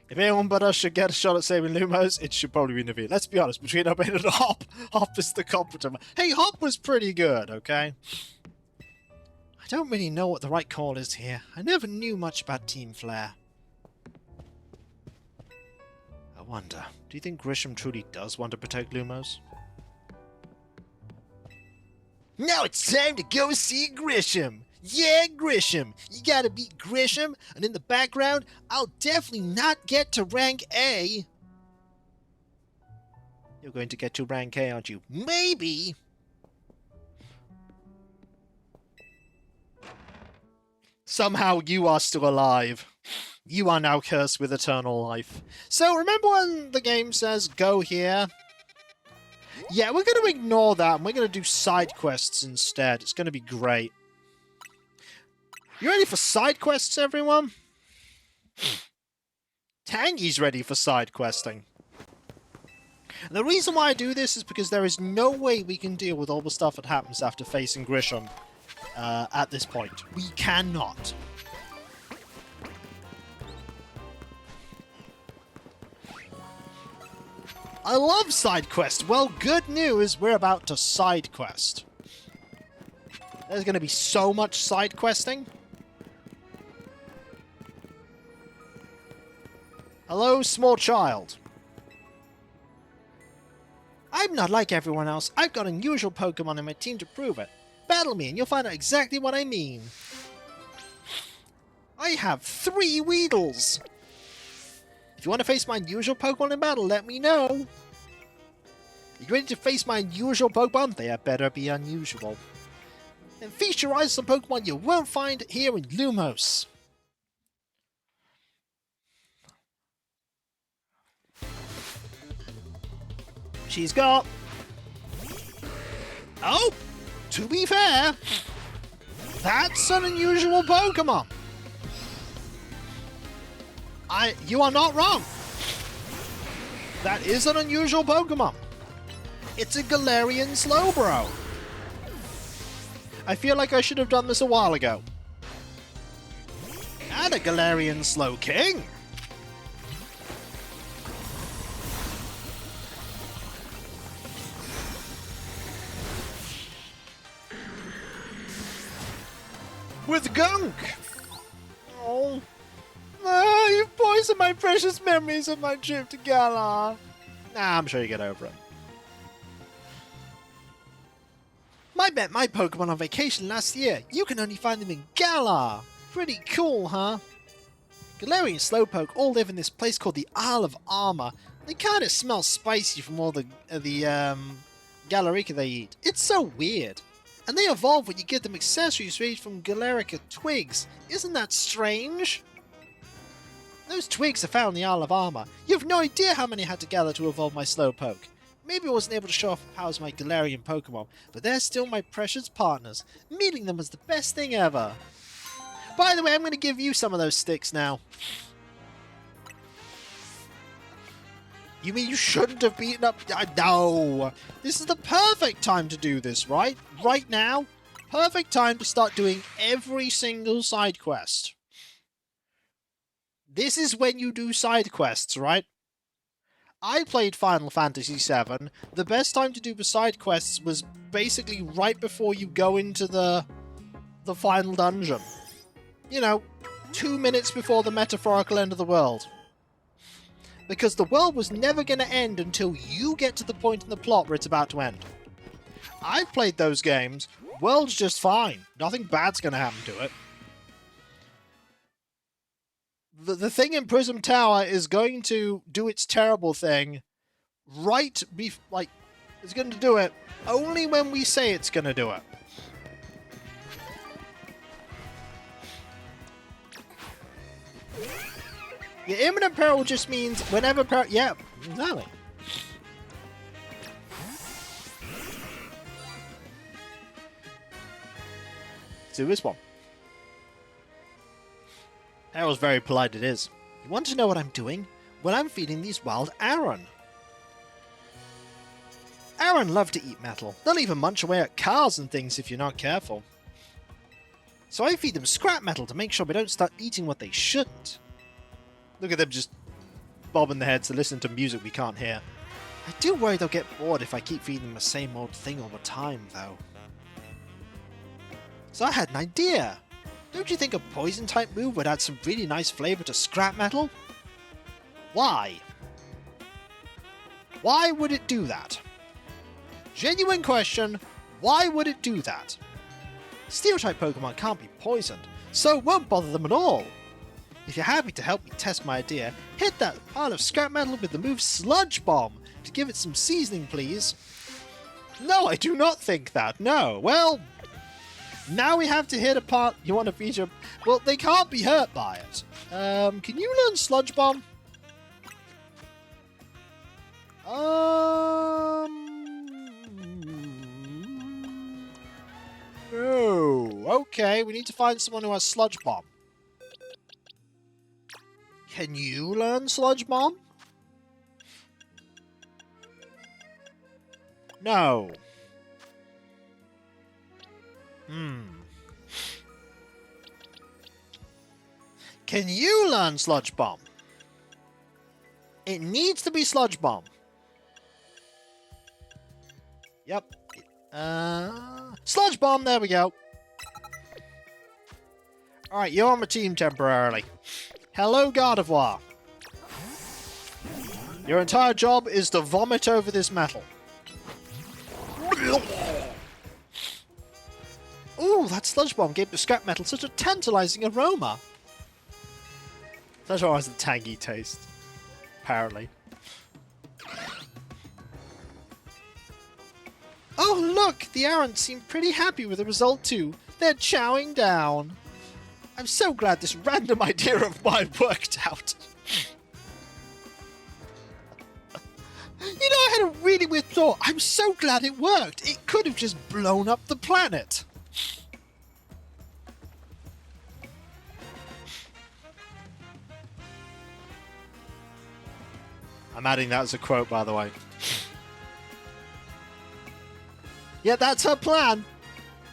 If anyone but us should get a shot at saving Lumos, it should probably be Naveen. Let's be honest, between Urbane and Hop, Hop is the competent. Hey, Hop was pretty good, okay? I don't really know what the right call is here. I never knew much about Team Flare. I wonder, do you think Grisham truly does want to protect Lumos? Now it's time to go see Grisham. Yeah, Grisham. You gotta beat Grisham, and in the background, I'll definitely not get to rank A. You're going to get to rank A, aren't you? Maybe. Somehow you are still alive. You are now cursed with eternal life. So remember when the game says, go here? Yeah, we're going to ignore that, and we're going to do side quests instead. It's going to be great. You ready for side quests, everyone? Tangy's ready for side questing. And the reason why I do this is because there is no way we can deal with all the stuff that happens after facing Grisham at this point. We cannot. I love side quests. Well, good news, we're about to side quest. There's going to be so much side questing. Hello, small child. I'm not like everyone else. I've got unusual Pokemon in my team to prove it. Battle me and you'll find out exactly what I mean. I have 3 Weedles. If you want to face my unusual Pokemon in battle, let me know. You ready to face my unusual Pokemon? They had better be unusual. And feast your eyes on Pokemon you won't find here in Lumos. She's got... Oh! To be fair, that's an unusual Pokemon. You are not wrong. That is an unusual Pokemon. It's a Galarian Slowbro. I feel like I should have done this a while ago. And a Galarian Slowking. With Gunk! Oh. Ah, you've poisoned my precious memories of my trip to Galar. Nah, I'm sure you get over it. I met my Pokemon on vacation last year. You can only find them in Galar. Pretty cool, huh? Galarian Slowpoke all live in this place called the Isle of Armor. They kind of smell spicy from all the Galarica they eat. It's so weird. And they evolve when you give them accessories made from Galarica twigs. Isn't that strange? Those twigs are found in the Isle of Armor. You have no idea how many I had to gather to evolve my Slowpoke. Maybe I wasn't able to show off the powers of my Galarian Pokemon, but they're still my precious partners. Meeting them was the best thing ever. By the way, I'm going to give you some of those sticks now. You mean you shouldn't have beaten up... No! This is the perfect time to do this, right? Right now? Perfect time to start doing every single side quest. This is when you do side quests, right? I played Final Fantasy VII. The best time to do the side quests was basically right before you go into the final dungeon. You know, 2 minutes before the metaphorical end of the world. Because the world was never going to end until you get to the point in the plot where it's about to end. I've played those games. World's just fine. Nothing bad's going to happen to it. The thing in Prism Tower is going to do its terrible thing it's going to do it only when we say it's going to do it. The imminent peril just means whenever peril... Yeah, exactly. Let's do this one. Errol's very polite, it is. You want to know what I'm doing? Well, I'm feeding these wild Ariane. Ariane love to eat metal. They'll even munch away at cars and things if you're not careful. So I feed them scrap metal to make sure we don't start eating what they shouldn't. Look at them just bobbing their heads to listen to music we can't hear. I do worry they'll get bored if I keep feeding them the same old thing all the time, though. So I had an idea. Don't you think a poison-type move would add some really nice flavor to scrap metal? Why? Why would it do that? Genuine question, why would it do that? Steel-type Pokemon can't be poisoned, so it won't bother them at all. If you're happy to help me test my idea, hit that pile of scrap metal with the move Sludge Bomb to give it some seasoning, please. No, I do not think that, no. Well... now we have to hit a part you want to feature. Well, they can't be hurt by it. Can you learn Sludge Bomb? Oh, okay. We need to find someone who has Sludge Bomb. Can you learn Sludge Bomb? No. Can you learn Sludge Bomb? It needs to be Sludge Bomb. Yep. Sludge Bomb, there we go. Alright, you're on my team temporarily. Hello, Gardevoir. Your entire job is to vomit over this metal. Ooh, that Sludge Bomb gave the scrap metal such a tantalizing aroma. Sludge Bomb has a tangy taste, apparently. Oh look, the Ariane seem pretty happy with the result too. They're chowing down. I'm so glad this random idea of mine worked out. You know, I had a really weird thought. I'm so glad it worked. It could have just blown up the planet. I'm adding that as a quote, by the way. Yeah, that's her plan.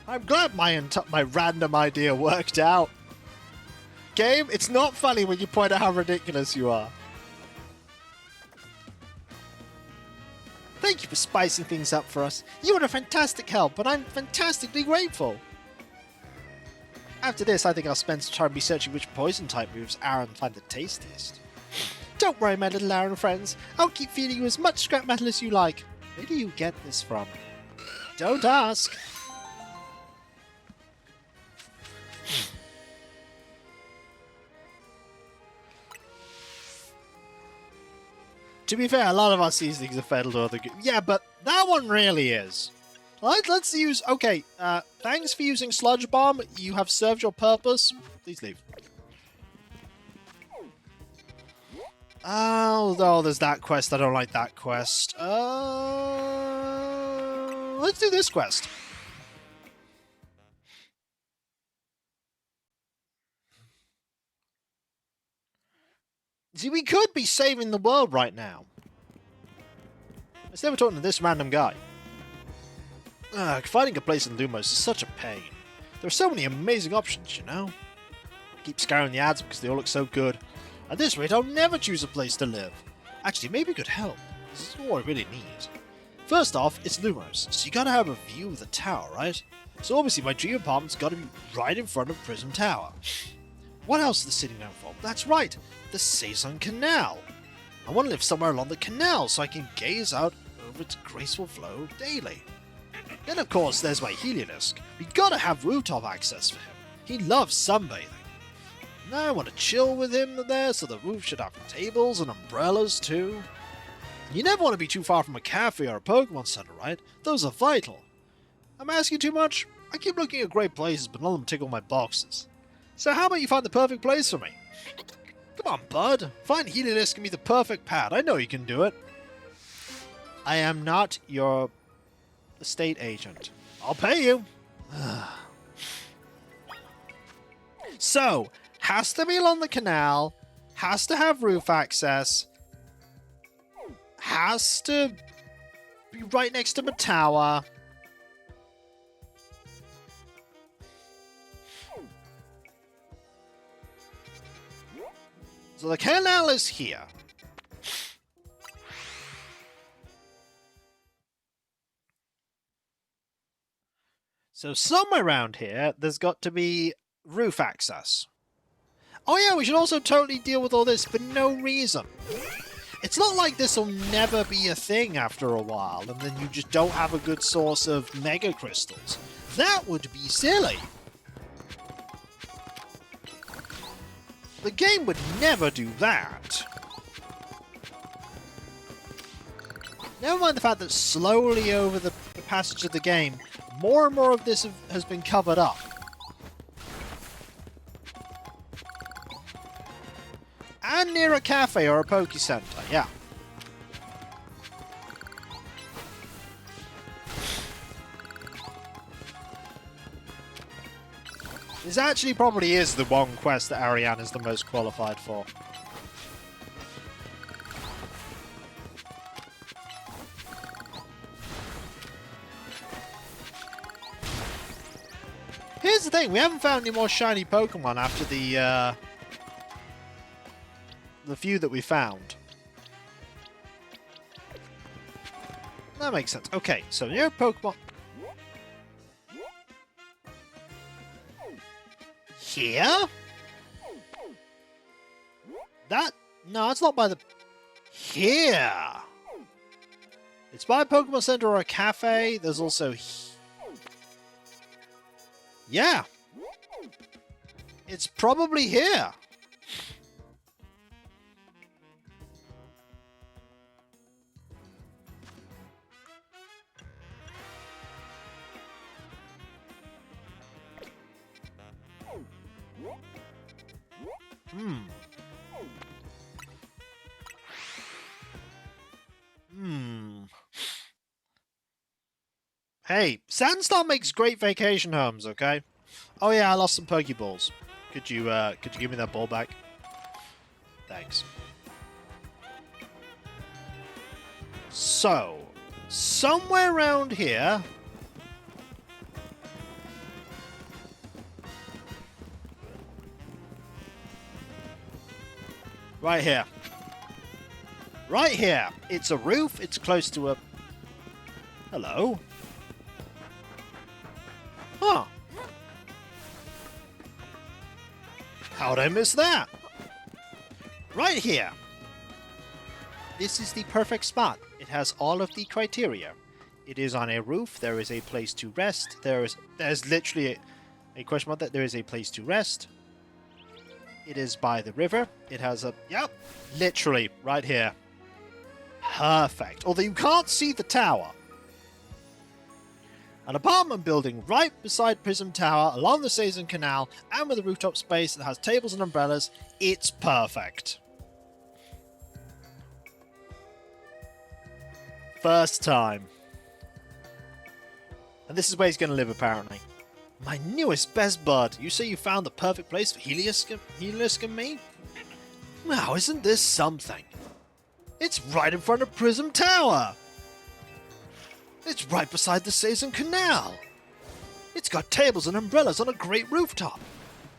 I'm glad my random idea worked out. Game, it's not funny when you point out how ridiculous you are. Thank you for spicing things up for us. You are a fantastic help, and I'm fantastically grateful. After this, I think I'll spend some time researching which poison-type moves Ariane find the tastiest. Don't worry, my little Ariane friends. I'll keep feeding you as much scrap metal as you like. Where do you get this from? Don't ask. To be fair, a lot of our seasonings are fatal to other... Yeah, but that one really is. Let's use... Okay, thanks for using Sludge Bomb. You have served your purpose. Please leave. Oh, there's that quest. I don't like that quest. Let's do this quest. See, we could be saving the world right now. Instead of talking to this random guy. Finding a place in Lumos is such a pain. There are so many amazing options, you know? I keep scouring the ads because they all look so good. At this rate, I'll never choose a place to live. Actually, maybe you could help. This is all I really need. First off, it's Lumos, so you gotta have a view of the tower, right? So obviously my dream apartment's gotta be right in front of Prism Tower. What else is the city known for? That's right, the Saison Canal. I want to live somewhere along the canal so I can gaze out over its graceful flow daily. Then of course there's my Heliolisk. We gotta have rooftop access for him. He loves sunbathing. Now I want to chill with him there, so the roof should have tables and umbrellas too. You never want to be too far from a cafe or a Pokemon Center, right? Those are vital. I'm asking too much? I keep looking at great places, but none of them tickle my boxes. So how about you find the perfect place for me? Come on, bud. Find Heliolisk and be the perfect pad. I know you can do it. I am not your estate agent. I'll pay you. So, has to be along the canal, has to have roof access, has to be right next to the tower. So the canal is here. So somewhere around here, there's got to be roof access. Oh yeah, we should also totally deal with all this for no reason. It's not like this will never be a thing after a while, and then you just don't have a good source of Mega Crystals. That would be silly. The game would never do that. Never mind the fact that slowly over the passage of the game, more and more of this has been covered up. And near a cafe or a Poke Center, yeah. This actually probably is the one quest that Ariane is the most qualified for. Here's the thing, we haven't found any more shiny Pokemon after the few that we found. That makes sense. Okay, so near Pokemon... Here? That... No, it's not by the... Here! It's by a Pokemon Center or a cafe. There's also... Yeah! It's probably here. Hey, Sandstorm makes great vacation homes, okay? Oh yeah, I lost some Pokeballs. Could you give me that ball back? Thanks. So, somewhere around here... Right here. Right here. It's a roof. It's close to a... Hello? Huh. How'd I miss that? Right here. This is the perfect spot. It has all of the criteria. It is on a roof. There is a place to rest. There's literally a question mark that there is a place to rest. It is by the river. It has a... Yep. Literally, right here. Perfect. Although you can't see the tower. An apartment building right beside Prism Tower, along the Saison Canal, and with a rooftop space that has tables and umbrellas. It's perfect. First time. And this is where he's going to live, apparently. My newest best bud. You say you found the perfect place for Heliolisk and me? Now, isn't this something? It's right in front of Prism Tower. It's right beside the Saison Canal. It's got tables and umbrellas on a great rooftop.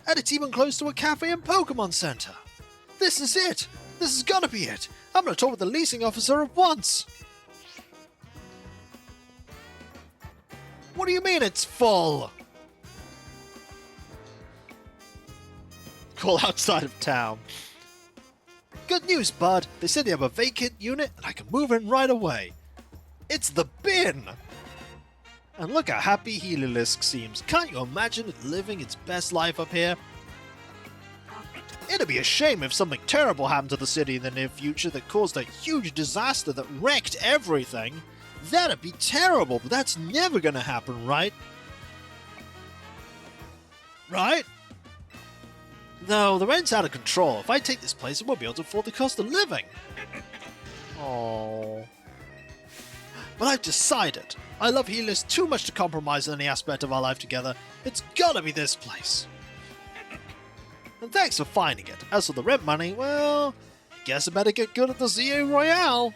And it's even close to a cafe and Pokemon Center. This is it. This has got to be it. I'm going to talk with the leasing officer at once. What do you mean it's full? Call outside of town. Good news, bud. They said they have a vacant unit and I can move in right away. It's the bin! And look how happy Heliolisk seems. Can't you imagine it living its best life up here? It'd be a shame if something terrible happened to the city in the near future that caused a huge disaster that wrecked everything. That'd be terrible, but that's never gonna happen, right? Right? No, the rent's out of control. If I take this place, I won't be able to afford the cost of living. Oh. But I've decided. I love Heliolisk too much to compromise in any aspect of our life together. It's gotta be this place. And thanks for finding it. As for the rent money, well, guess I better get good at the Z-A Royale.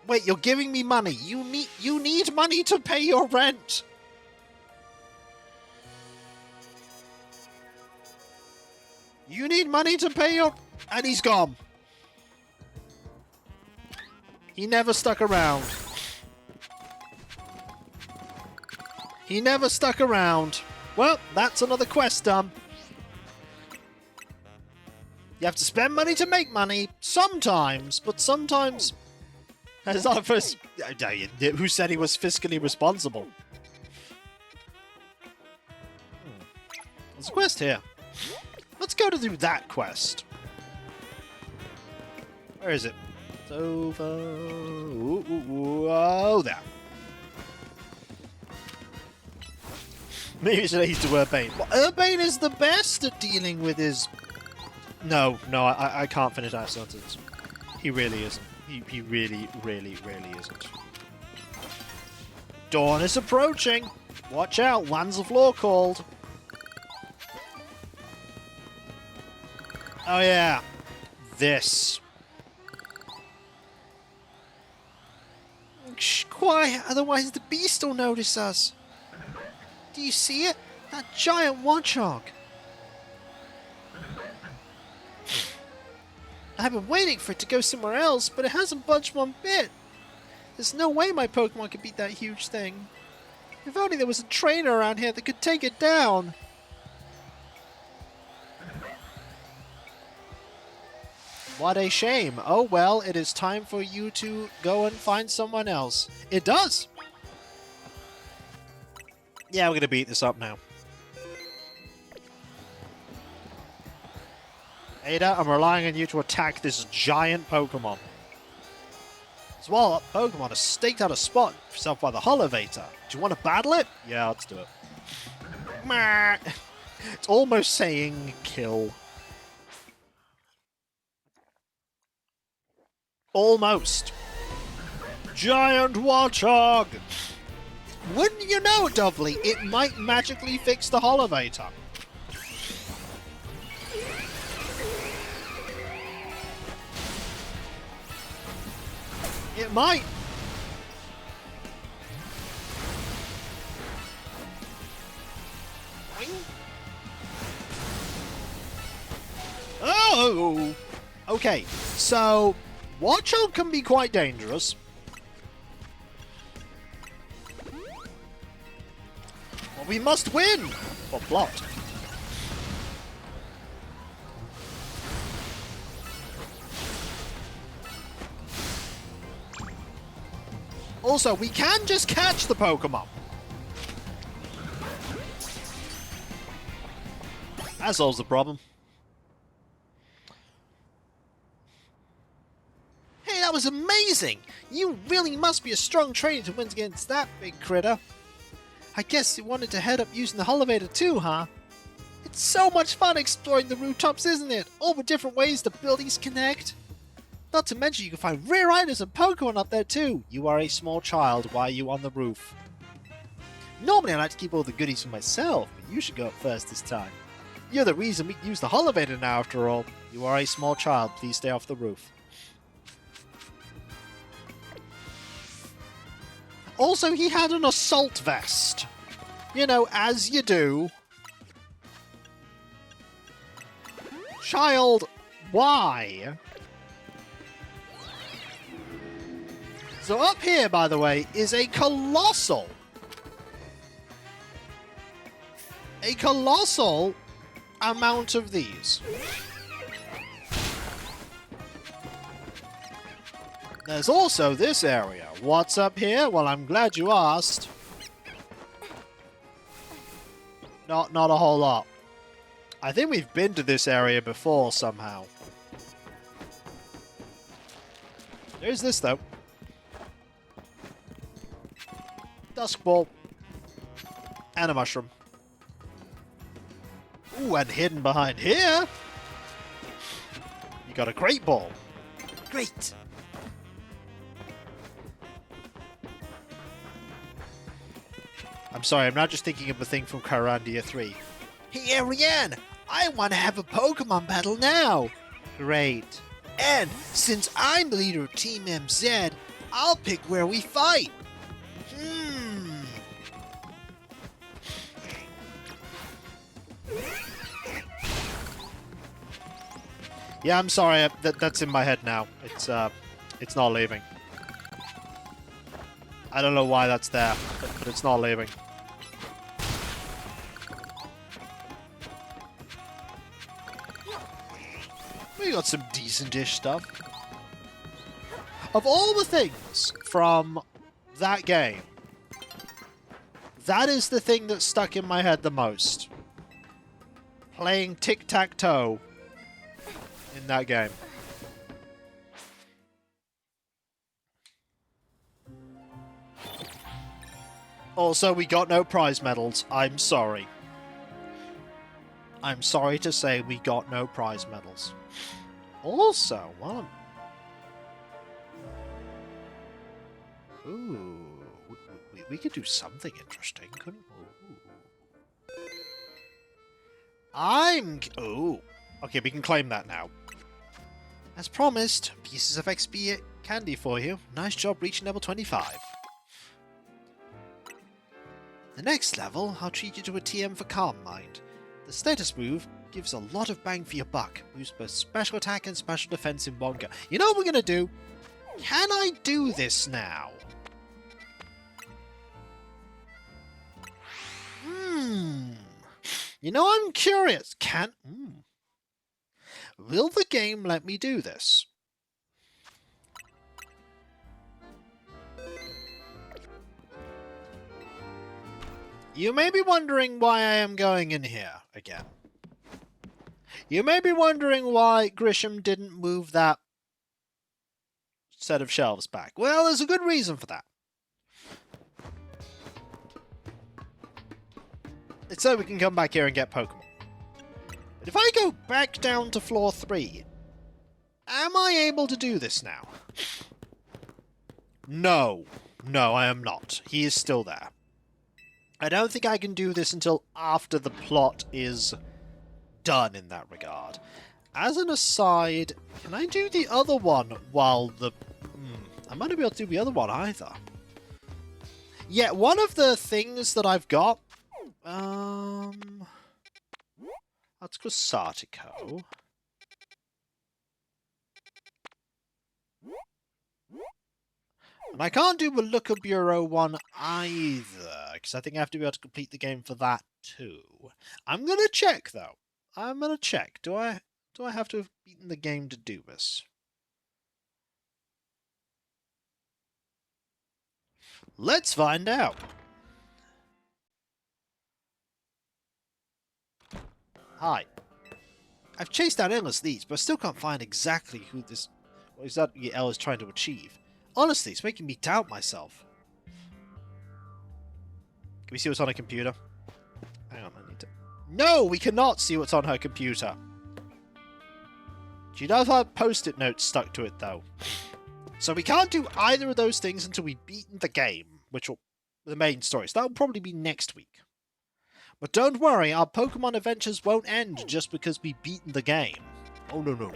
Wait, you're giving me money. You need money to pay your rent. You need money to pay your... And he's gone. He never stuck around. He never stuck around. Well, that's another quest done. You have to spend money to make money. Sometimes, but sometimes... As others... Who said he was fiscally responsible? There's a quest here. Let's go to do that quest. Where is it? It's over... Oh, there. Maybe it's related to Urbane. Well, Urbane is the best at dealing with his... No, I can't finish that sentence. He really isn't. He really isn't. Dawn is approaching. Watch out, Lands of Law called. Oh yeah, this. Shh, quiet, otherwise the beast will notice us. Do you see it? That giant watchog. I've been waiting for it to go somewhere else, but it hasn't budged one bit. There's no way my Pokemon could beat that huge thing. If only there was a trainer around here that could take it down. What a shame. Oh well, it is time for you to go and find someone else. It does! Yeah, we're gonna beat this up now. Ada, I'm relying on you to attack this giant Pokemon. As well, that Pokemon has staked out a spot for itself by the Holovator. Do you want to battle it? Yeah, let's do it. Meh. It's almost saying kill. Almost. Giant Warthog! Wouldn't you know, Dovely, it might magically fix the Holovator. It might. Oh! Okay, so Warthog can be quite dangerous. But we must win! For plot. Also, we can just catch the Pokemon. That solves the problem. Hey, that was amazing! You really must be a strong trainer to win against that big critter. I guess you wanted to head up using the Holovator too, huh? It's so much fun exploring the rooftops, isn't it? All the different ways the buildings connect. Not to mention you can find rare items and Pokemon up there too. You are a small child. Why are you on the roof? Normally I like to keep all the goodies for myself, but You should go up first this time. You're the reason we can use the elevator now, after all. You are a small child. Please stay off the roof. Also, he had an assault vest. You know, as you do. Child, why? So up here, by the way, is a colossal amount of these. There's also this area. What's up here? Well, I'm glad you asked. Not a whole lot. I think we've been to this area before somehow. There's this, though. Dusk ball. And a mushroom. Ooh, and hidden behind here, you got a great ball. Great. I'm sorry, I'm not just thinking of a thing from Kyrandia 3. Hey, Ariane, I want to have a Pokemon battle now. Great. And since I'm the leader of Team MZ, I'll pick where we fight. Yeah, I'm sorry, that's in my head now. It's not leaving. I don't know why that's there, but it's not leaving. We got some decent-ish stuff. Of all the things from that game, that is the thing that stuck in my head the most. Playing tic-tac-toe in that game. Also, we got no prize medals. I'm sorry. I'm sorry to say we got no prize medals. Also, well... Ooh. We could do something interesting, couldn't we? Ooh. Okay, we can claim that now. As promised, pieces of XP candy for you. Nice job reaching level 25. The next level, I'll treat you to a TM for Calm Mind. The status move gives a lot of bang for your buck. Boosts both special attack and special defense in one go. You know what we're gonna do? Can I do this now? You know, I'm curious. Will the game let me do this? You may be wondering why I am going in here again. You may be wondering why Grisham didn't move that set of shelves back. Well, there's a good reason for that. It's so we can come back here and get Pokemon. But if I go back down to floor 3, am I able to do this now? No. No, I am not. He is still there. I don't think I can do this until after the plot is done in that regard. As an aside, can I do the other one while the... I might not be able to do the other one either. Yeah, one of the things that I've got... Let's go Sartico. And I can't do a Looker Bureau one either, because I think I have to be able to complete the game for that too. I'm gonna check though. I'm gonna check. Do I have to have beaten the game to do this? Let's find out. Hi. I've chased down endless leads, but I still can't find exactly who this... what exactly L is trying to achieve. Honestly, it's making me doubt myself. Can we see what's on her computer? Hang on, I need to... No, we cannot see what's on her computer. She does have post-it notes stuck to it, though. So we can't do either of those things until we've beaten the game, which will... the main story. So that will probably be next week. But don't worry, our Pokemon adventures won't end just because we've beaten the game. Oh no no.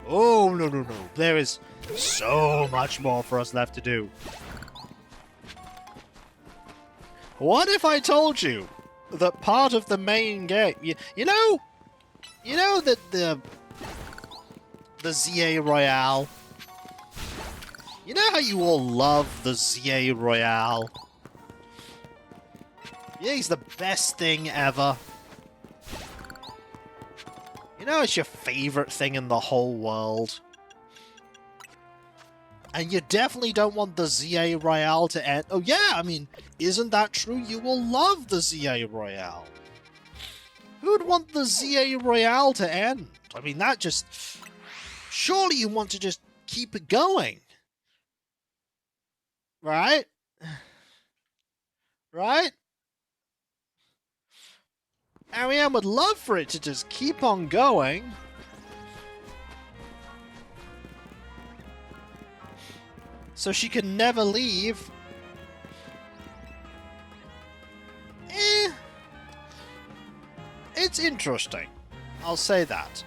Oh no no no. There is so much more for us left to do. What if I told you that part of the main game, you know that the Z-A Royale, you know how you all love the Z-A Royale? Yeah, he's the best thing ever. You know it's your favorite thing in the whole world. And you definitely don't want the Z-A Royale to end. Oh yeah, I mean, isn't that true? You will love the Z-A Royale. Who'd want the Z-A Royale to end? I mean, that just... Surely you want to just keep it going. Right? Right? Ariane would love for it to just keep on going. So she can never leave. It's interesting. I'll say that.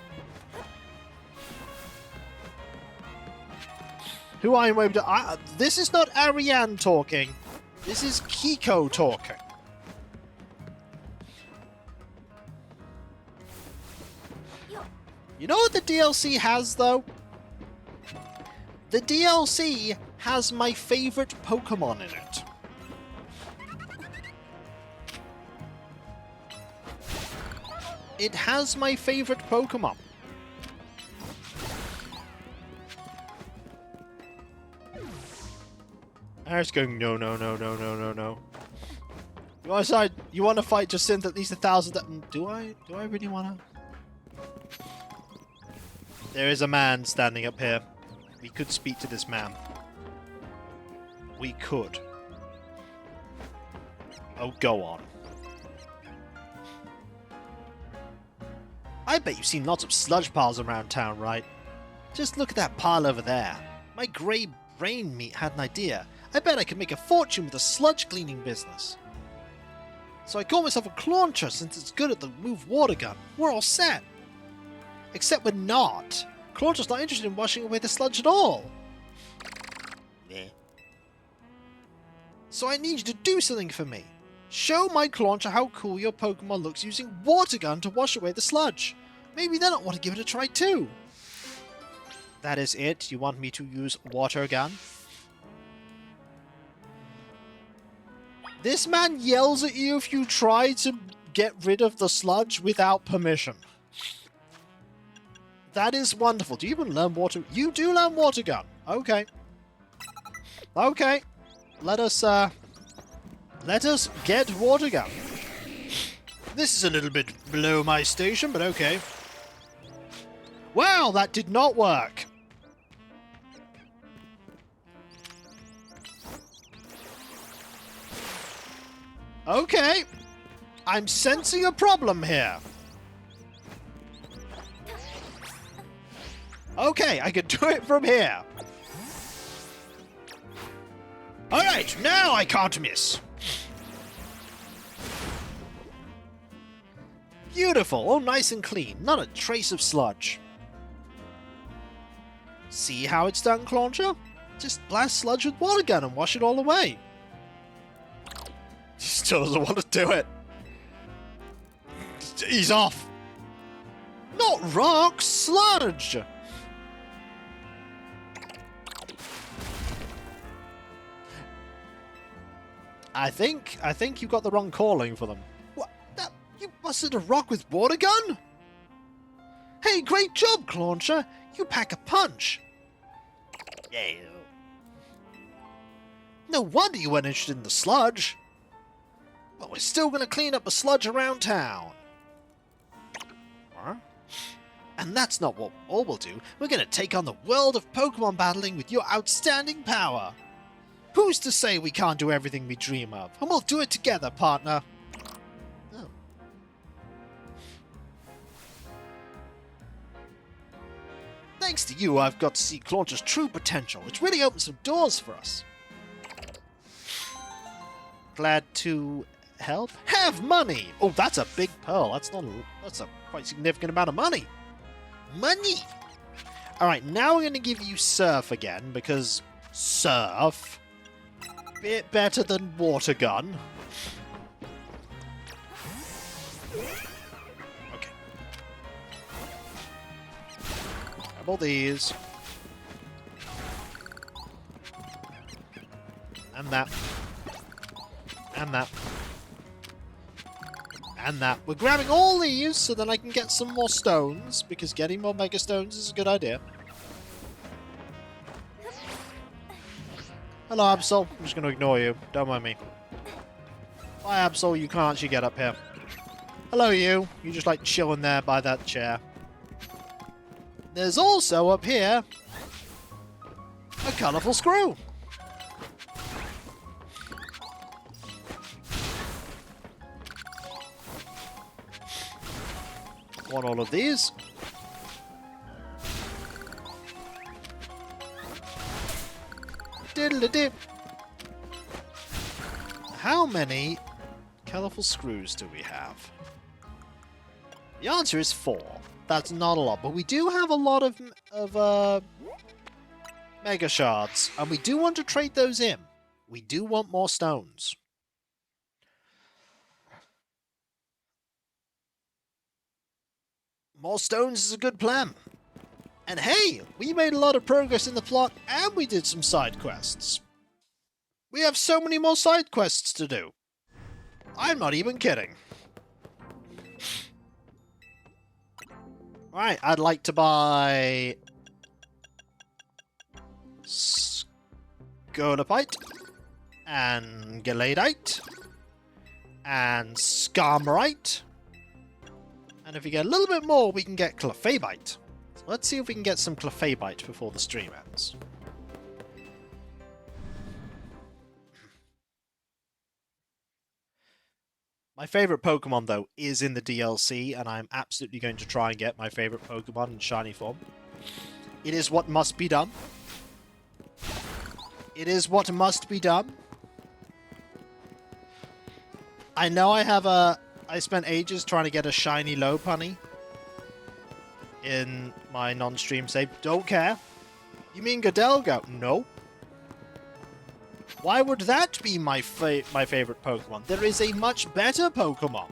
Who I am able to... this is not Ariane talking. This is Kiko talking. You know what the DLC has, though? The DLC has my favorite Pokemon in it. It has my favorite Pokemon. Harris going, no, no, no, no, no, no, no. You want to side? You want to fight Jacinth at least 1,000? Do I really want to? There is a man standing up here. We could speak to this man. We could. Oh, go on. I bet you've seen lots of sludge piles around town, right? Just look at that pile over there. My grey brain meat had an idea. I bet I could make a fortune with a sludge cleaning business. So I call myself a clauncher since it's good at the move water gun. We're all set. Except we're not. Clauncher's not interested in washing away the sludge at all. Yeah. So I need you to do something for me. Show my Clauncher how cool your Pokemon looks using water gun to wash away the sludge. Maybe they'll want to give it a try too. That is it? You want me to use water gun? This man yells at you if you try to get rid of the sludge without permission. That is wonderful. Do you even learn water? You do learn water gun. Okay. Okay. Let us get water gun. This is a little bit below my station, but okay. Well, that did not work. Okay. I'm sensing a problem here. Okay, I can do it from here. Alright, now I can't miss. Beautiful, all nice and clean, not a trace of sludge. See how it's done, Clauncher? Just blast sludge with water gun and wash it all away. He still doesn't want to do it. He's off. Not rock, sludge! I think you got the wrong calling for them. What? That, you busted a rock with water gun? Hey, great job, Clauncher. You pack a punch. Yeah. No wonder you weren't interested in the sludge. But we're still going to clean up the sludge around town. Huh? And that's not what all we'll do. We're going to take on the world of Pokemon battling with your outstanding power. Who's to say we can't do everything we dream of? And we'll do it together, partner. Oh. Thanks to you, I've got to see Clauncher's true potential, which really opens some doors for us. Glad to help? Have money! Oh, that's a big pearl. That's a quite significant amount of money. Money! Alright, now we're going to give you surf again, because surf. Bit better than water gun. Okay. Grab all these. And that. And that. And that. We're grabbing all these so then I can get some more stones, because getting more mega stones is a good idea. Hello, Absol. I'm just going to ignore you. Don't mind me. Bye, Absol. You can't actually get up here. Hello, you. You just like chilling there by that chair. There's also up here a colourful screw. Want all of these. Diddle-a-dip. How many colourful screws do we have? The answer is 4. That's not a lot, but we do have a lot of mega shards, and we do want to trade those in. We do want more stones. More stones is a good plan. And hey, we made a lot of progress in the plot, and we did some side quests. We have so many more side quests to do. I'm not even kidding. Right, I'd like to buy Scolopite and Galadite and Skarmarite. And if we get a little bit more, we can get Clefabite. So let's see if we can get some Clefabite before the stream ends. My favourite Pokemon, though, is in the DLC, and I'm absolutely going to try and get my favourite Pokemon in shiny form. It is what must be done. It is what must be done. I know I spent ages trying to get a shiny Lopunny in my non-stream save. Don't care. You mean Godelgo? No. Why would that be my favorite Pokemon? There is a much better Pokemon.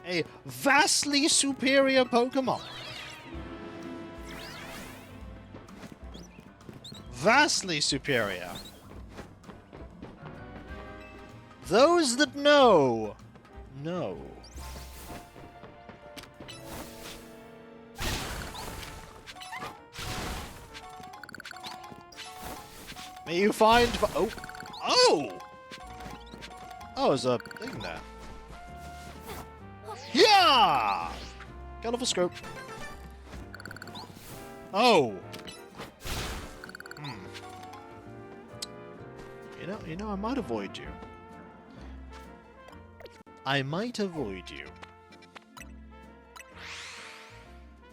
A vastly superior Pokemon. Vastly superior. Those that know, know. May you find... Oh! Oh! Oh, there's a thing there. Yeah! Colourful scope. Oh! You know, I might avoid you. I might avoid you.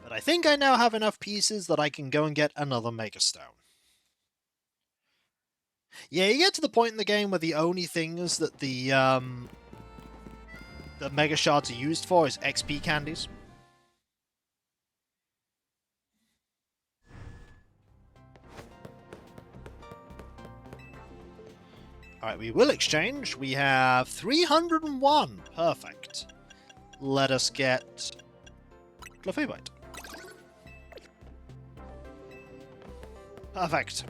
But I think I now have enough pieces that I can go and get another Mega Stone. Yeah, you get to the point in the game where the only things that the Mega Shards are used for is XP candies. Alright, we will exchange. We have 301. Perfect. Let us get Clefabite. Perfect.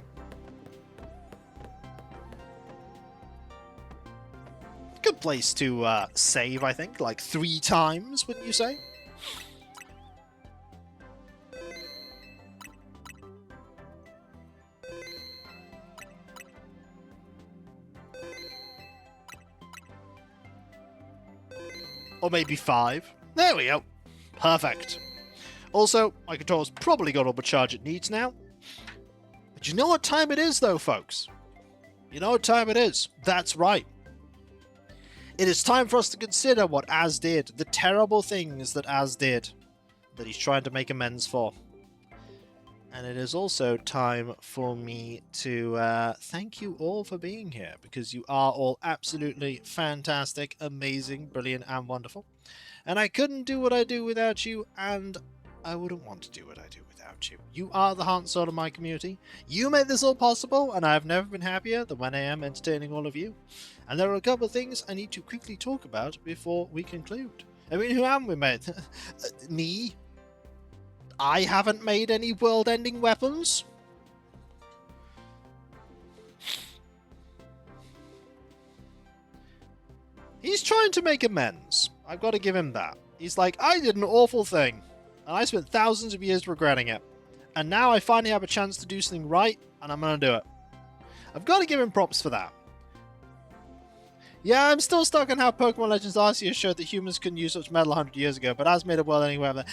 Good place to save, I think. Like 3 times, wouldn't you say? Or maybe 5. There we go. Perfect. Also, my controller's probably got all the charge it needs now. But you know what time it is, though, folks? You know what time it is? That's right. It is time for us to consider what Az did. The terrible things that Az did. That he's trying to make amends for. And it is also time for me to thank you all for being here, because you are all absolutely fantastic, amazing, brilliant, and wonderful. And I couldn't do what I do without you, and I wouldn't want to do what I do without you. You are the heart and soul of my community. You made this all possible, and I have never been happier than when I am entertaining all of you. And there are a couple of things I need to quickly talk about before we conclude. I mean, who haven't we made? Me? I haven't made any world-ending weapons. He's trying to make amends. I've got to give him that. He's like, I did an awful thing, and I spent thousands of years regretting it. And now I finally have a chance to do something right, and I'm going to do it. I've got to give him props for that. Yeah, I'm still stuck on how Pokemon Legends Arceus showed that humans couldn't use such metal 100 years ago, but as made a world-ending weapon.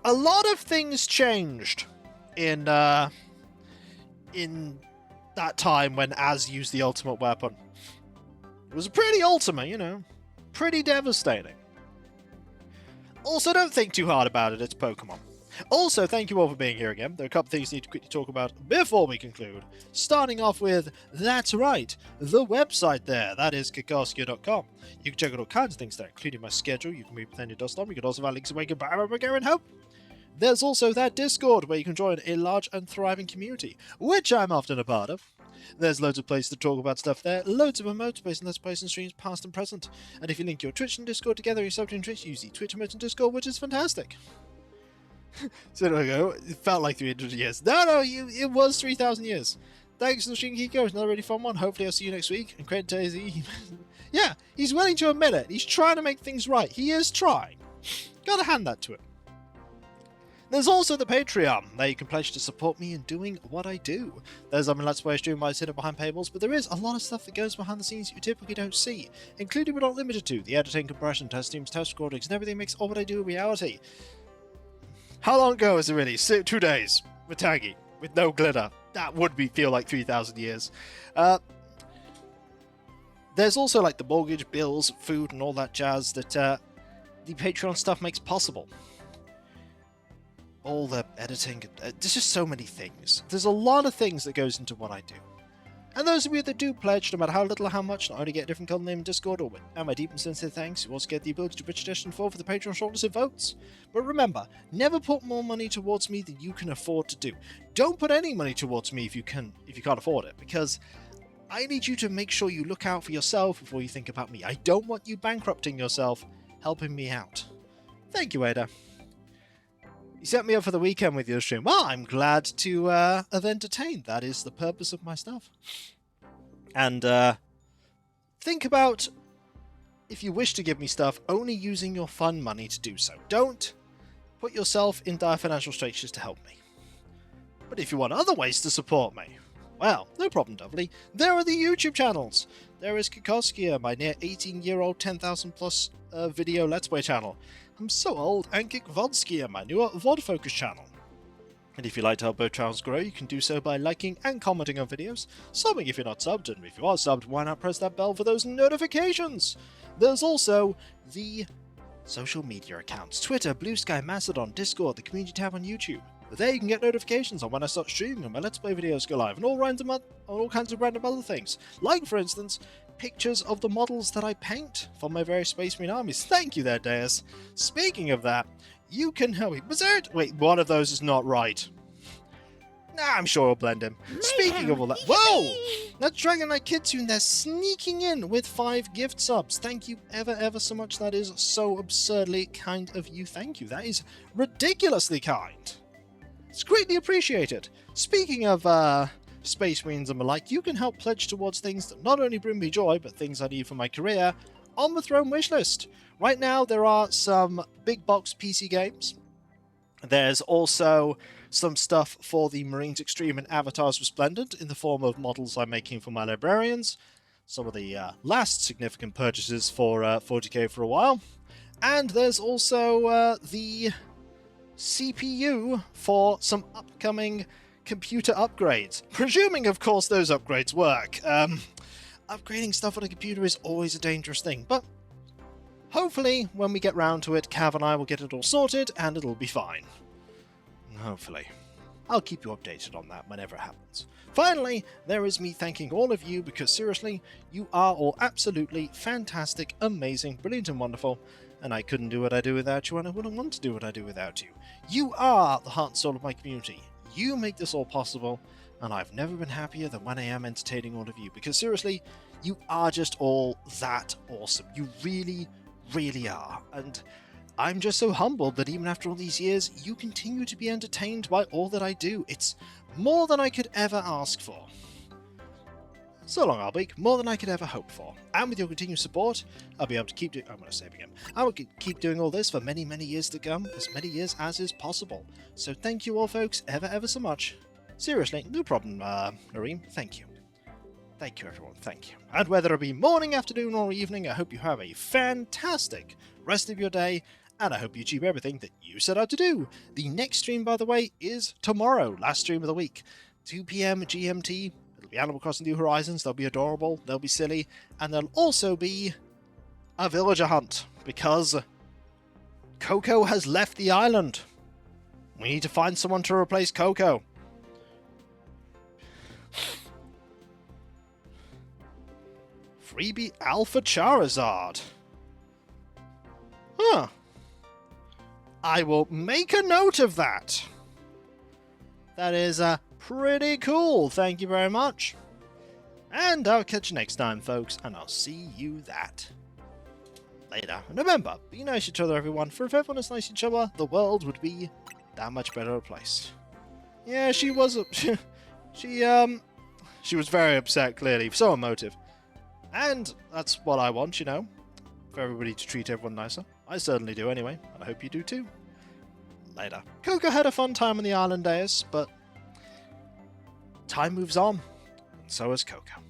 A lot of things changed in that time when Az used the ultimate weapon. It was pretty ultimate, you know. Pretty devastating. Also, don't think too hard about it, it's Pokemon. Also, thank you all for being here again. There are a couple things I need to quickly talk about before we conclude. Starting off with, that's right, the website there. That is KikVODskia.com. You can check out all kinds of things there, including my schedule. You can read Pretend Your Dust On. You can also find links away and Bulgarian Hope. There's also that Discord where you can join a large and thriving community, which I'm often a part of. There's loads of places to talk about stuff there, loads of emotes based on Let's Plays and streams past and present. And if you link your Twitch and Discord together, you're subbed in Twitch, use the Twitch emotes and Discord, which is fantastic. So there we go. It felt like 300 years. No, it was 3,000 years. Thanks for the stream, Kiko. It's another really fun one. Hopefully I'll see you next week. And credit to AZ. Yeah, he's willing to admit it. He's trying to make things right. He is trying. Gotta hand that to him. There's also the Patreon. There you can pledge to support me in doing what I do. There's a Let's Play stream where I sit up behind paywalls, but there is a lot of stuff that goes behind the scenes you typically don't see, including but not limited to the editing, compression, test streams, test recordings, and everything makes all what I do a reality. How long ago was it really? 2 days with Taggy, with no glitter. That would feel like 3,000 years. There's also like the mortgage, bills, food, and all that jazz that the Patreon stuff makes possible. All the editing, there's just so many things. There's a lot of things that goes into what I do. And those of you that do pledge, no matter how little or how much, not only get a different colour name in Discord, and my deep and sincere thanks, you also get the ability to pitch Edition 4 for the Patreon shortlisted votes. But remember, never put more money towards me than you can afford to do. Don't put any money towards me if you can't afford it, because I need you to make sure you look out for yourself before you think about me. I don't want you bankrupting yourself, helping me out. Thank you, Ada. You set me up for the weekend with your stream. Well, I'm glad to have entertained. That is the purpose of my stuff. And think about, if you wish to give me stuff, only using your fun money to do so. Don't put yourself in dire financial straits just to help me. But if you want other ways to support me, well, no problem, Doubly. There are the YouTube channels. There is KikVODskia, my near 18-year-old 10,000 plus video Let's Play channel. I'm so old, and KikVODskia, my newer VOD focus channel. And if you'd like to help both channels grow, you can do so by liking and commenting on videos, subbing if you're not subbed, and if you are subbed, why not press that bell for those notifications? There's also the social media accounts: Twitter, Blue Sky, Mastodon, Discord, the community tab on YouTube. There you can get notifications on when I start streaming and my Let's Play videos go live, and all kinds of random other things. Like, for instance, pictures of the models that I paint for my various Space Marine armies. Thank you there, Deus. Speaking of that, you can help me. Wait, one of those is not right. Nah, I'm sure I'll blend in. Speaking of all that, whoa! That's Dragon Knight Kitsune. They're sneaking in with 5 gift subs. Thank you ever so much. That is so absurdly kind of you. Thank you. That is ridiculously kind. It's greatly appreciated. Speaking of Space Marines and the like, you can help pledge towards things that not only bring me joy, but things I need for my career on the Throne wishlist. Right now, there are some big box PC games. There's also some stuff for the Marines Extreme and Avatars Resplendent in the form of models I'm making for my librarians. Some of the last significant purchases for 40k for a while. And there's also the CPU for some upcoming computer upgrades. Presuming, of course, those upgrades work. Upgrading stuff on a computer is always a dangerous thing, but hopefully, when we get round to it, Cav and I will get it all sorted, and it'll be fine. Hopefully. I'll keep you updated on that whenever it happens. Finally, there is me thanking all of you because seriously, you are all absolutely fantastic, amazing, brilliant and wonderful, and I couldn't do what I do without you and I wouldn't want to do what I do without you. You are the heart and soul of my community. You make this all possible, and I've never been happier than when I am entertaining all of you because seriously, you are just all that awesome. You really, really are. And I'm just so humbled that even after all these years, you continue to be entertained by all that I do. It's more than I could ever ask for. So long, Albeek, more than I could ever hope for. And with your continued support, I'll be able to keep doing... I'm going to save again. I will keep doing all this for many, many years to come, as many years as is possible. So thank you all, folks, ever so much. Seriously, no problem, Nareem. Thank you. Thank you, everyone. Thank you. And whether it be morning, afternoon, or evening, I hope you have a fantastic rest of your day, and I hope you achieve everything that you set out to do. The next stream, by the way, is tomorrow, last stream of the week, 2 PM GMT. It'll be Animal Crossing New Horizons. They'll be adorable, they'll be silly, and there'll also be a villager hunt, because Coco has left the island. We need to find someone to replace Coco. Freebie Alpha Charizard. Huh. I will make a note of that. That is pretty cool. Thank you very much. And I'll catch you next time, folks, and I'll see you that later. And remember, be nice to each other, everyone, for if everyone is nice to each other, the world would be that much better a place. Yeah, she was she was very upset, clearly, so emotive. And that's what I want, you know, for everybody to treat everyone nicer. I certainly do anyway, and I hope you do too. Later. Coco had a fun time on the island days, but time moves on, and so has Coco.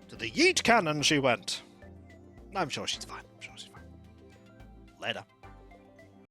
To the yeet cannon she went. I'm sure she's fine. Later.